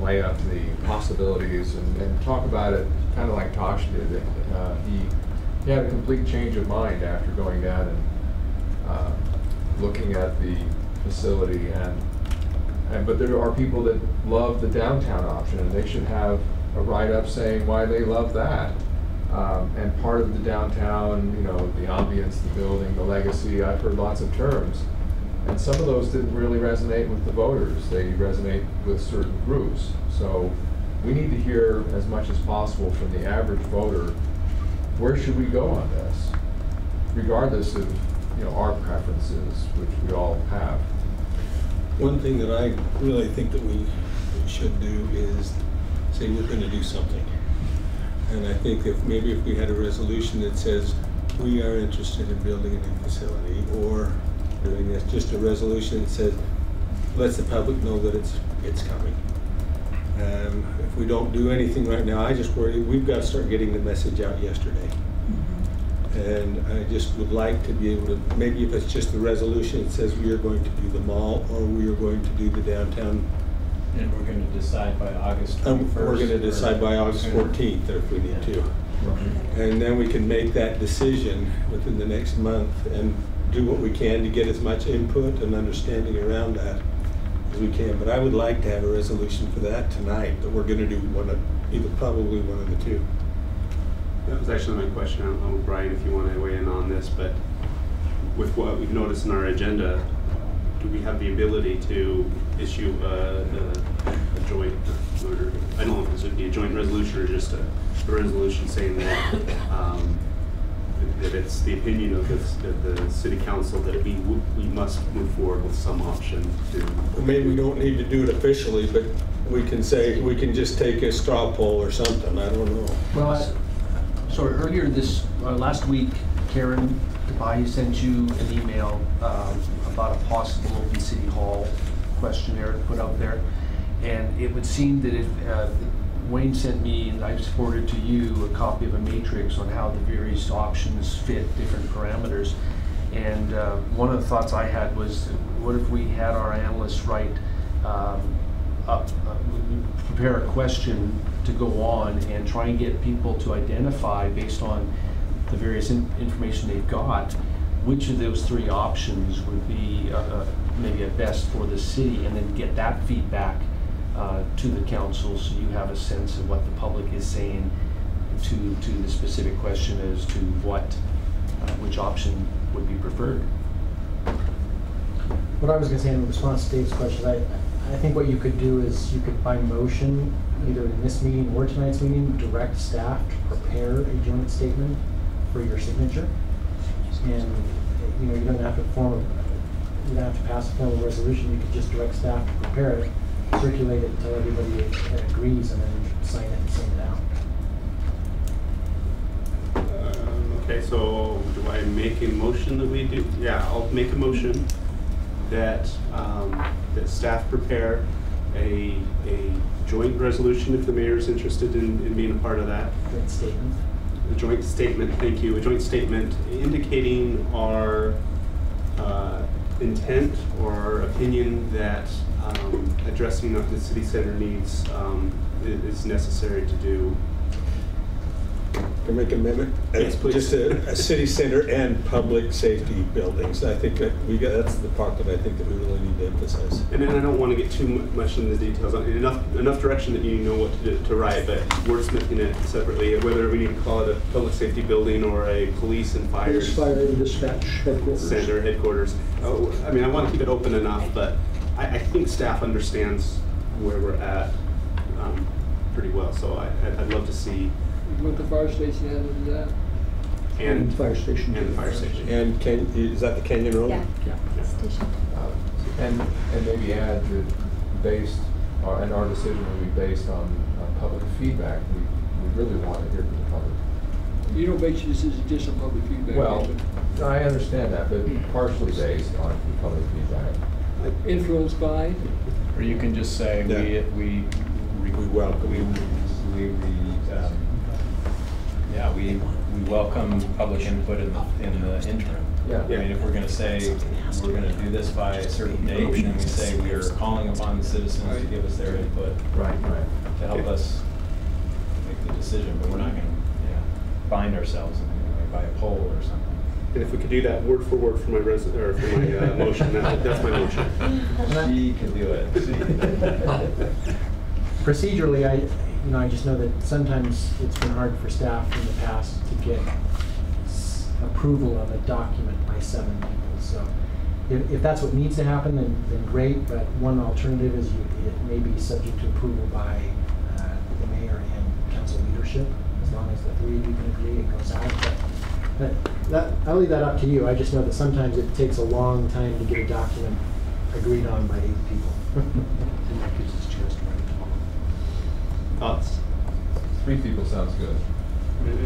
lay out the possibilities and talk about it kind of like Tosh did. He had a complete change of mind after going down and looking at the facility, but there are people that love the downtown option, and they should have a write-up saying why they love that. And part of the downtown, you know, the ambience, the building, the legacy, I've heard lots of terms. And some of those didn't really resonate with the voters. They resonate with certain groups. So we need to hear as much as possible from the average voter, where should we go on this? Regardless of, you know, our preferences, which we all have. One thing that I really think that we should do is say we're going to do something. And I think if maybe if we had a resolution that says we are interested in building a new facility, or doing this, just a resolution that says lets the public know that it's coming. If we don't do anything right now, I just worry we've got to start getting the message out yesterday. And I just would like to be able to, maybe if it's just the resolution that says we are going to do the mall, or we are going to do the downtown. And we're going to decide by August 21st. We're going to decide by August 14th if we need to. And then we can make that decision within the next month and do what we can to get as much input and understanding around that as we can. But I would like to have a resolution for that tonight, that we're going to do probably one of the two. That was actually my question. I don't know, Brian, if you want to weigh in on this, but with what we've noticed in our agenda, do we have the ability to issue a joint, or I don't know if this would be a joint resolution or just a resolution saying that that it's the opinion of the city council that we must move forward with some option to. Maybe we don't need to do it officially, but we can say, we can just take a straw poll or something, I don't know. Well, so earlier last week, Karen DeBay sent you an email about a possible open city hall questionnaire to put out there. And it would seem that if Wayne sent me, and I just forwarded to you, a copy of a matrix on how the various options fit different parameters. And one of the thoughts I had was, what if we had our analysts write, prepare a question to go on and try and get people to identify, based on the various information they've got, which of those three options would be maybe at best for the city, and then get that feedback to the council, so you have a sense of what the public is saying to the specific question as to which option would be preferred. What I was going to say in response to Dave's question, I think what you could do is you could by motion, either in this meeting or tonight's meeting, direct staff to prepare a joint statement for your signature. And you don't have to pass a formal resolution. You could just direct staff to prepare it, circulate it until everybody agrees, and then sign it and send it out. Okay, so do I make a motion that we do? Yeah, I'll make a motion that that staff prepare a joint resolution if the mayor is interested in being a part of that. Joint statement. A joint statement, thank you. A joint statement indicating our intent or opinion that addressing of the city center needs is necessary to do. Can I make an amendment? Yes, please. Just a city center and public safety buildings. I think that that's the part that I think that we really need to emphasize. And then I don't want to get too much into the details. Enough direction that you know what to write, but wordsmithing it separately, whether we need to call it a public safety building or a police and fire and dispatch headquarters. Center headquarters. Oh, I mean, I want to keep it open enough, but I think staff understands where we're at pretty well. So I'd love to see. With the fire station added to that. And fire station. And the fire station. And is that the Canyon Road? Yeah. Station. And maybe add that and our decision will be based on public feedback. We really want to hear from the public. You don't base your decision just on public feedback. Well, I understand that, but partially based on public feedback. Influenced by? Or you can just say we welcome we welcome public input in the interim. Yeah. I mean, if we're going to say we're going to do this by a certain date, then we say we are calling upon the citizens to give us their input, to help us make the decision. But we're not going to bind ourselves in any way by a poll or something. And if we could do that word for word for my motion, that's my motion. She can do it. Procedurally, I just know that sometimes it's been hard for staff in the past to get approval of a document by 7 people. So if that's what needs to happen, then great. But one alternative is it may be subject to approval by the mayor and council leadership. As long as the 3 of you can agree, it goes out. But I'll leave that up to you. I just know that sometimes it takes a long time to get a document agreed on by 8 people. And that gives us a chance to write it. Thoughts? 3 people sounds good.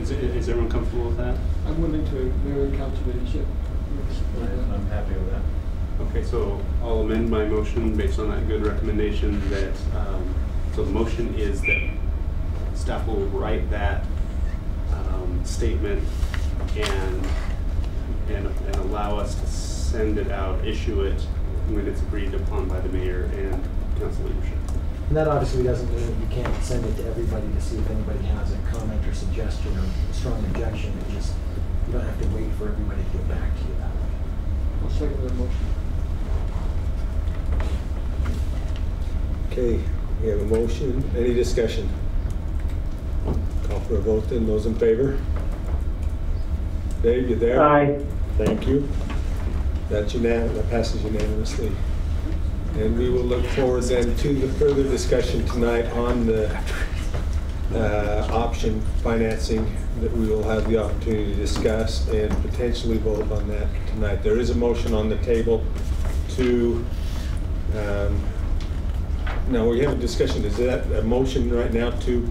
Is everyone comfortable with that? I'm willing to mirror council leadership. I'm happy with that. Okay, so I'll amend my motion based on that good recommendation that, so the motion is that staff will write that statement and allow us to send it out, issue it when it's agreed upon by the mayor and council leadership. And that obviously doesn't mean that you can't send it to everybody to see if anybody has a comment or suggestion or strong objection. It just, you don't have to wait for everybody to get back to you that way. I'll second that motion. Okay, we have a motion. Any discussion? Call for a vote then. Those in favor? Dave, you there? Aye. Thank you. That's unanimous. That passes unanimously. And we will look forward then to the further discussion tonight on the option financing that we will have the opportunity to discuss and potentially vote on that tonight. There is a motion on the table to, now we have a discussion. Is that a motion right now to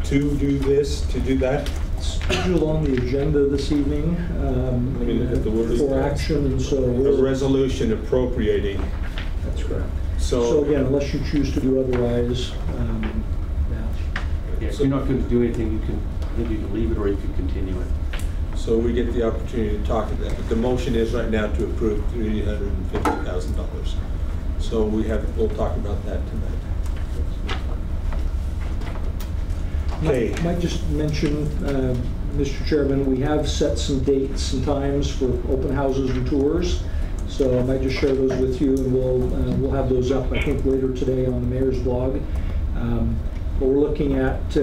do this, to do that? Scheduled on the agenda this evening for action, and so a resolution appropriating. That's correct. So again, unless you choose to do otherwise, if you're not going to do anything, you can leave it or you can continue it. So we get the opportunity to talk about that. But the motion is right now to approve $350,000. So we'll talk about that tonight. Okay. I might just mention, Mr. Chairman, we have set some dates and times for open houses and tours. So I might just share those with you, and we'll have those up, I think, later today on the mayor's blog. But we're looking at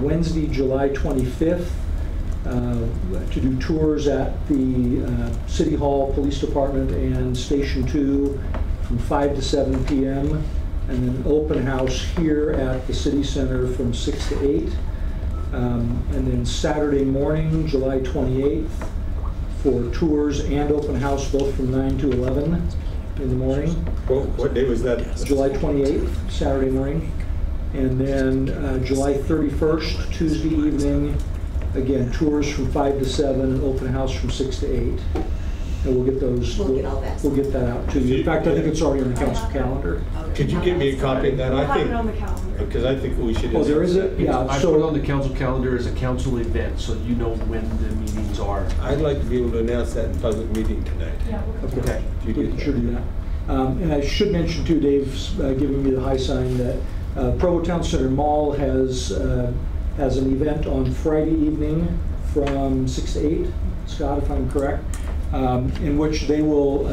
Wednesday, July 25th, to do tours at the City Hall, Police Department, and Station 2 from 5 to 7 p.m. and then an open house here at the City Center from 6 to 8. And then Saturday morning, July 28th, for tours and open house, both from 9 to 11 in the morning. What day was that? July 28th, Saturday morning. And then July 31st, Tuesday evening, again, tours from 5 to 7 and open house from 6 to 8. And we'll get those. We'll get all that. We'll get that out to you. In fact, I think it's already on the council calendar. Could you give me a copy of that? We'll I have think, it on the calendar. because I think we should. Oh, there is it? Yeah. I so put it on the council calendar as a council event, so you know when the meetings are. I'd like to be able to announce that in public meeting tonight. Yeah, we'll Okay. Do you We get can sure do that. And I should mention too, Dave's giving me the high sign that Provo Towne Center Mall has an event on Friday evening from 6 to 8, Scott, if I'm correct, in which they will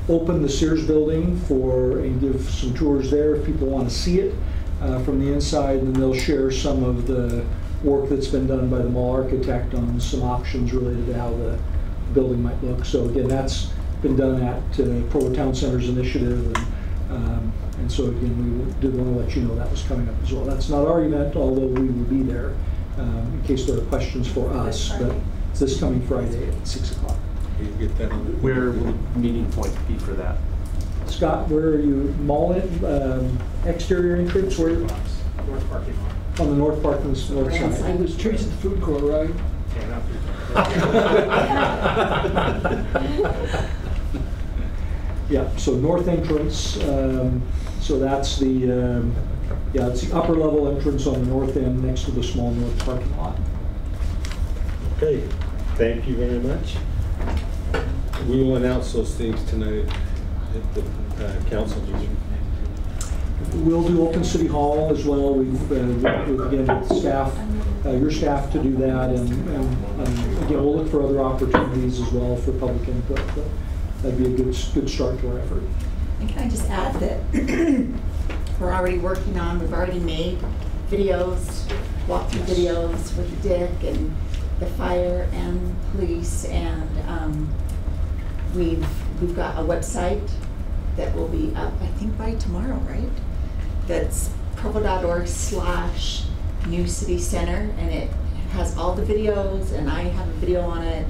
open the Sears building and give some tours there if people want to see it from the inside, and then they'll share some of the work that's been done by the mall architect on some options related to how the building might look. So again, that's been done at Provo Towne Center's initiative, and so again, we did want to let you know that was coming up as well. That's not our event, although we will be there in case there are questions for us, but it's this coming Friday at 6 o'clock. You can get that on the. Where will the meeting point be for that? Scott, where are you? Mall it? Exterior entrance? Where? North parking lot. On the north parking north side. And there's trees at the food court, right? Yeah, so north entrance, so that's the, it's the upper level entrance on the north end next to the small north parking lot. Okay, thank you very much. We will announce those things tonight at the council meeting. We'll do Open City Hall as well. We've again, with staff, your staff to do that, and again, we'll look for other opportunities as well for public input. But that'd be a good start to our effort. And can I just add that we've already made videos, walkthrough videos with Dick and the fire and police, and we've got a website that will be up, I think, by tomorrow, right? That's provo.org/New City Center, and it has all the videos, and I have a video on it,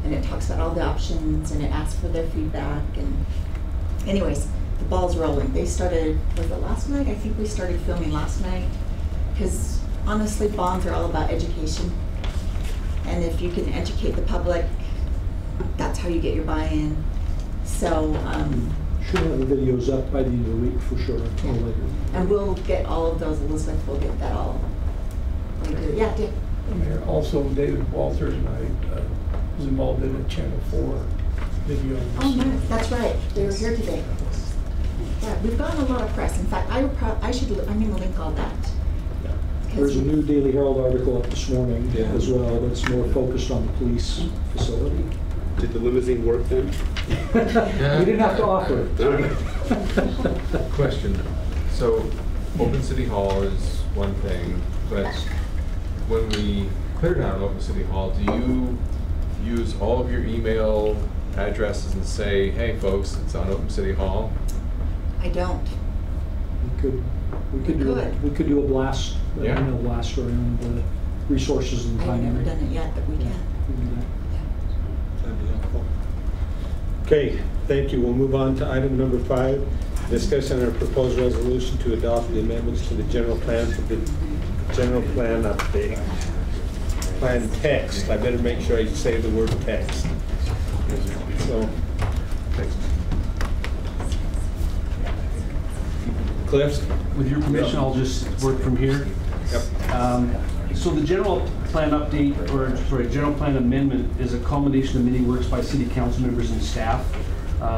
and it talks about all the options, and it asks for their feedback. And anyways, the ball's rolling. They started, was it last night? I think we started filming last night, because honestly, bonds are all about education. And if you can educate the public, that's how you get your buy-in. So, should have the videos up by the end of the week for sure, or later. And we'll get all of those, Elizabeth, we'll get that all. Yeah, Dick. Mayor, also David Walters and I was involved in a Channel 4 video. Oh, nice, that's right, they were here today. Yeah, we've gotten a lot of press. In fact, I'm gonna link all that. There's a new Daily Herald article up this morning as well that's more focused on the police facility. Did the limousine work then? We didn't have to offer it. Question. So, Open City Hall is one thing, but when we clear down Open City Hall, do you use all of your email addresses and say, hey folks, it's on Open City Hall? I don't. We could do a blast, email blast around the resources and I've time. never done it yet, but we can. We can do that. That'd be helpful. Okay, thank you. We'll move on to item number 5. Discussion on a proposed resolution to adopt the amendments to the general plan for the general plan update. Plan text. I better make sure I say the word text. So, Cliff? With your permission, I'll just work from here. Yep. So the general plan update, general plan amendment is a culmination of many works by city council members and staff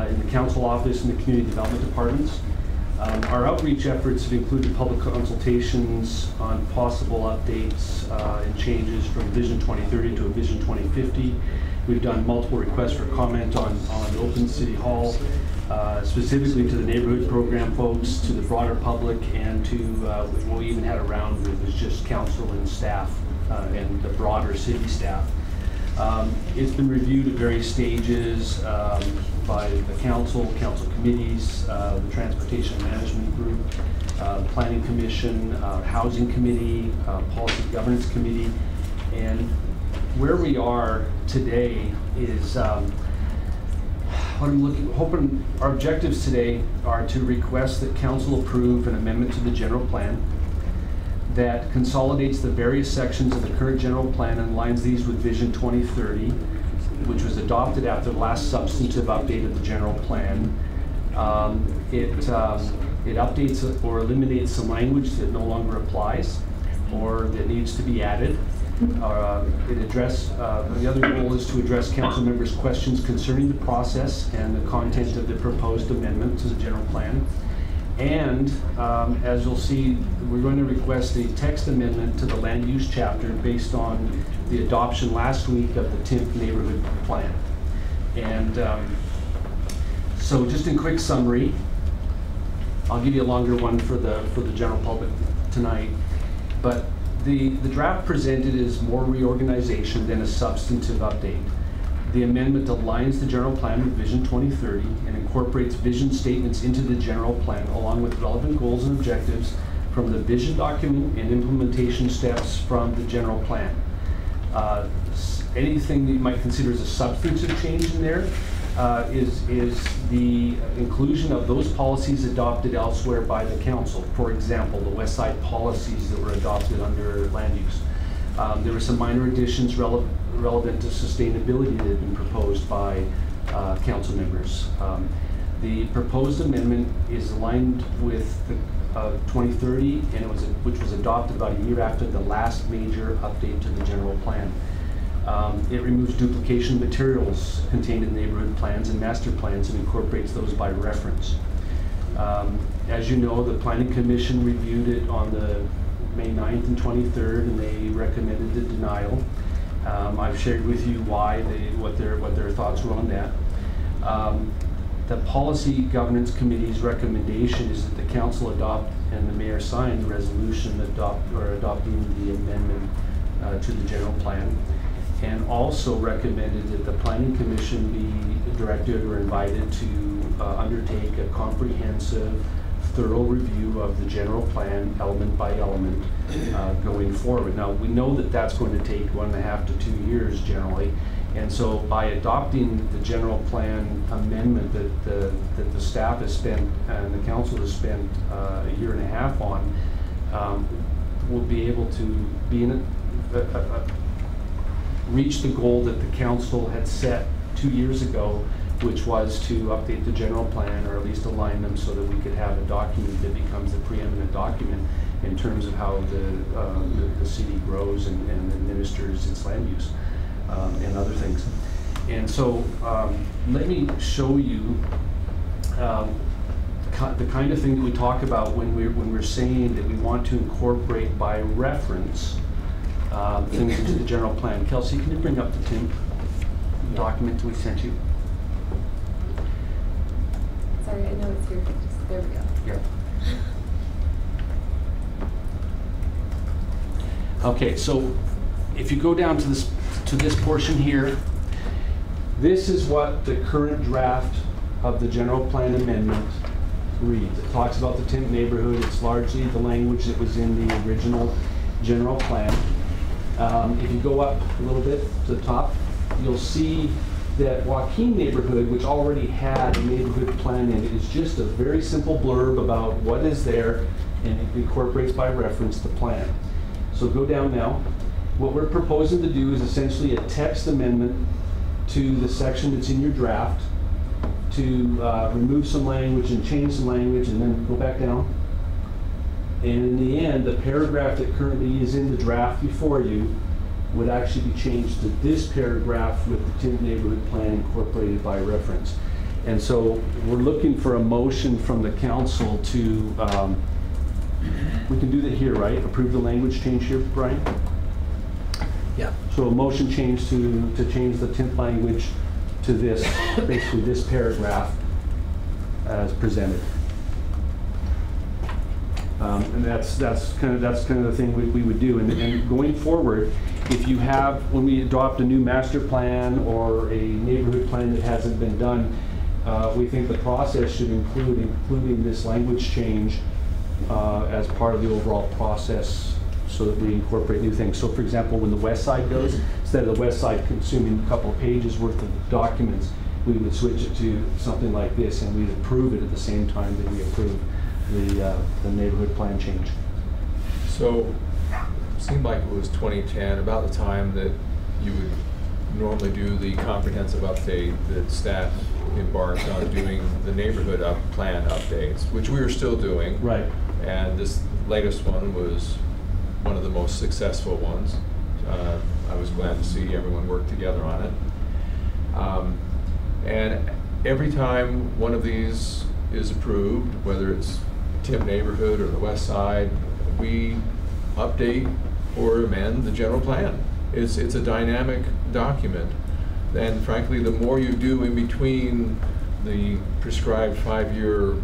in the council office and the community development departments. Our outreach efforts have included public consultations on possible updates and changes from Vision 2030 to a Vision 2050. We've done multiple requests for comment on Open City Hall, specifically to the neighborhood program folks, to the broader public, and to, we even had a round where it was just council and staff and the broader city staff. It's been reviewed at various stages by the council committees, the Transportation Management Group, the Planning Commission, Housing Committee, Policy Governance Committee, and where we are today is what I'm hoping our objectives today are to request that council approve an amendment to the general plan that consolidates the various sections of the current general plan and aligns these with Vision 2030, which was adopted after the last substantive update of the general plan. It updates or eliminates some language that no longer applies or that needs to be added. The other goal is to address council members' questions concerning the process and the content of the proposed amendment to the general plan. And as you'll see, we're going to request a text amendment to the land use chapter based on the adoption last week of the 10th neighborhood plan. And so just in quick summary, I'll give you a longer one for the general public tonight, but the draft presented is more reorganization than a substantive update. The amendment aligns the general plan with Vision 2030 and incorporates vision statements into the general plan along with relevant goals and objectives from the vision document and implementation steps from the general plan. Anything that you might consider as a substantive change in there is the inclusion of those policies adopted elsewhere by the council. For example, the West Side policies that were adopted under land use. There were some minor additions relevant to sustainability that had been proposed by council members. The proposed amendment is aligned with the 2030, and which was adopted about a year after the last major update to the general plan. It removes duplication materials contained in neighborhood plans and master plans and incorporates those by reference. As you know, the Planning Commission reviewed it on the May 9th and 23rd, and they recommended the denial. I've shared with you why what their thoughts were on that. The Policy Governance Committee's recommendation is that the council adopt and the mayor sign the resolution adopting the amendment to the general plan, and also recommended that the Planning Commission be directed or invited to undertake a comprehensive, thorough review of the general plan, element by element, going forward. Now, we know that that's going to take 1.5 to 2 years generally, and so by adopting the general plan amendment that the staff has spent and the council has spent a 1.5 years on, we'll be able to be in reach the goal that the council had set 2 years ago, which was to update the general plan, or at least align them so that we could have a document that becomes the preeminent document in terms of how the city grows and administers its land use and other things. And so let me show you the kind of thing that we talk about when we're saying that we want to incorporate by reference things into the general plan. Kelsey, can you bring up the TIMP document we sent you? Sorry, I know it's here. There we go. Yeah. Okay, so if you go down to this portion here, this is what the current draft of the general plan amendment reads. It talks about the 10th neighborhood. It's largely the language that was in the original general plan. If you go up a little bit to the top, you'll see that Joaquin neighborhood, which already had a neighborhood plan in it, is just a very simple blurb about what is there, and it incorporates by reference the plan. So go down now. What we're proposing to do is essentially a text amendment to the section that's in your draft to remove some language and change some language, and then go back down. And in the end, the paragraph that currently is in the draft before you would actually be changed to this paragraph with the 10th neighborhood plan incorporated by reference. And so we're looking for a motion from the council to, we can do that here, right? Approve the language change here, Brian? Yeah. So a motion change to change the 10th language to this, basically this paragraph as presented. And that's kind of the thing we would do. And going forward, if you have, when we adopt a new master plan or a neighborhood plan that hasn't been done, we think the process should including this language change as part of the overall process, so that we incorporate new things. So for example, when the west side goes, instead of the west side consuming a couple of pages worth of documents, we would switch it to something like this, and we'd approve it at the same time that we approve the neighborhood plan change. So it seemed like it was 2010, about the time that you would normally do the comprehensive update that staff embarked on doing the neighborhood plan updates, which we are still doing. Right. And this latest one was one of the most successful ones. I was glad to see everyone work together on it. And every time one of these is approved, whether it's Tip neighborhood or the west side, we update or amend the general plan. It's a dynamic document. And frankly, the more you do in between the prescribed 5-year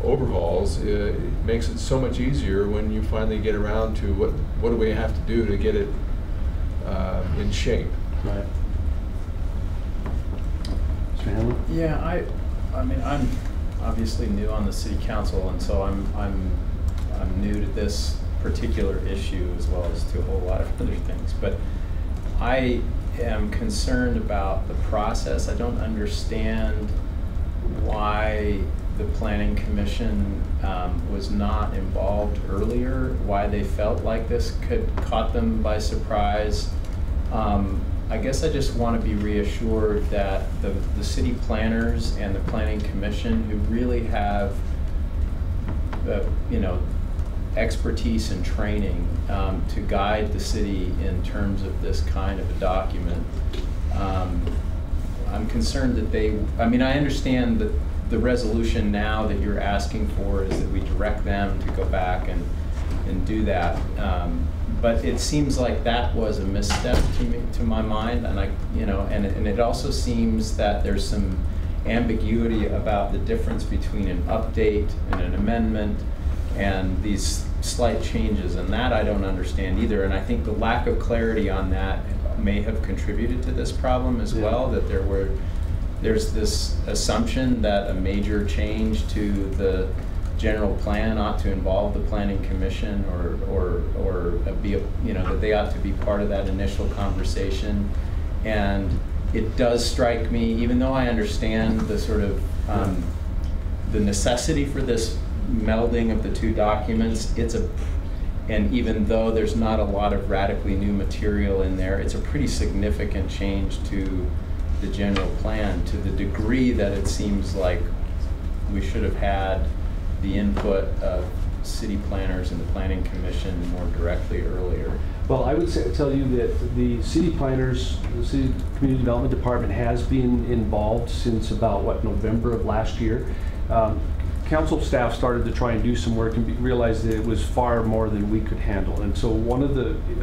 overhauls, it makes it so much easier when you finally get around to what do we have to do to get it in shape. Right. Mr. Hanlon? Yeah, I mean, I'm obviously new on the city council, and so I'm new to this particular issue as well as to a whole lot of other things. But I am concerned about the process. I don't understand why the Planning Commission was not involved earlier, why they felt like this caught them by surprise. I guess I just want to be reassured that the city planners and the Planning Commission, who really have expertise and training to guide the city in terms of this kind of a document, I'm concerned that I understand that the resolution now that you're asking for is that we direct them to go back and do that. But it seems like that was a misstep to my mind, and and it also seems that there's some ambiguity about the difference between an update and an amendment and these slight changes, and that I don't understand either. And I think the lack of clarity on that may have contributed to this problem as well, that there's this assumption that a major change to the general plan ought to involve the Planning Commission or be that they ought to be part of that initial conversation. And it does strike me, even though I understand the sort of the necessity for this melding of the two documents, and even though there's not a lot of radically new material in there, it's a pretty significant change to the general plan, to the degree that it seems like we should have had the input of city planners and the Planning Commission more directly earlier. Well, I would tell you that the city planners, the city community development department has been involved since about November of last year. Council staff started to try and do some work and realized that it was far more than we could handle. And so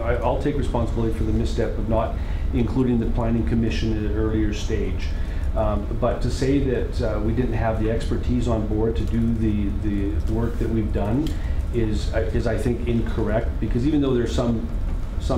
I'll take responsibility for the misstep of not including the Planning Commission at an earlier stage. But to say that we didn't have the expertise on board to do the work that we've done is I think incorrect, because even though there's some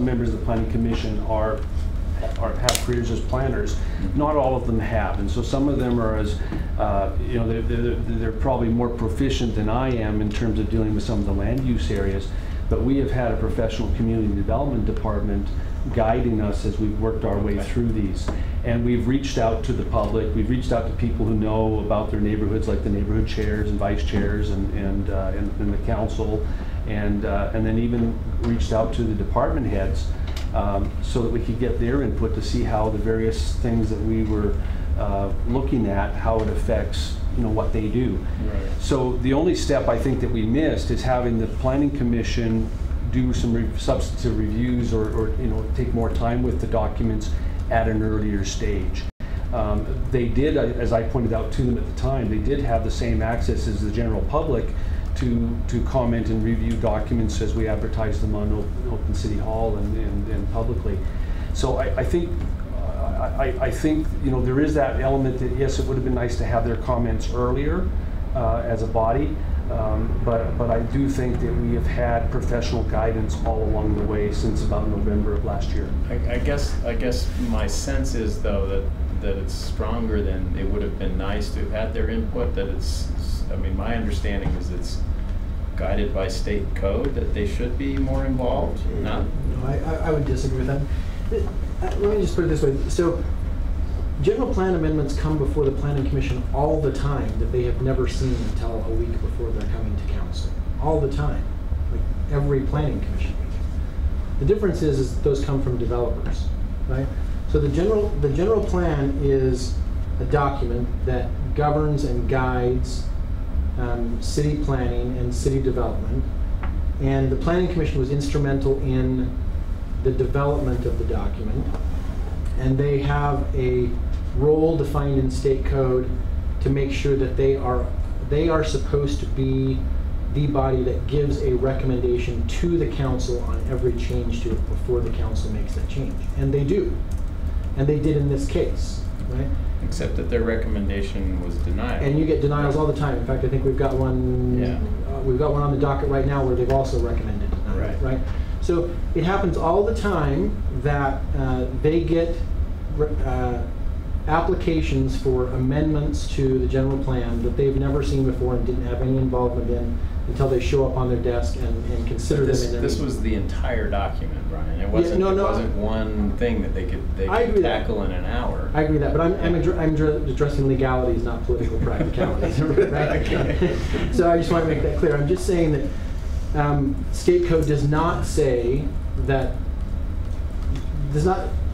members of the Planning Commission have careers as planners, not all of them have, and so some of them are as they're probably more proficient than I am in terms of dealing with some of the land use areas. But we have had a professional community development department guiding us as we've worked our way through these. And we've reached out to the public, we've reached out to people who know about their neighborhoods, like the neighborhood chairs and vice chairs and the council, and then even reached out to the department heads so that we could get their input to see how the various things that we were looking at, how it affects what they do. Right. So the only step I think that we missed is having the Planning Commission do some substantive reviews or take more time with the documents at an earlier stage. They did, as I pointed out to them at the time, they did have the same access as the general public to comment and review documents as we advertise them on Open City Hall and publicly. So I think there is that element that yes, it would have been nice to have their comments earlier as a body, But I do think that we have had professional guidance all along the way since about November of last year. I guess my sense is, though, that it's stronger than it would have been nice to have had their input. That I mean, my understanding is it's guided by state code, that they should be more involved. No, I would disagree with that. Let me just put it this way. So, general plan amendments come before the Planning Commission all the time that they have never seen until a week before they're coming to council. All the time, like every Planning Commission meeting. The difference is those come from developers, right? So the general plan is a document that governs and guides city planning and city development, and the Planning Commission was instrumental in the development of the document, and they have a role defined in state code to make sure that they are supposed to be the body that gives a recommendation to the council on every change to it before the council makes that change. And they do. And they did in this case, right? Except that their recommendation was denied. And you get denials all the time. In fact, I think we've got one. Yeah. We've got one on the docket right now where they've also recommended denial, right? So it happens all the time that they get applications for amendments to the general plan that they've never seen before and didn't have any involvement in until they show up on their desk and consider them in their This was the entire document, Brian. It wasn't. It wasn't one thing that they could tackle in an hour. I agree with that, but I'm addressing legalities, not political practicalities. Right? So I just want to make that clear. I'm just saying that state code does not say that.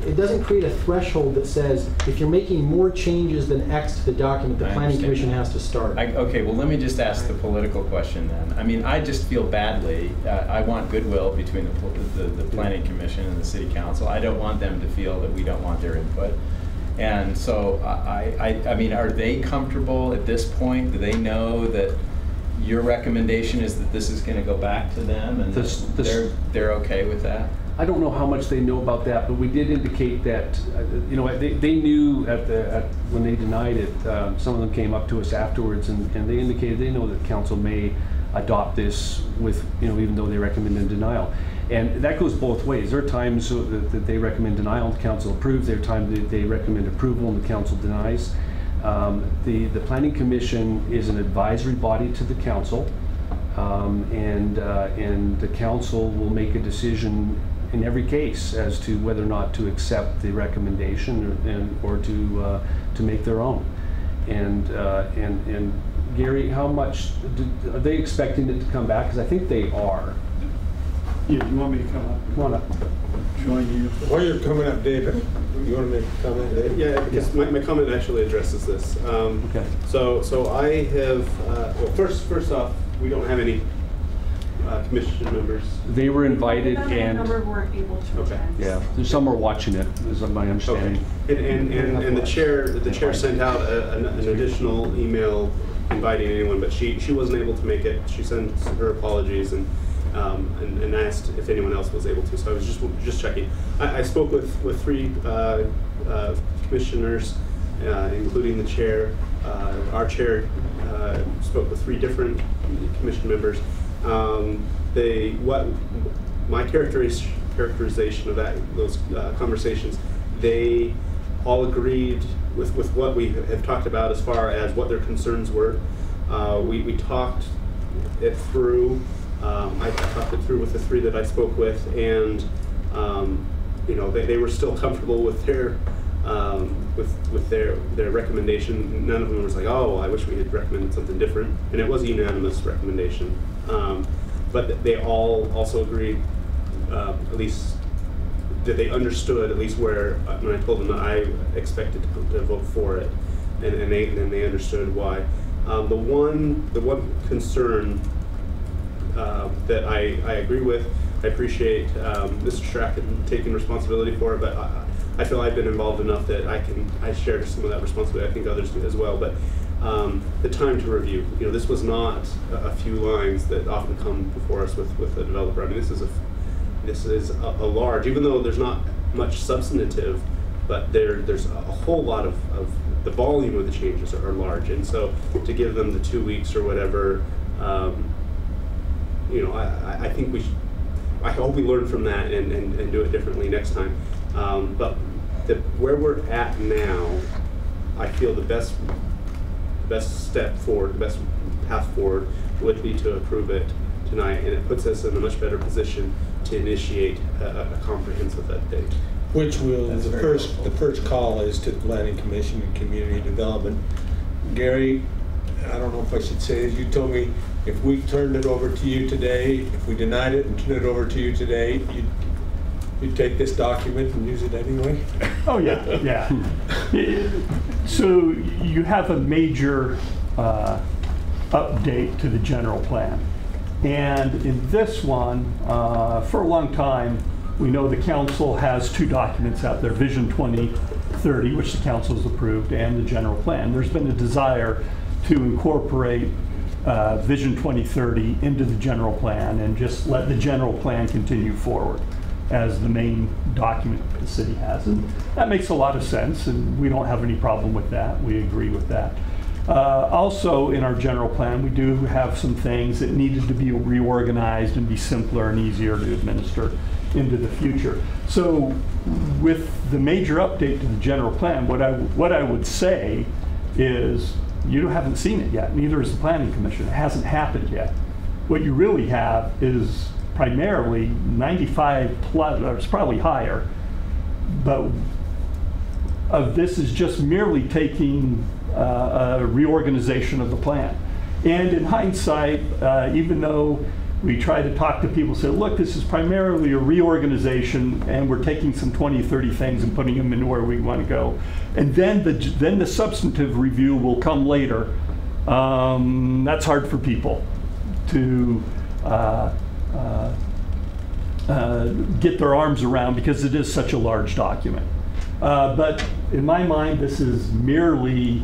It doesn't create a threshold that says if you're making more changes than X to the document, the Planning Commission has to start. Okay, well, let me just ask the political question then. I mean, I just feel badly. I want goodwill between the Planning Commission and the City Council. I don't want them to feel that we don't want their input. And so, I mean, are they comfortable at this point? Do they know that your recommendation is that this is going to go back to them and they're okay with that? I don't know how much they know about that, but we did indicate that, you know, they knew when they denied it, some of them came up to us afterwards and they indicated they know that council may adopt this with, you know, even though they recommended denial. And that goes both ways. There are times that they recommend denial and the council approves. There are times that they recommend approval and the council denies. The Planning Commission is an advisory body to the council, and the council will make a decision in every case as to whether or not to accept the recommendation or to make their own. And Gary, how much are they expecting it to come back? Because I think they are. Yeah, you want me to come up? Come on up. Join you. While you're coming up, David, you want to make a comment, David? Yeah, because my comment actually addresses this. Okay. So I have, well, first off, we don't have any commission members. They were invited and number weren't able to attend. Yeah, some are watching it, is my understanding. Okay. And the chair sent out an additional email inviting anyone, but she wasn't able to make it. She sent her apologies and asked if anyone else was able to. So I was just checking. I spoke with three commissioners, including the chair. Our chair spoke with three different commission members. My characterization of those conversations, they all agreed with what we have talked about as far as what their concerns were. We talked it through. I talked it through with the three that I spoke with, and you know, they were still comfortable with their their recommendation. None of them was like, oh, I wish we had recommended something different, and it was a unanimous recommendation. But they all also agreed, at least that they understood at least where, when I told them that I expected to vote for it, and they understood why. The one concern that I agree with, I appreciate Mr. Schrack taking responsibility for it, but I feel I've been involved enough that I share some of that responsibility. I think others do as well. But the time to review, you know, this was not a few lines that often come before us with a developer. I mean, this is a large, even though there's not much substantive, but there's a whole lot of the volume of the changes are large, and so to give them the 2 weeks or whatever You know, I think we should, I hope we learn from that and do it differently next time. But where we're at now, I feel the best step forward, the best path forward would be to approve it tonight, and it puts us in a much better position to initiate a comprehensive update. Which will, the first call is to the Planning Commission and Community Development. Gary, I don't know if I should say this, you told me if we turned it over to you today, if we denied it and turned it over to you today, you'd take this document and use it anyway? Oh yeah, yeah. So you have a major update to the general plan. And in this one, for a long time, we know the council has two documents out there, Vision 2030, which the council's approved, and the general plan. There's been a desire to incorporate Vision 2030 into the general plan and just let the general plan continue forward as the main document the city has. And that makes a lot of sense, and we don't have any problem with that. We agree with that. Also, in our general plan, we do have some things that needed to be reorganized and be simpler and easier to administer into the future. So with the major update to the general plan, what I would say is you haven't seen it yet, neither has the Planning Commission. It hasn't happened yet. What you really have is primarily 95 plus, or it's probably higher, but of this is just merely taking a reorganization of the plan. And in hindsight, even though we try to talk to people, say, look, this is primarily a reorganization and we're taking some 20, 30 things and putting them into where we want to go. And then the substantive review will come later. That's hard for people to get their arms around because it is such a large document. But in my mind, this is merely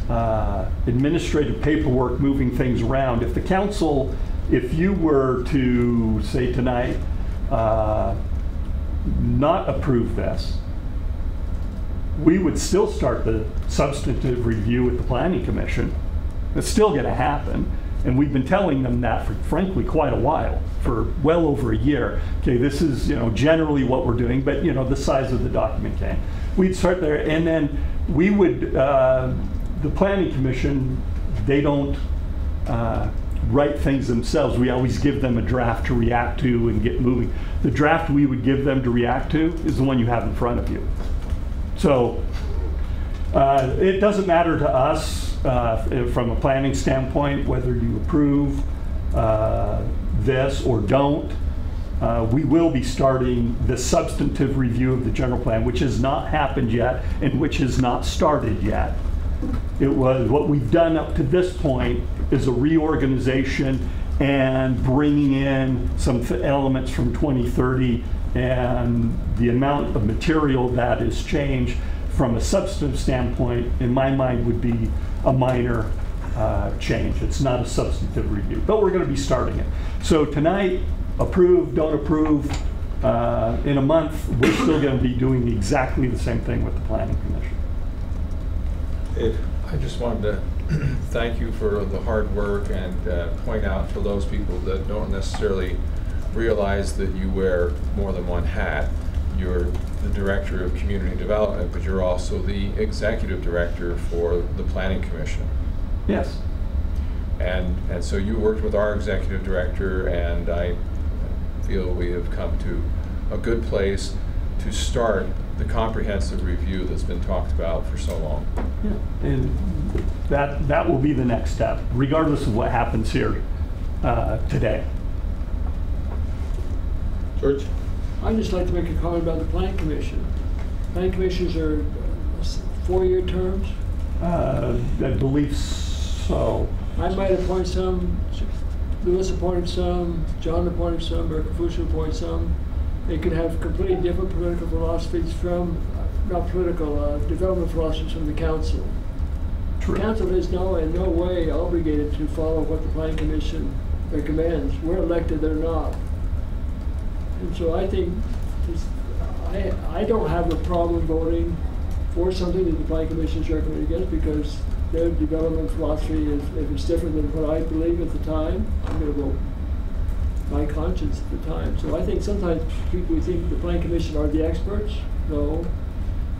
administrative paperwork moving things around. If the council, if you were to say tonight, not approve this, we would still start the substantive review with the Planning Commission. It's still going to happen. And we've been telling them that for, frankly, quite a while, for well over a year. Okay, this is, generally what we're doing, but, the size of the document can. We'd start there, and then we would, the Planning Commission, they don't write things themselves. We always give them a draft to react to and get moving. The draft we would give them to react to is the one you have in front of you. So it doesn't matter to us from a planning standpoint whether you approve this or don't. We will be starting the substantive review of the general plan, which has not happened yet and which has not started yet. It was what we've done up to this point is a reorganization and bringing in some elements from 2030, and the amount of material that is changed from a substantive standpoint, in my mind, would be a minor change. It's not a substantive review, but we're going to be starting it. So tonight, approve, don't approve. In a month, we're still going to be doing exactly the same thing with the Planning Commission. I just wanted to thank you for the hard work and point out for those people that don't necessarily realize that you wear more than one hat. You're the Director of Community Development, but you're also the Executive Director for the Planning Commission. Yes. And so you worked with our Executive Director, and I feel we have come to a good place to start the comprehensive review that's been talked about for so long. Yeah, and that will be the next step, regardless of what happens here today. George? I'd just like to make a comment about the Planning Commission. Planning Commissions are 4-year terms? I believe so. I might appoint some, Lewis appointed some, John appointed some, Berkefusha appointed some. They could have completely different political philosophies from, not political, development philosophies from the council. True. The council is in no way obligated to follow what the Planning Commission recommends. We're elected, they're not. And so I think, I don't have a problem voting for something that the Planning Commission is recommending against, because their development philosophy is, if it's different than what I believe at the time, I'm gonna go my conscience at the time. So I think sometimes people think the Plan Commission are the experts. No,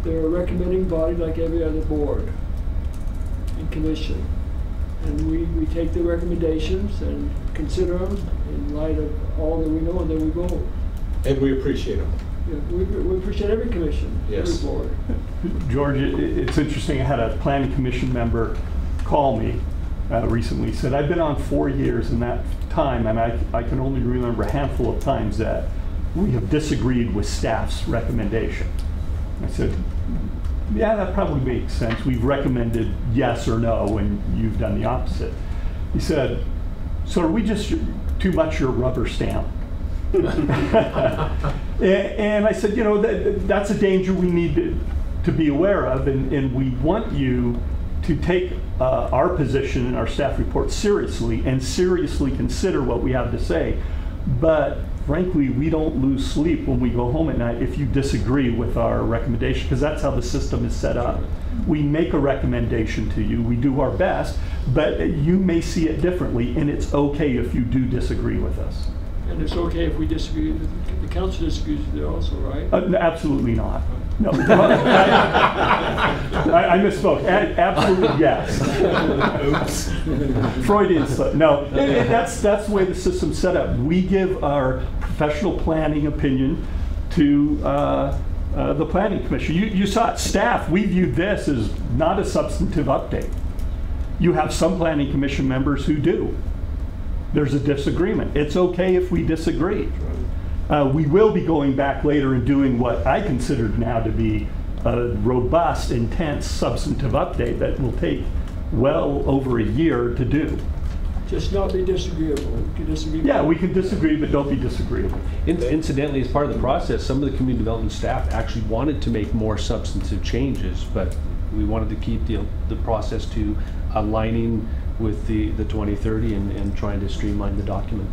they're a recommending body like every other board and commission. And we take the recommendations and consider them in light of all that we know, and then we vote. And we appreciate them. Yeah, we appreciate every commission, Yes. every board. George, it's interesting, I had a planning commission member call me recently, said, I've been on 4 years in that time, and I can only remember a handful of times that we have disagreed with staff's recommendation. I said, yeah, that probably makes sense. We've recommended yes or no, and you've done the opposite. He said, so are we just too much your rubber stamp? And I said, you know, that's a danger we need to be aware of, and we want you to take our position in our staff report seriously and seriously consider what we have to say. But frankly, we don't lose sleep when we go home at night if you disagree with our recommendation, because that's how the system is set up. We make a recommendation to you, we do our best, but you may see it differently, and it's okay if you do disagree with us. And it's okay if we disagree, the council disagrees with it also, right? Absolutely not. No. I misspoke. Absolutely yes. Oops. Freudian slip. No, that's the way the system's set up. We give our professional planning opinion to the planning commission. You saw it, staff, we viewed this as not a substantive update. You have some planning commission members who do. There's a disagreement. It's okay if we disagree. We will be going back later and doing what I considered now to be a robust, intense, substantive update that will take well over a year to do. Just not be disagreeable. We can disagree. Yeah, we can disagree, but don't be disagreeable. Incidentally, as part of the process, some of the community development staff actually wanted to make more substantive changes, but we wanted to keep the process to aligning with the 2030 and trying to streamline the document.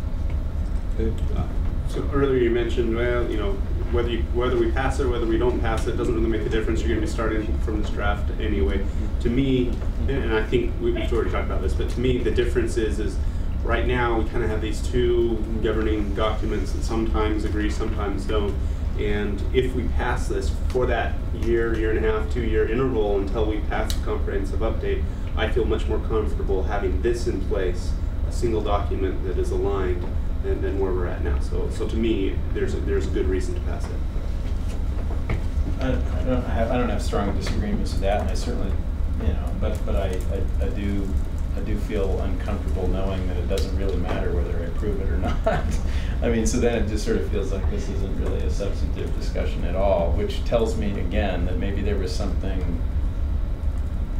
So earlier you mentioned, well, you know, whether we pass it or whether we don't pass it doesn't really make a difference. You're going to be starting from this draft anyway. To me, and I think we've already talked about this, but to me the difference is right now we kind of have these two governing documents that sometimes agree, sometimes don't. And if we pass this for that year and a half, 2 year interval until we pass the comprehensive update, I feel much more comfortable having this in place, a single document that is aligned, than where we're at now. So to me, there's a good reason to pass it. I don't have strong disagreements with that, and I certainly, you know, but I do feel uncomfortable knowing that it doesn't really matter whether I approve it or not. I mean, so then it just sort of feels like this isn't really a substantive discussion at all, which tells me again that maybe there was something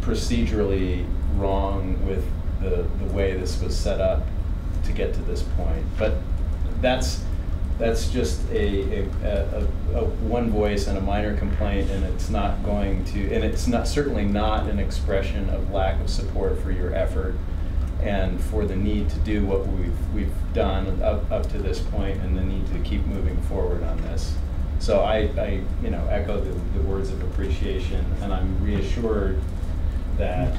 procedurally wrong with the way this was set up to get to this point. But that's just a one voice and a minor complaint, and it's not going to, and it's not certainly not an expression of lack of support for your effort and for the need to do what we've done up to this point, and the need to keep moving forward on this. So I you know, echo the words of appreciation, and I'm reassured that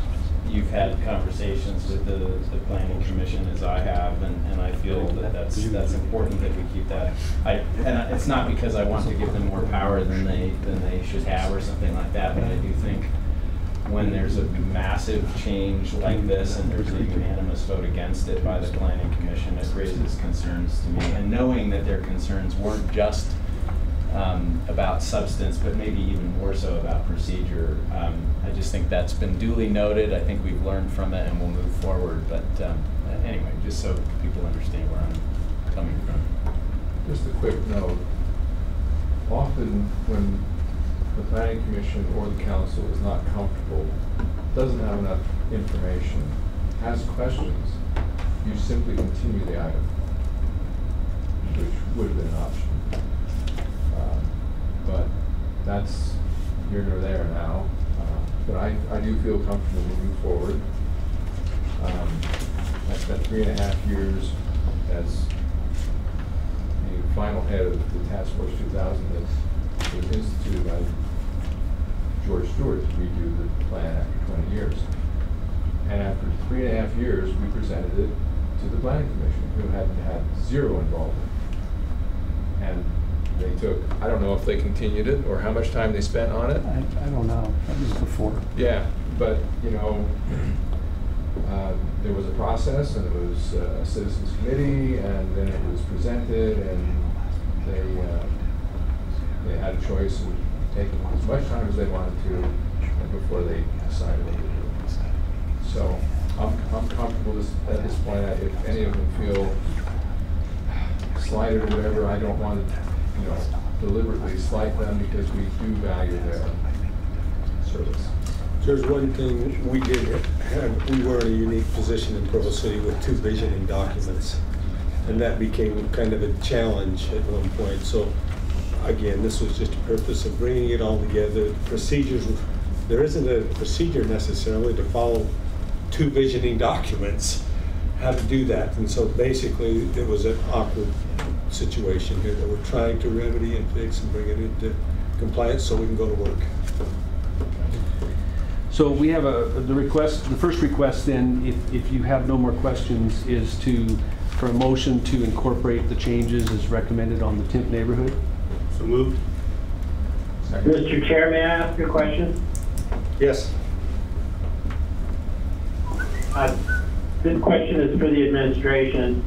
you've had conversations with the planning commission as I have, and I feel that that's important that we keep that. And it's not because I want to give them more power than they should have or something like that, but I do think when there's a massive change like this and there's a unanimous vote against it by the planning commission, it raises concerns to me. And knowing that their concerns weren't just about substance, but maybe even more so about procedure. I just think that's been duly noted. I think we've learned from it and we'll move forward. But anyway, just so people understand where I'm coming from. Just a quick note. Often when the planning commission or the council is not comfortable, doesn't have enough information, has questions, you simply continue the item, which would have been an option. But that's here nor there now. But I do feel comfortable moving forward. I spent 3.5 years as the final head of the Task Force 2000 that was instituted by George Stewart to redo the plan after 20 years. And after 3.5 years, we presented it to the planning commission, who had had zero involvement. And they took, I don't know if they continued it or how much time they spent on it. I don't know. That was before. Yeah, but you know, there was a process, and it was a citizens committee, and then it was presented, and they had a choice of taking as much time as they wanted to before they decided what to do. So I'm comfortable at this point. If any of them feel slighted or whatever, I don't want to, you know, deliberately slight them, because we do value their service. There's one thing we did have, we were in a unique position in Provo City with 2 visioning documents, and that became kind of a challenge at one point. So again, this was just a purpose of bringing it all together. Procedures, there isn't a procedure necessarily to follow 2 visioning documents, how to do that. And so basically it was an awkward situation here that we're trying to remedy and fix and bring it into compliance so we can go to work. So we have the request, the first request then, if you have no more questions, is for a motion to incorporate the changes as recommended on the Timp neighborhood. So moved. Mr. Chair, may I ask a question? Yes. This question is for the administration.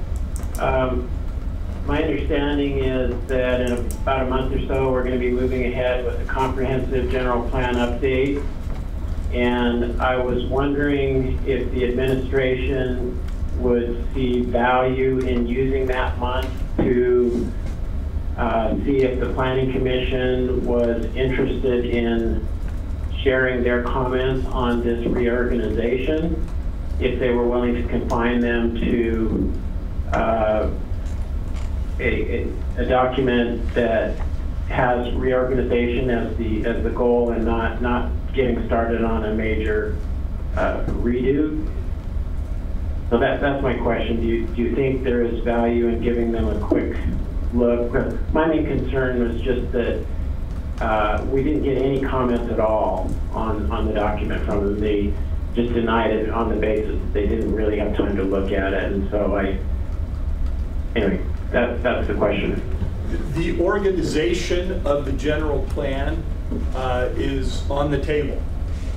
My understanding is that in about a month or so, we're going to be moving ahead with a comprehensive general plan update. And I was wondering if the administration would see value in using that month to see if the Planning Commission was interested in sharing their comments on this reorganization, if they were willing to confine them to a document that has reorganization as the goal, and not getting started on a major redo. So that's my question. Do you think there is value in giving them a quick look? My main concern was just that we didn't get any comments at all on the document from them. They just denied it on the basis that they didn't really have time to look at it. And so anyway, that's the question. The organization of the general plan is on the table.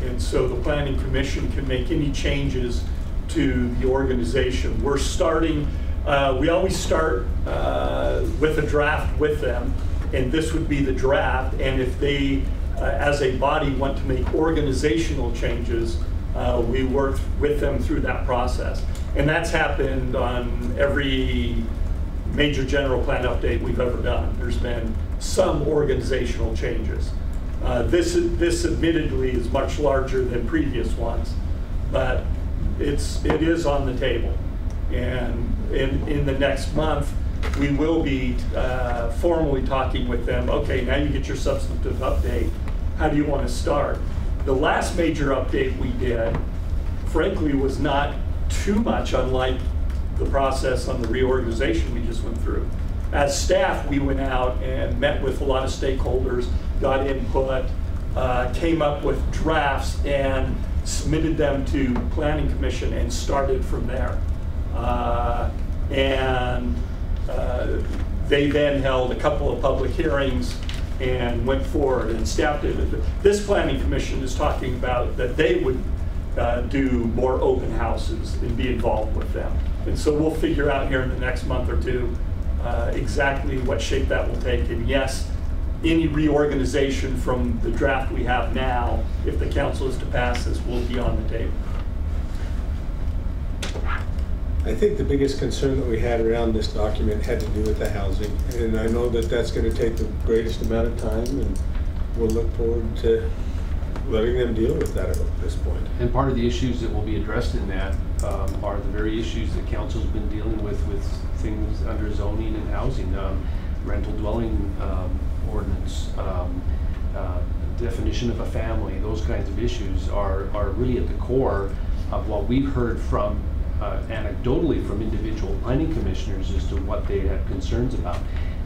And so the Planning Commission can make any changes to the organization. We're starting, we always start with a draft with them, and this would be the draft. And if they, as a body, want to make organizational changes, we work with them through that process. And that's happened on every major general plan update we've ever done. There's been some organizational changes. This admittedly is much larger than previous ones, but it is on the table. And in the next month, we will be formally talking with them. Okay, now you get your substantive update. How do you want to start? The last major update we did, frankly, was not too much unlike the process on the reorganization we just went through. As staff, we went out and met with a lot of stakeholders, got input, came up with drafts and submitted them to Planning Commission and started from there. They then held a couple of public hearings and went forward, and staff did it. This Planning Commission is talking about that they would do more open houses and be involved with them. And so we'll figure out here in the next month or two exactly what shape that will take. And yes, any reorganization from the draft we have now, if the council is to pass this, will be on the table. I think the biggest concern that we had around this document had to do with the housing. And I know that that's going to take the greatest amount of time, and we'll look forward to letting them deal with that at this point. And part of the issues that will be addressed in that are the very issues that council's been dealing with things under zoning and housing, rental dwelling ordinance, definition of a family. Those kinds of issues are really at the core of what we've heard from anecdotally from individual planning commissioners as to what they had concerns about.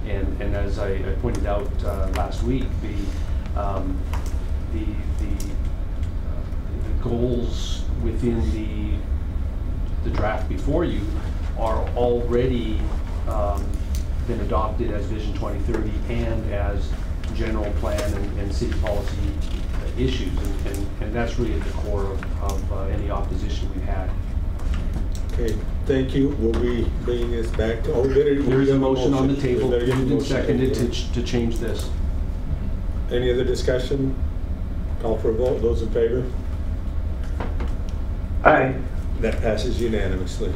And as I pointed out last week, the goals within the draft before you are already been adopted as Vision 2030 and as general plan and city policy issues, and that's really at the core of any opposition we've had. Okay, thank you. We'll be bringing this back to, there is a motion on the table, Better get a moved and motion. seconded to change this. Any other discussion? Call for a vote. Those in favor? Aye. That passes unanimously.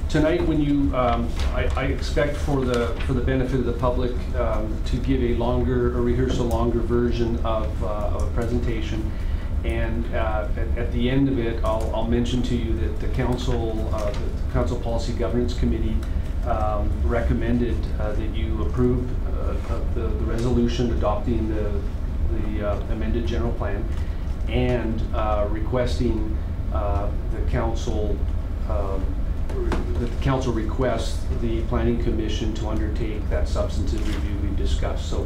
Tonight, when you, I expect for the benefit of the public to give a rehearse a longer version of a presentation, and at the end of it, I'll mention to you that the Council Policy Governance Committee recommended that you approve the resolution adopting the amended general plan, and requesting that the council requests the Planning Commission to undertake that substantive review we discussed. So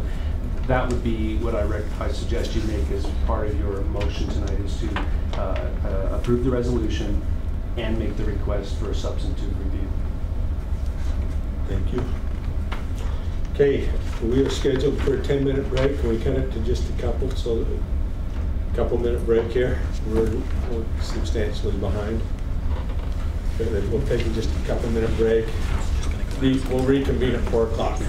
that would be what I suggest you make as part of your motion tonight, is to approve the resolution and make the request for a substantive review. Thank you. Okay, we are scheduled for a 10-minute break. Can we cut it to just a couple? So a couple-minute break here. We're substantially behind. We'll take just a couple-minute break. We'll reconvene at 4 o'clock.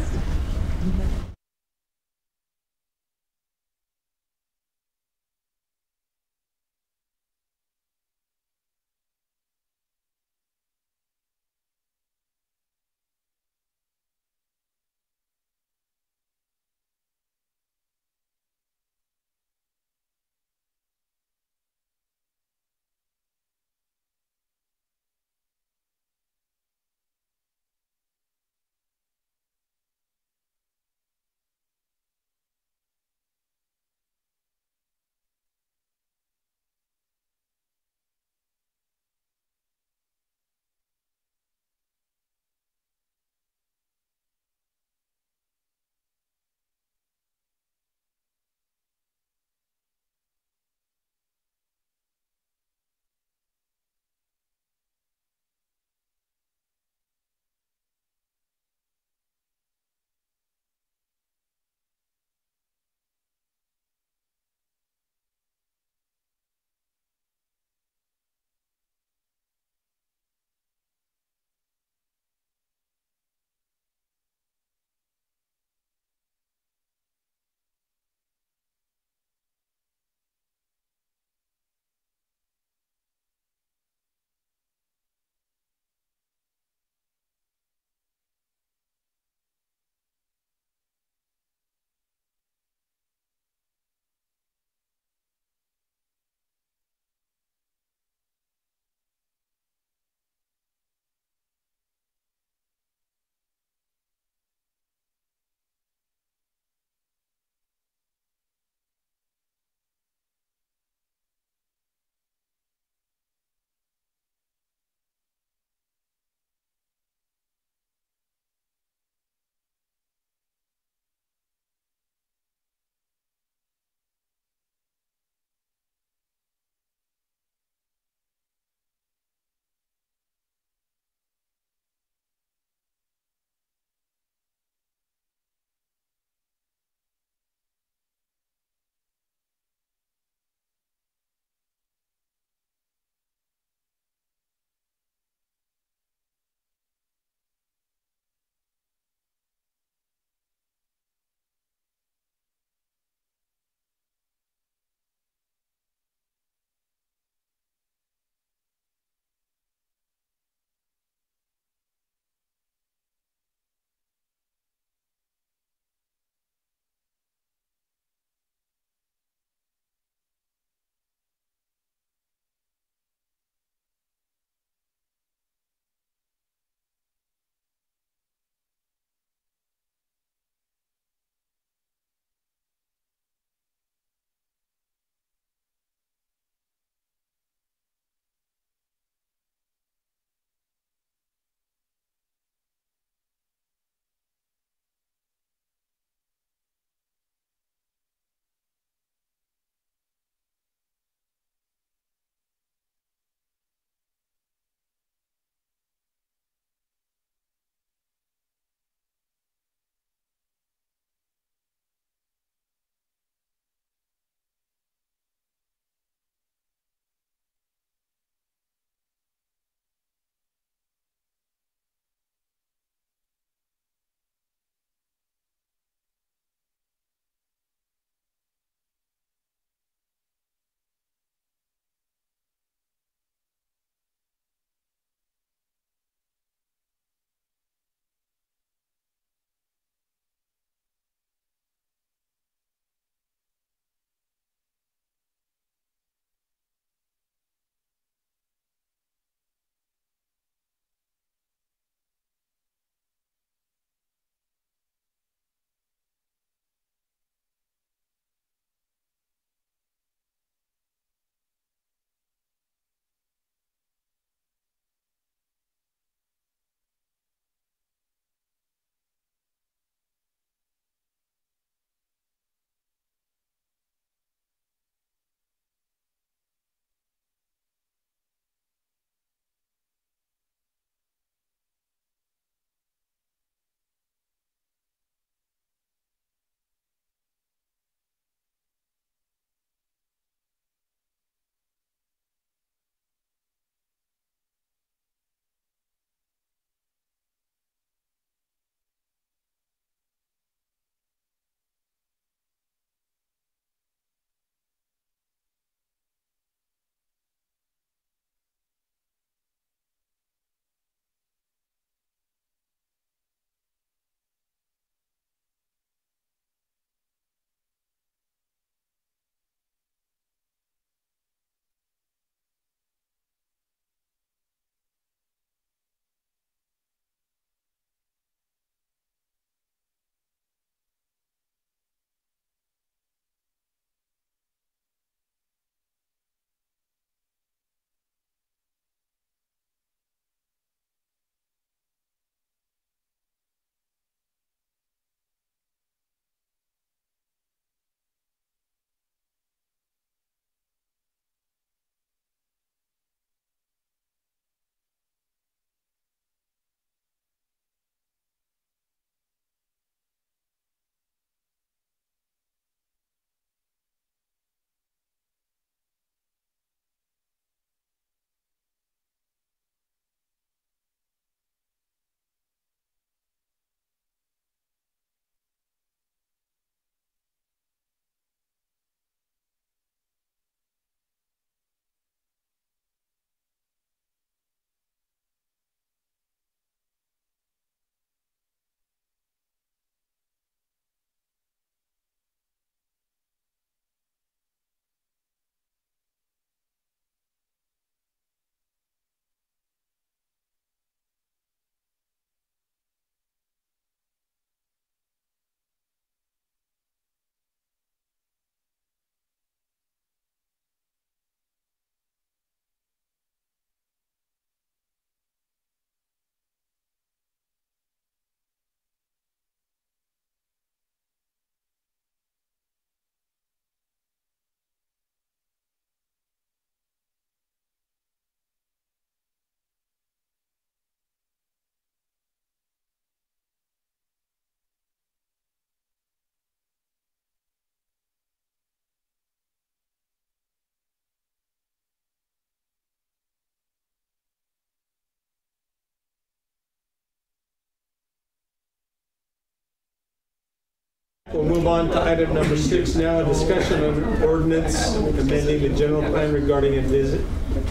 We'll move on to item number 6 now, a discussion of an ordinance amending the general plan regarding a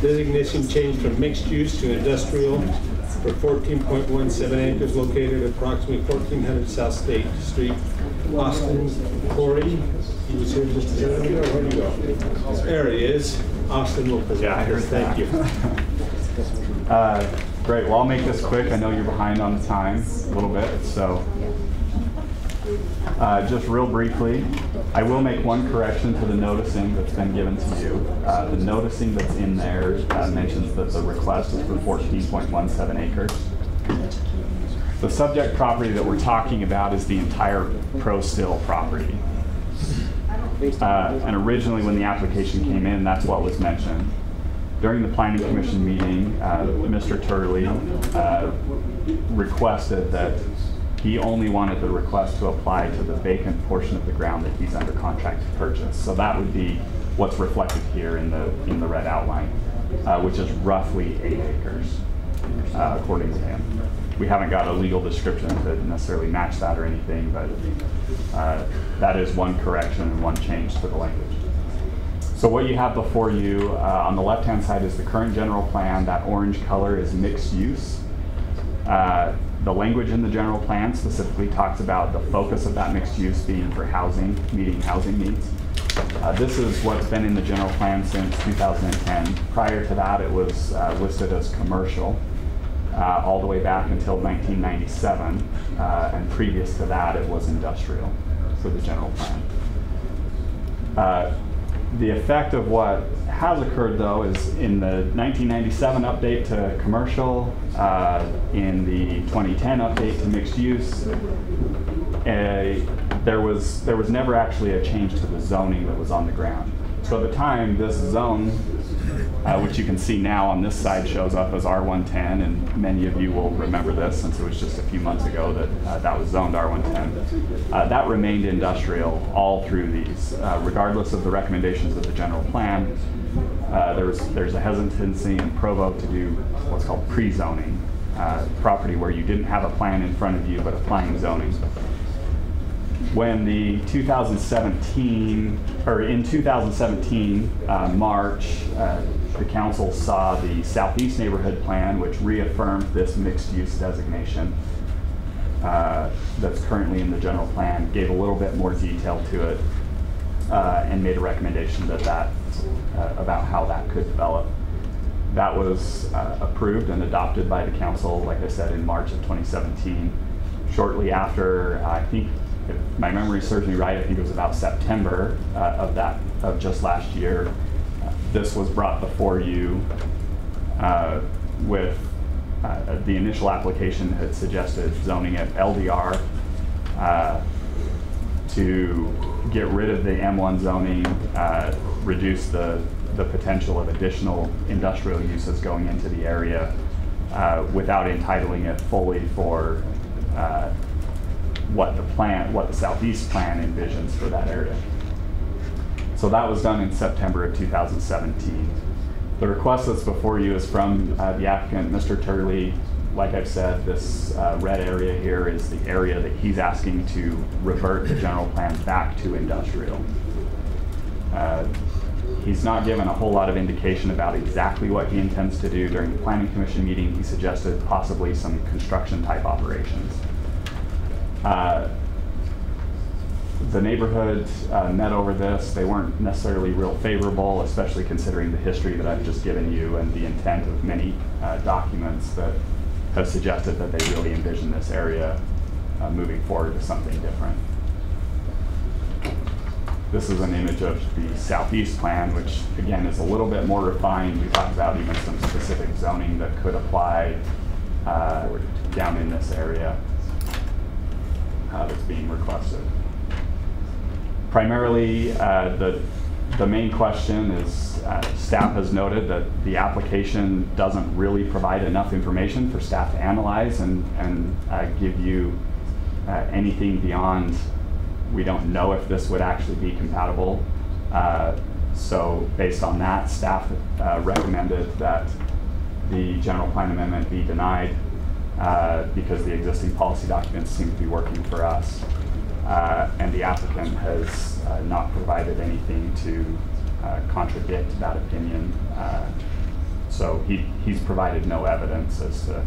designation change from mixed use to industrial for 14.17 acres located at approximately 1400 South State Street. Austin Corey, he was here just a second ago. Where'd he go? There he is. Austin will present. Yeah, I heard Thank you. Great. Well, I'll make this quick. I know you're behind on the time a little bit, so just real briefly, I will make one correction to the noticing that's been given to you. The noticing that's in there mentions that the request is for 14.17 acres. The subject property that we're talking about is the entire Pro-Still property. And originally when the application came in, that's what was mentioned. During the Planning Commission meeting, Mr. Turley requested that he only wanted the request to apply to the vacant portion of the ground that he's under contract to purchase. So that would be what's reflected here in the red outline, which is roughly 8 acres, according to him. We haven't got a legal description to necessarily match that or anything, but that is one correction and one change to the language. So what you have before you on the left-hand side is the current general plan. That orange color is mixed use. The language in the general plan specifically talks about the focus of that mixed use being for housing, meeting housing needs. This is what's been in the general plan since 2010. Prior to that, it was listed as commercial all the way back until 1997. And previous to that, it was industrial for the general plan. The effect of what has occurred, though, is in the 1997 update to commercial, in the 2010 update to mixed use, there was never actually a change to the zoning that was on the ground. So at the time, this zone, which you can see now on this side, shows up as R110, and many of you will remember this since it was just a few months ago that that was zoned R110. That remained industrial all through these, regardless of the recommendations of the general plan. There's a hesitancy in Provo to do what's called pre-zoning, property where you didn't have a plan in front of you but applying zoning. When the 2017, or in 2017, March, the council saw the Southeast Neighborhood Plan, which reaffirmed this mixed use designation that's currently in the general plan, gave a little bit more detail to it, and made a recommendation about how that could develop. That was approved and adopted by the council, like I said, in March of 2017. Shortly after, I think, if my memory serves me right, I think it was about September of just last year, this was brought before you with the initial application had suggested zoning at LDR to get rid of the M1 zoning, reduce the potential of additional industrial uses going into the area without entitling it fully for what the Southeast plan envisions for that area. So that was done in September of 2017. The request that's before you is from the applicant, Mr. Turley. Like I've said, this red area here is the area that he's asking to revert the general plan back to industrial. He's not given a whole lot of indication about exactly what he intends to do. During the Planning Commission meeting, he suggested possibly some construction type operations. The neighborhood met over this. They weren't necessarily real favorable, especially considering the history that I've just given you and the intent of many documents that have suggested that they really envision this area moving forward to something different. This is an image of the Southeast plan, which again is a little bit more refined. We talked about even some specific zoning that could apply down in this area that's being requested. Primarily, the main question is staff has noted that the application doesn't really provide enough information for staff to analyze and give you anything beyond we don't know if this would actually be compatible. So based on that, staff recommended that the general plan amendment be denied because the existing policy documents seem to be working for us. and the applicant has not provided anything to contradict that opinion. So he's provided no evidence as to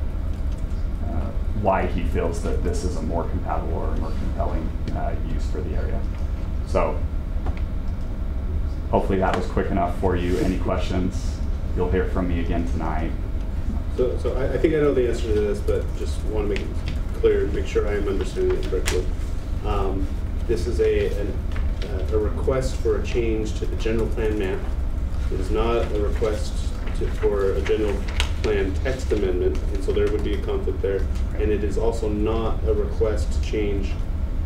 why he feels that this is a more compatible or a more compelling use for the area. So hopefully that was quick enough for you. Any questions? You'll hear from me again tonight. So I think I know the answer to this, but just want to make it clear, make sure I am understanding it correctly. This is a request for a change to the general plan map. It is not a request for a general plan text amendment, and so there would be a conflict there. And it is also not a request to change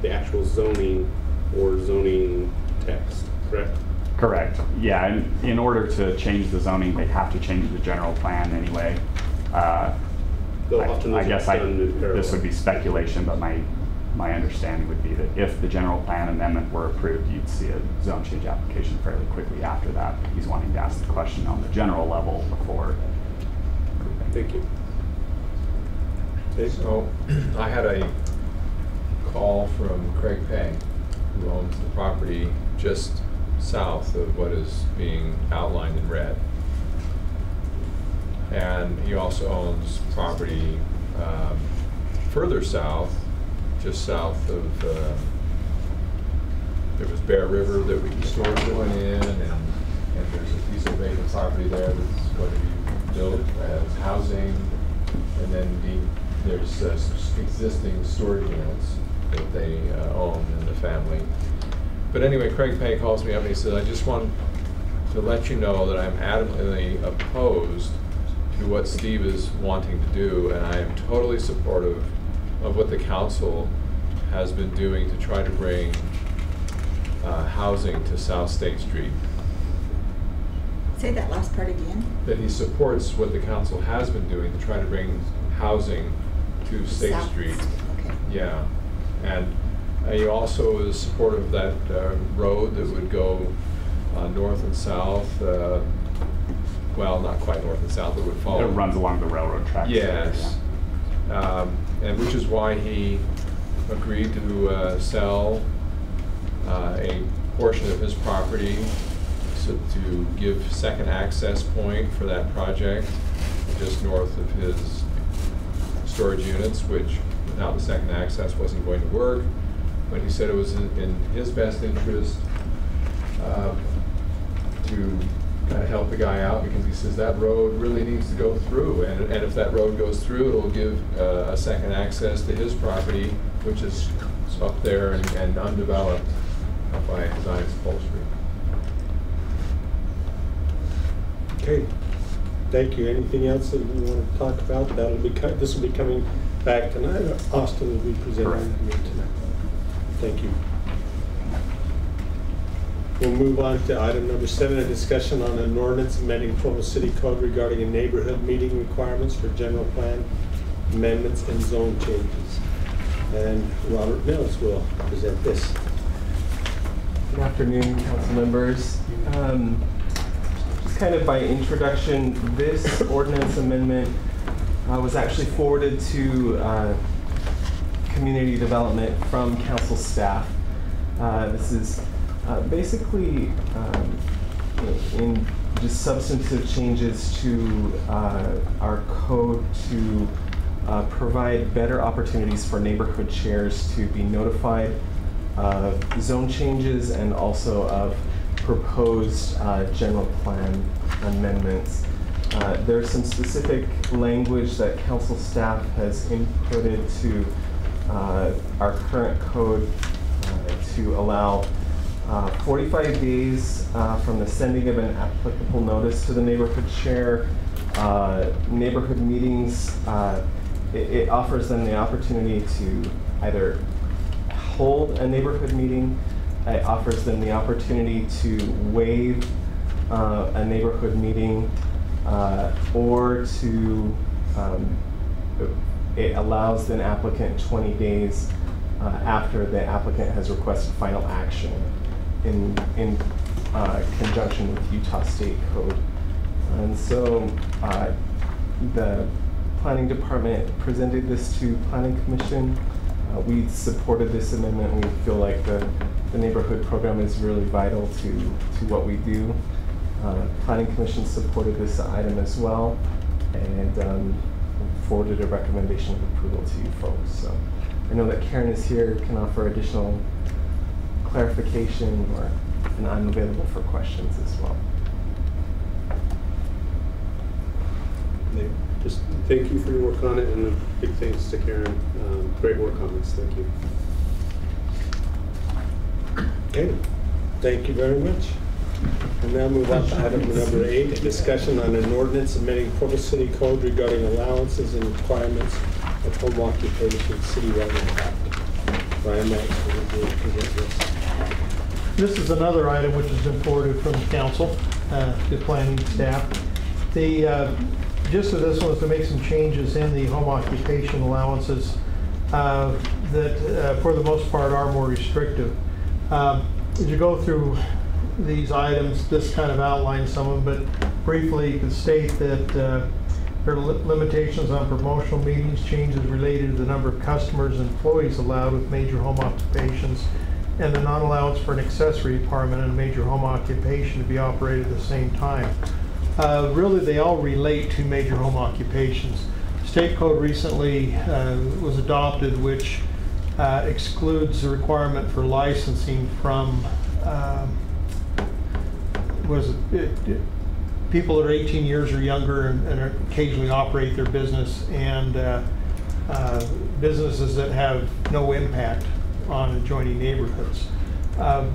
the actual zoning or zoning text, correct? Correct. Yeah, and in order to change the zoning, they have to change the general plan anyway. I guess this would be speculation, but my understanding would be that if the general plan amendment were approved, you'd see a zone change application fairly quickly after that. He's wanting to ask the question on the general level before. Thank you. So I had a call from Craig Pay, who owns the property just south of what is being outlined in red. And he also owns property further south, just south of, there was Bear River that we storage went in, and there's a piece of vacant property there that's going to be built as housing, and then there's some existing storage units that they own in the family. But anyway, Craig Pay calls me up and he said, I just want to let you know that I'm adamantly opposed to what Steve is wanting to do, and I am totally supportive of what the council has been doing to try to bring housing to South State Street. Say that last part again. That he supports what the council has been doing to try to bring housing to State South. Street. Okay. Yeah, and he also is supportive of that road that would go north and south. Well, not quite north and south, but would follow. It runs along the railroad tracks. Yes, there, yeah. And which is why he agreed to sell a portion of his property to give second access point for that project just north of his storage units, which without the second access wasn't going to work. But he said it was in his best interest to kind of help the guy out, because he says that road really needs to go through, and if that road goes through, it'll give a second access to his property, which is up there and undeveloped up by Zion's upholstery. Okay, thank you. Anything else that you want to talk about? This will be coming back tonight. Austin will be presenting tonight. Thank you. We'll move on to item number 7, a discussion on an ordinance amending Provo City Code regarding a neighborhood meeting requirements for general plan amendments and zone changes. And Robert Mills will present this. Good afternoon, council members. Just kind of by introduction, this ordinance amendment was actually forwarded to community development from council staff. This is basically in just substantive changes to our code to provide better opportunities for neighborhood chairs to be notified of zone changes and also of proposed general plan amendments. There's some specific language that council staff has inputted to our current code to allow 45 days from the sending of an applicable notice to the neighborhood chair. Neighborhood meetings, it offers them the opportunity to either hold a neighborhood meeting. It offers them the opportunity to waive a neighborhood meeting, or to, it allows an applicant 20 days after the applicant has requested final action in conjunction with Utah State Code. And so the Planning Department presented this to Planning Commission. We supported this amendment. We feel like the neighborhood program is really vital to what we do. Planning Commission supported this item as well, and forwarded a recommendation of approval to you folks. So I know that Karen is here, can offer additional clarification, and I'm available for questions as well. Just thank you for your work on it, and a big thanks to Karen. Great work on this. Thank you. Okay, thank you very much. And now move on to item number 8, discussion on an ordinance amending Provo City Code regarding allowances and requirements of home occupation citywide impact. Brian Max will present this. This is another item which has been forwarded from the council to planning staff. The gist of this one is to make some changes in the home occupation allowances that for the most part are more restrictive. As you go through these items, this kind of outlines some of them, but briefly you can state that there are limitations on promotional meetings, changes related to the number of customers and employees allowed with major home occupations, and the non-allowance for an accessory apartment and a major home occupation to be operated at the same time. Really, they all relate to major home occupations. State code recently was adopted, which excludes the requirement for licensing from people that are 18 years or younger and occasionally operate their business, and businesses that have no impact on adjoining neighborhoods.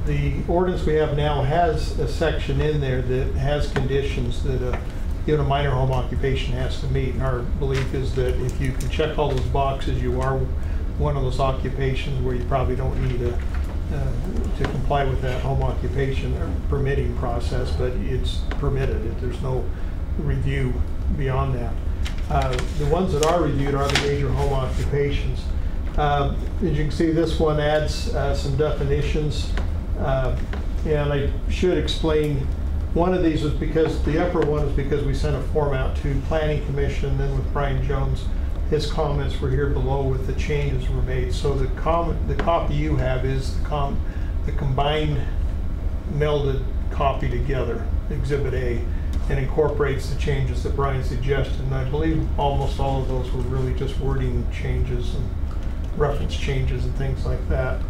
The ordinance we have now has a section in there that has conditions that even a minor home occupation has to meet. And our belief is that if you can check all those boxes, you are one of those occupations where you probably don't need to comply with that home occupation or permitting process, but it's permitted. There's no review beyond that. The ones that are reviewed are the major home occupations. As you can see, this one adds some definitions, and I should explain. One of these was because the upper one is because we sent a form out to Planning Commission, and then with Brian Jones, his comments were here below with the changes were made. So the copy you have is the combined melded copy together, Exhibit A, and incorporates the changes that Brian suggested. And I believe almost all of those were really just wording changes and reference changes and things like that.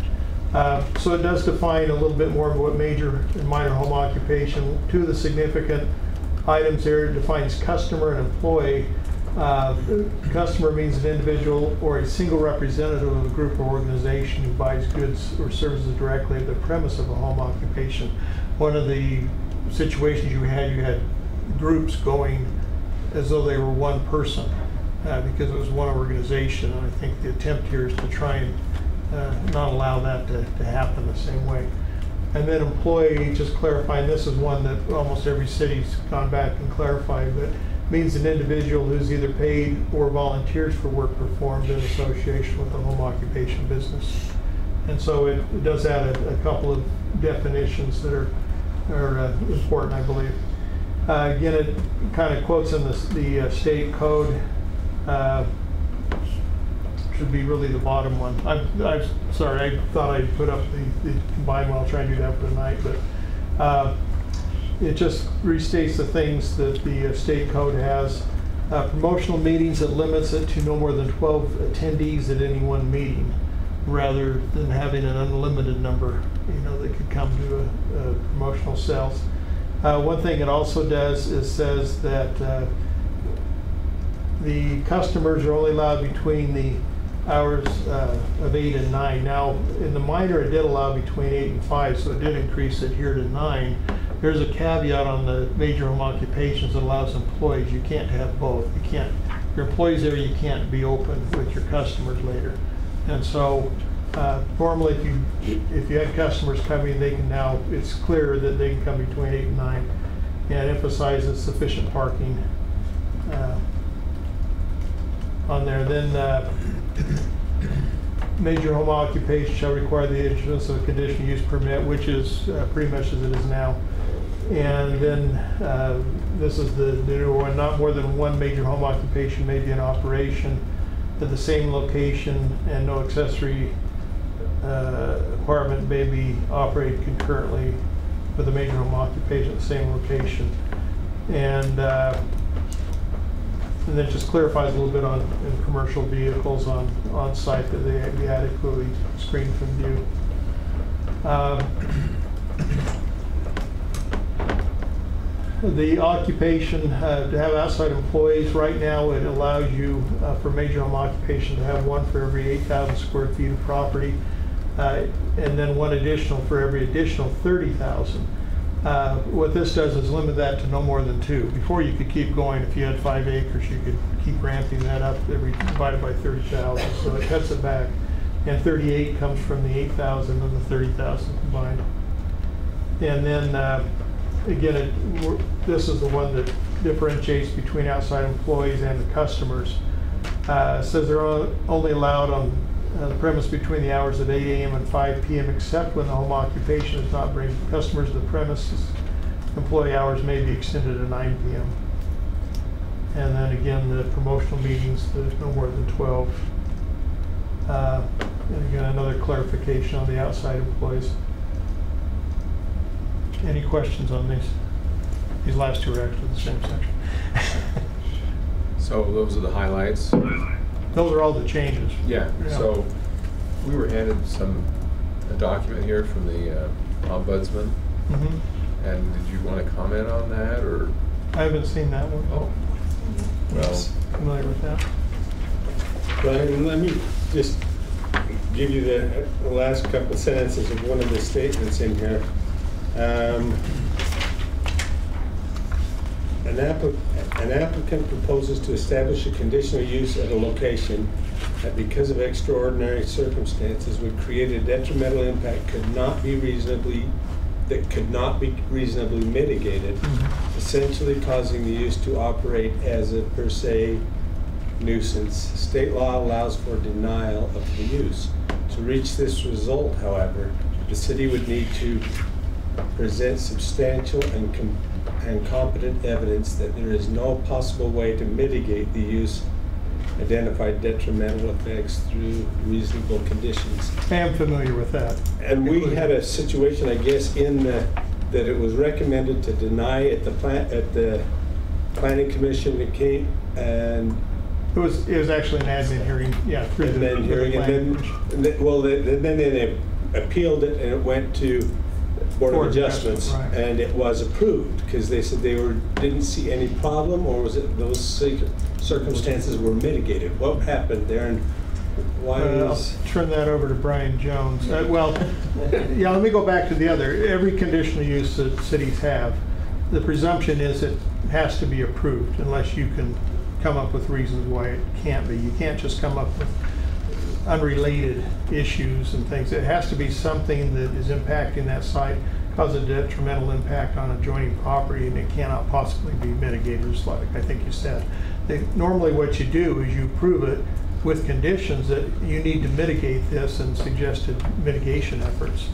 So it does define a little bit more of what major and minor home occupation. Two of the significant items there, it defines customer and employee. Customer means an individual or a single representative of a group or organization who buys goods or services directly at the premise of a home occupation. One of the situations you had groups going as though they were one person because it was one organization. And I think the attempt here is to try and not allow that to happen the same way. And then employee, just clarifying, this is one that almost every city's gone back and clarified, but means an individual who's either paid or volunteers for work performed in association with the home occupation business. And so it does add a couple of definitions that are important, I believe. Again, it kind of quotes in the state code. Should be really the bottom one. I'm sorry, I thought I'd put up the combined one. I'll try and do that for tonight, but it just restates the things that the state code has. Promotional meetings, it limits it to no more than 12 attendees at any one meeting, rather than having an unlimited number, that could come to a promotional sales. One thing it also does is says that the customers are only allowed between the hours of 8 and 9. Now, in the minor, it did allow between 8 and 5, so it did increase it here to 9. There's a caveat on the major home occupations that allows employees. You can't have both. You can't. Your employees there, you can't be open with your customers later. And so, normally, if you had customers coming, they can now. It's clear that they can come between 8 and 9, and emphasizes sufficient parking on there. Then. Major home occupation shall require the issuance of a conditional use permit, which is pretty much as it is now. And then this is the new one, not more than one major home occupation may be in operation. at the same location, and no accessory apartment may be operated concurrently with a major home occupation at the same location. And then just clarifies a little bit on in commercial vehicles on site that they be adequately screened from view. The occupation, to have outside employees, right now it allows you for major home occupation to have one for every 8,000 square feet of property, and then one additional for every additional 30,000. What this does is limit that to no more than 2. Before you could keep going. If you had 5 acres, you could keep ramping that up divided by 30,000. So it cuts it back. And 38 comes from the 8,000 and the 30,000 combined. And then again, this is the one that differentiates between outside employees and the customers. It says they're only allowed on the premise between the hours of 8 a.m. and 5 p.m. except when the home occupation does not bring customers to the premises. Employee hours may be extended to 9 p.m. And then again, the promotional meetings, there's no more than 12. And again, another clarification on the outside employees. Any questions on these? These last two are actually the same section. So those are the highlights. Those are all the changes. Yeah. So we were handed a document here from the ombudsman. Mm-hmm. And did you want to comment on that, or? I haven't seen that one. Oh. Well. Familiar with that? Brian, let me just give you the last couple sentences of one of the statements in here. An applicant proposes to establish a conditional use at a location that, because of extraordinary circumstances, would create a detrimental impact that could not be reasonably mitigated, essentially causing the use to operate as a per se nuisance. State law allows for denial of the use. To reach this result, however, the city would need to present substantial and competent evidence that there is no possible way to mitigate the use identified detrimental effects through reasonable conditions. I am familiar with that. And we had a situation, I guess, that it was recommended to deny at the planning commission. It came and it was actually an admin hearing, yeah, through the hearing, planning and then they appealed it, and it went to Board of Adjustments, right. And it was approved because they said they didn't see any problem, or was it those circumstances were mitigated? What happened there, and why I'll turn that over to Brian Jones. Well, yeah, let me go back to the other. Every conditional use that cities have, the presumption is it has to be approved unless you can come up with reasons why it can't be. You can't just come up with unrelated issues and things. It has to be something that is impacting that site, cause a detrimental impact on adjoining property, and it cannot possibly be mitigated, just like I think you said. Normally what you do is you approve it with conditions that you need to mitigate this and suggested mitigation efforts.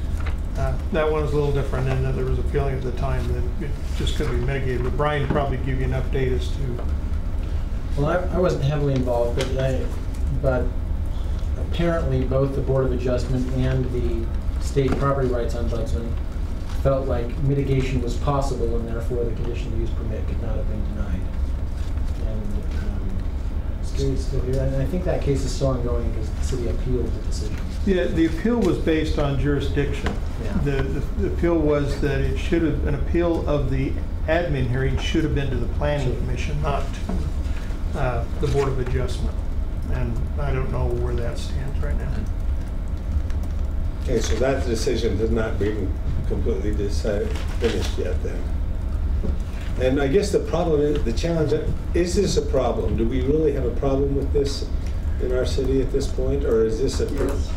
That one is a little different in that there was a feeling at the time that it just couldn't be mitigated, but Brian probably give you enough data as to. Well, I wasn't heavily involved, but apparently both the Board of Adjustment and the State Property Rights Ombudsman felt like mitigation was possible, and therefore the conditional use permit could not have been denied. And Scary's still here, and I think that case is still ongoing because the city appealed the decision. Yeah, the appeal was based on jurisdiction. Yeah. The appeal was that it should have, an appeal of the admin hearing should have been to the Planning Commission, not to the Board of Adjustment. And I don't know where that stands right now. Okay, so that decision has not been completely finished yet then. And I guess the problem is, the challenge, is this a problem? Do we really have a problem with this in our city at this point? Or is this a, yes.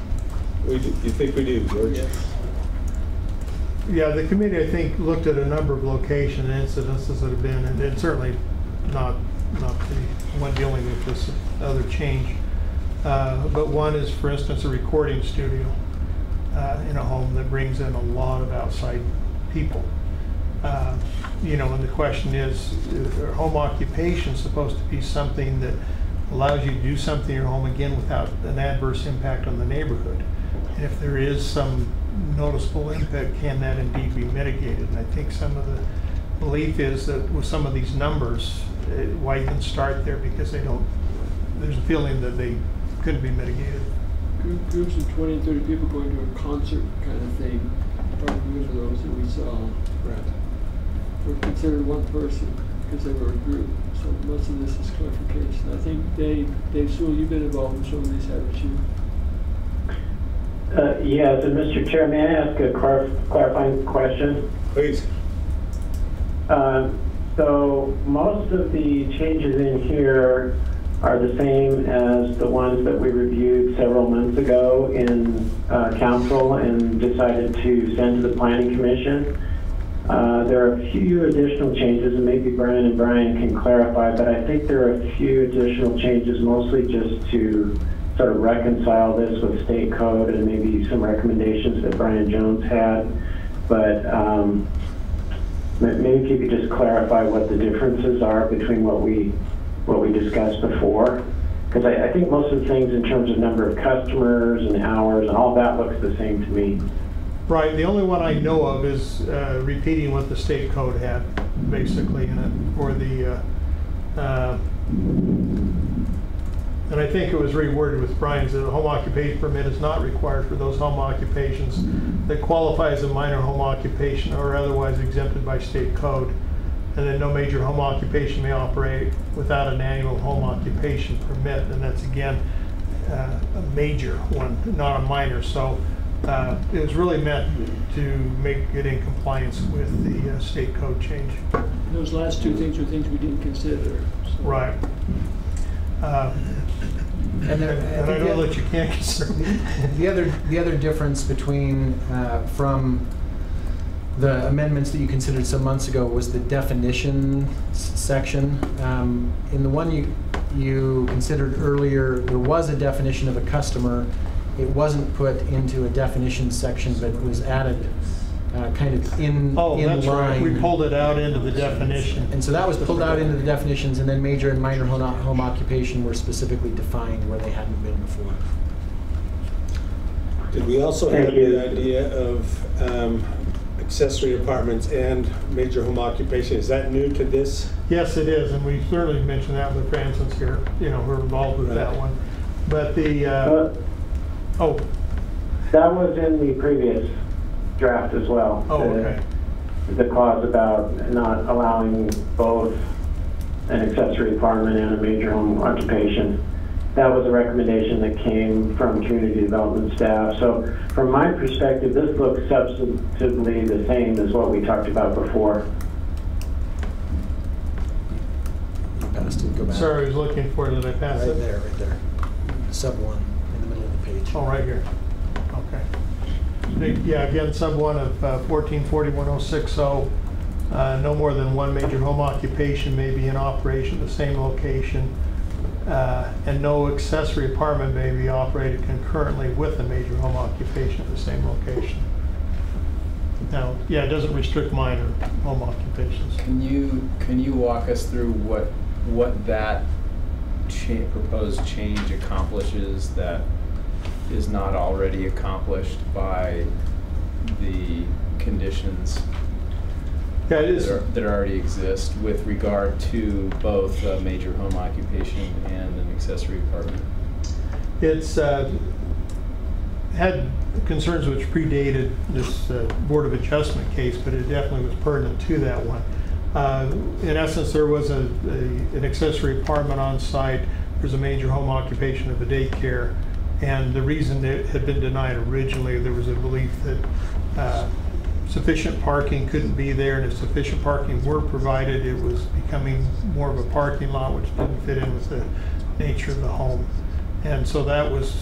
You think we do, George? Yes. Yeah, the committee, I think, looked at a number of location incidences that have been, and certainly not the one dealing with this other change. But one is, for instance, a recording studio in a home that brings in a lot of outside people. You know, and the question is home occupation supposed to be something that allows you to do something in your home, again, without an adverse impact on the neighborhood. And if there is some noticeable impact, can that indeed be mitigated? And I think some of the belief is that with some of these numbers, why even start there, because they don't, there's a feeling that they couldn't be mitigated. Groups of 20 and 30 people going to a concert kind of thing, probably one of those that we saw. Right. Were considered one person because they were a group. So most of this is clarification. I think Dave Sewell, you've been involved in some of these, haven't you? Yes, and Mr. Chair, may I ask a clarifying question? Please. So most of the changes in here are the same as the ones that we reviewed several months ago in council and decided to send to the Planning Commission. There are a few additional changes, and maybe Brian and Brian can clarify, but I think there are a few additional changes, mostly just to sort of reconcile this with state code and maybe some recommendations that Brian Jones had. But maybe if you could just clarify what the differences are between what we discussed before, because I think most of the things in terms of number of customers and hours and all that looks the same to me. Right. The only one I know of is repeating what the state code had, basically, in it, or the and I think it was reworded with Brian's that a home occupation permit is not required for those home occupations that qualify as a minor home occupation or otherwise exempted by state code. And then no major home occupation may operate without an annual home occupation permit. And that's, again, a major one, not a minor. So it was really meant to make it in compliance with the state code change. Those last two things are things we didn't consider. So. Right. And I know that you can't consider the other difference between from the amendments that you considered some months ago was the definition section. In the one you considered earlier, there was a definition of a customer. It wasn't put into a definition section, but was added kind of in that's line. Right. We pulled it out into the definition. And so that was pulled out into the definitions, and then major and minor home occupation were specifically defined where they hadn't been before. Did we also have the idea of accessory apartments and major home occupation? Is that new to this? Yes, it is, and we certainly mentioned that with Franson's here, who are involved with that one. But the that was in the previous draft as well. Oh, okay. The clause about not allowing both an accessory apartment and a major home occupation. That was a recommendation that came from community development staff. So from my perspective, this looks substantively the same as what we talked about before. You passed it, go back. Sorry, I was looking for it. Did I pass it? Right there. Sub 1 in the middle of the page. Oh, right here. Okay. Yeah, again, sub 1 of 1441.060. No more than one major home occupation may be in operation at the same location. And no accessory apartment may be operated concurrently with a major home occupation at the same location. Now, yeah, it doesn't restrict minor home occupations. Can you walk us through what that proposed change accomplishes that is not already accomplished by the conditions that already exist with regard to both a major home occupation and an accessory apartment? It's had concerns which predated this Board of Adjustment case, but it definitely was pertinent to that one. In essence, there was an accessory apartment on site. There's a major home occupation of a daycare, and the reason it had been denied originally, there was a belief that sufficient parking couldn't be there, and if sufficient parking were provided, it was becoming more of a parking lot, which didn't fit in with the nature of the home. And so that was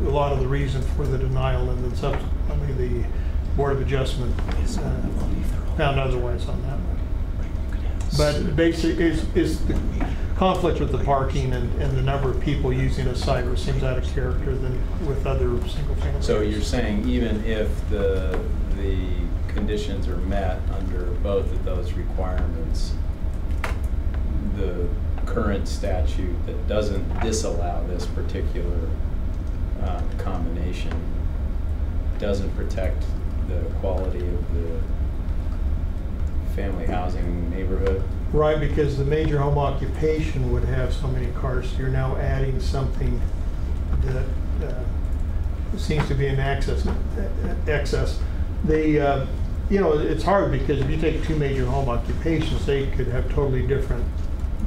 a lot of the reason for the denial, and then subsequently the Board of Adjustment found otherwise on that one. But basically, is the conflict with the parking and the number of people using a site seems out of character than with other single family. So you're saying even if the conditions are met under both of those requirements, the current statute that doesn't disallow this particular combination doesn't protect the quality of the family housing neighborhood. Right, because the major home occupation would have so many cars. You're now adding something that seems to be an excess. You know, it's hard because if you take two major home occupations, they could have totally different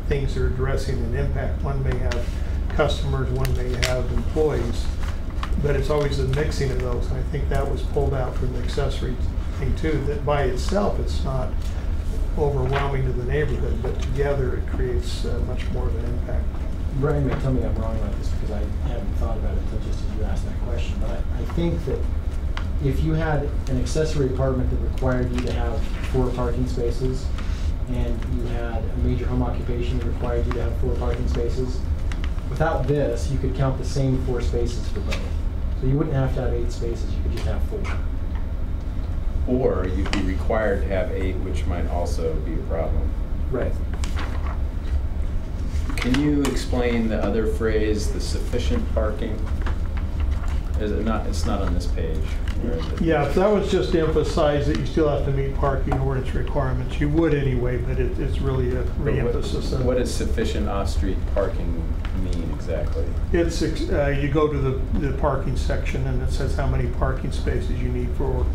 things they're addressing and impact. One may have customers, one may have employees, but it's always the mixing of those. And I think that was pulled out from the accessory thing too, that by itself it's not overwhelming to the neighborhood, but together it creates much more of an impact. Brian may tell me I'm wrong about this because I haven't thought about it until just as you asked that question, but I think that if you had an accessory apartment that required you to have 4 parking spaces, and you had a major home occupation that required you to have 4 parking spaces, without this, you could count the same 4 spaces for both. So you wouldn't have to have 8 spaces, you could just have 4. Or you'd be required to have 8, which might also be a problem. Right. Can you explain the other phrase, the sufficient parking? Is it not? It's not on this page. Yeah, if that was just to emphasize that you still have to meet parking ordinance requirements, you would anyway, but it's really a re-emphasis. What does sufficient off-street parking mean exactly? It's you go to the parking section and it says how many parking spaces you need for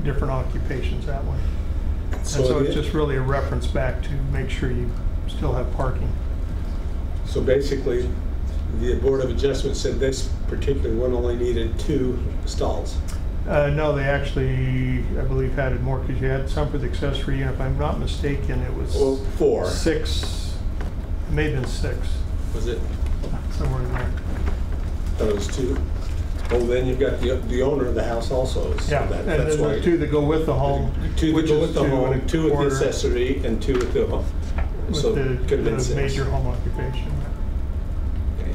different occupations that way. So it's just really a reference back to make sure you still have parking. So basically, the Board of Adjustment said this particular one only needed 2 stalls. No, they actually, I believe, added more because you had some for the accessory, and if I'm not mistaken, it was 4. 6. It may have been 6. Was it? Somewhere in there. I thought it was 2. Oh, then you've got the owner of the house also. So yeah, that's and then why the 2 that go with the home. 2 that go with the home, 2 with the accessory, and 2 with the home. With so the major home occupation. Okay.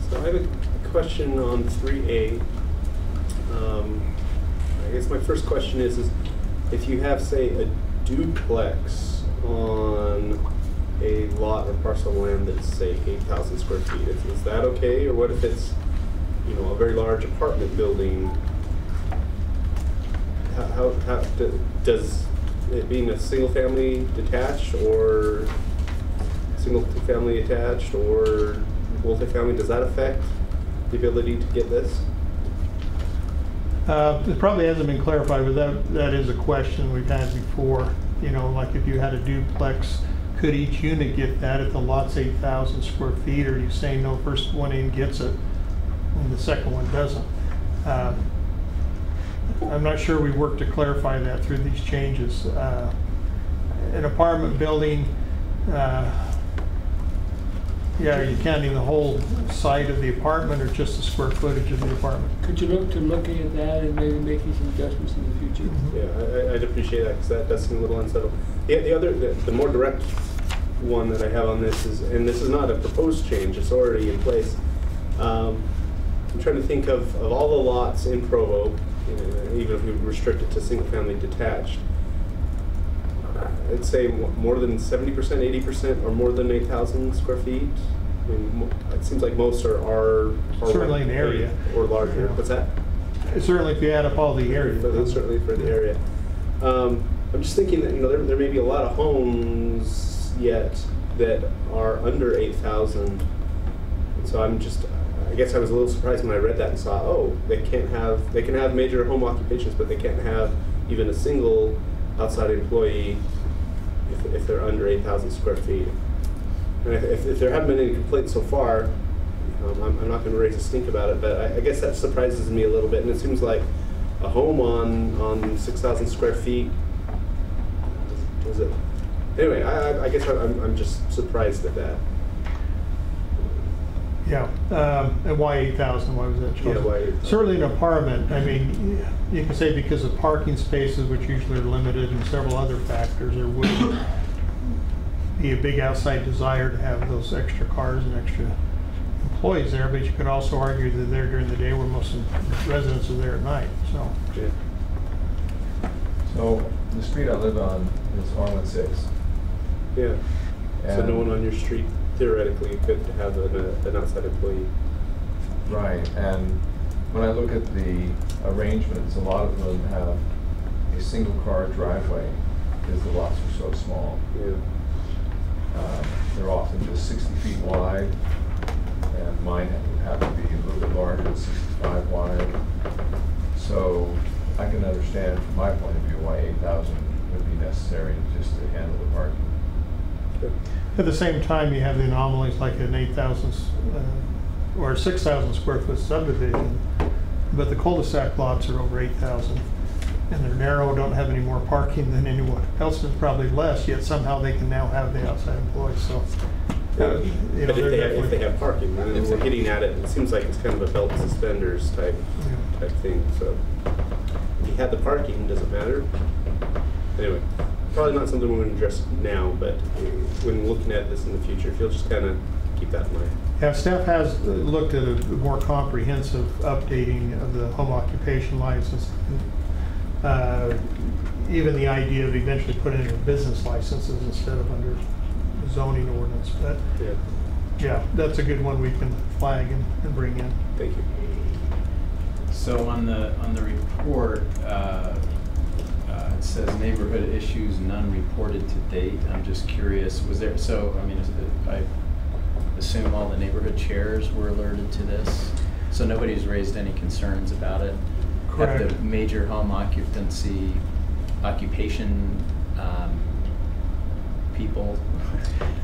So I have a question on 3A. I guess my first question is if you have, say, a duplex on a lot or parcel of land that's, say, 8,000 square feet, is that okay? Or what if it's, you know, a very large apartment building? How does it being a single family detached or single family attached or multifamily, does that affect the ability to get this? It probably hasn't been clarified, but that is a question we've had before. You know, like if you had a duplex, could each unit get that if the lot's 8,000 square feet? Or are you saying no, first one in gets it and the second one doesn't? I'm not sure we worked to clarify that through these changes. An apartment building, yeah, are you counting the whole site of the apartment or just the square footage of the apartment? Could you look to looking at that and maybe making some adjustments in the future? Yeah, I'd appreciate that because that does seem a little unsettled. Yeah, the more direct one that I have on this is, and this is not a proposed change, it's already in place. I'm trying to think of all the lots in Provo, even if we restrict it to single family detached. I'd say more than 70%, 80% are more than 8,000 square feet. I mean, it seems like most are certainly an area or larger. Yeah. What's that? Certainly, if you add up all the areas. Certainly for the area. I'm just thinking that there may be a lot of homes yet that are under 8,000, and so I guess I was a little surprised when I read that and saw, oh, they can have major home occupations, but they can't have even a single outside employee if they're under 8,000 square feet. And if there haven't been any complaints so far, I'm not going to raise a stink about it, but I guess that surprises me a little bit. And it seems like a home on 6,000 square feet, was it? Anyway, I guess I'm just surprised at that. Yeah, and why 8,000? Why was that chosen? Yeah, why 8,000? Certainly an apartment. I mean, you can say because of parking spaces, which usually are limited, and several other factors, there would be a big outside desire to have those extra cars and extra employees there. But you could also argue that they're during the day where most of the residents are there at night. So. Yeah. So the street I live on is 116. Yeah. So no one on your street theoretically could have an outside employee. Right, and when I look at the arrangements, a lot of them have a single car driveway because the lots are so small. Yeah. They're often just 60 feet wide, and mine have to be a little bit larger than 65 wide. So I can understand from my point of view why 8,000 would be necessary just to handle the parking. At the same time, you have the anomalies like an 8,000 or 6,000 square foot subdivision, but the cul-de-sac lots are over 8,000, and they're narrow, don't have any more parking than anyone else, is probably less, yet somehow they can now have the outside employees. So, but if they have parking, then we're getting at it. It seems like it's kind of a belt and suspenders type thing. So if you have the parking, does it matter? Anyway, probably not something we're going to address now, but when looking at this in the future, if you'll just kind of keep that in mind. Yeah, staff has looked at a more comprehensive updating of the home occupation license. Even the idea of eventually putting in business licenses instead of under zoning ordinance. But yeah, that's a good one we can flag and bring in. Thank you. So on the report, it says neighborhood issues none reported to date. I'm just curious, was there, so I mean, I assume all the neighborhood chairs were alerted to this, so nobody's raised any concerns about it? Correct. Have the major home occupation people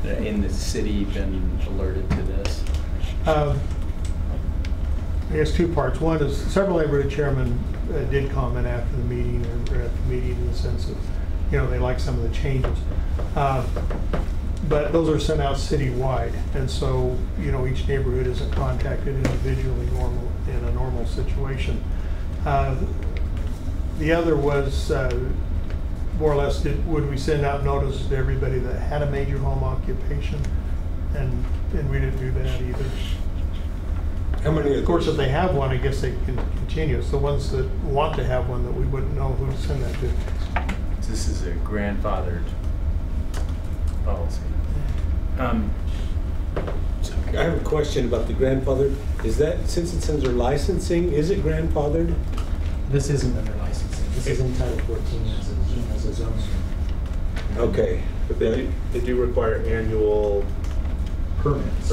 in the city been alerted to this? I guess two parts. One is several neighborhood chairmen did comment after the meeting, or at the meeting, in the sense of, they like some of the changes. But those are sent out citywide, and so, each neighborhood isn't contacted individually in a normal situation. The other was more or less, would we send out notices to everybody that had a major home occupation? And we didn't do that either. How many? Of course, if they have one, I guess they can continue. It's the ones that want to have one that we wouldn't know who to send that to. This is a grandfathered policy. I have a question about the grandfather. Is that, since it's under licensing, is it grandfathered? This isn't under licensing. This is Untitled 14 as a zoning. Okay. But they do require annual permits.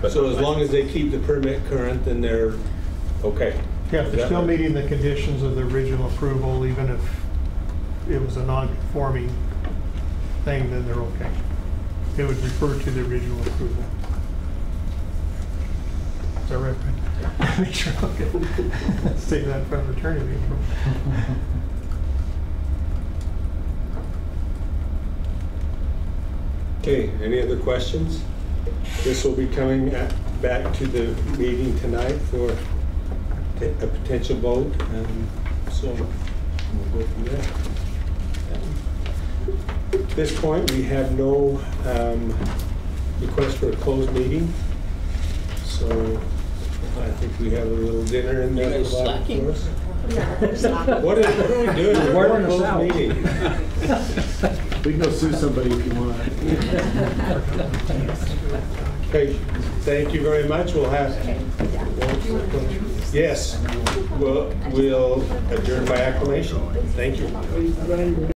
So as long as they keep the permit current, then they're okay. Yeah, if they're still meeting the conditions of the original approval, even if it was a non-conforming thing, then they're okay. It would refer to the original approval. Is that right, Brent? Make sure. Okay. Save that for maternity approval. Okay, any other questions? This will be coming back to the meeting tonight for a potential vote, so we'll go from there. At this point, we have no request for a closed meeting, so I think we have a little dinner in there for us. What are we doing? We're in a closed meeting. We can go sue somebody if you want. Okay, thank you very much. We'll have. Yes, we'll adjourn by acclamation. Thank you.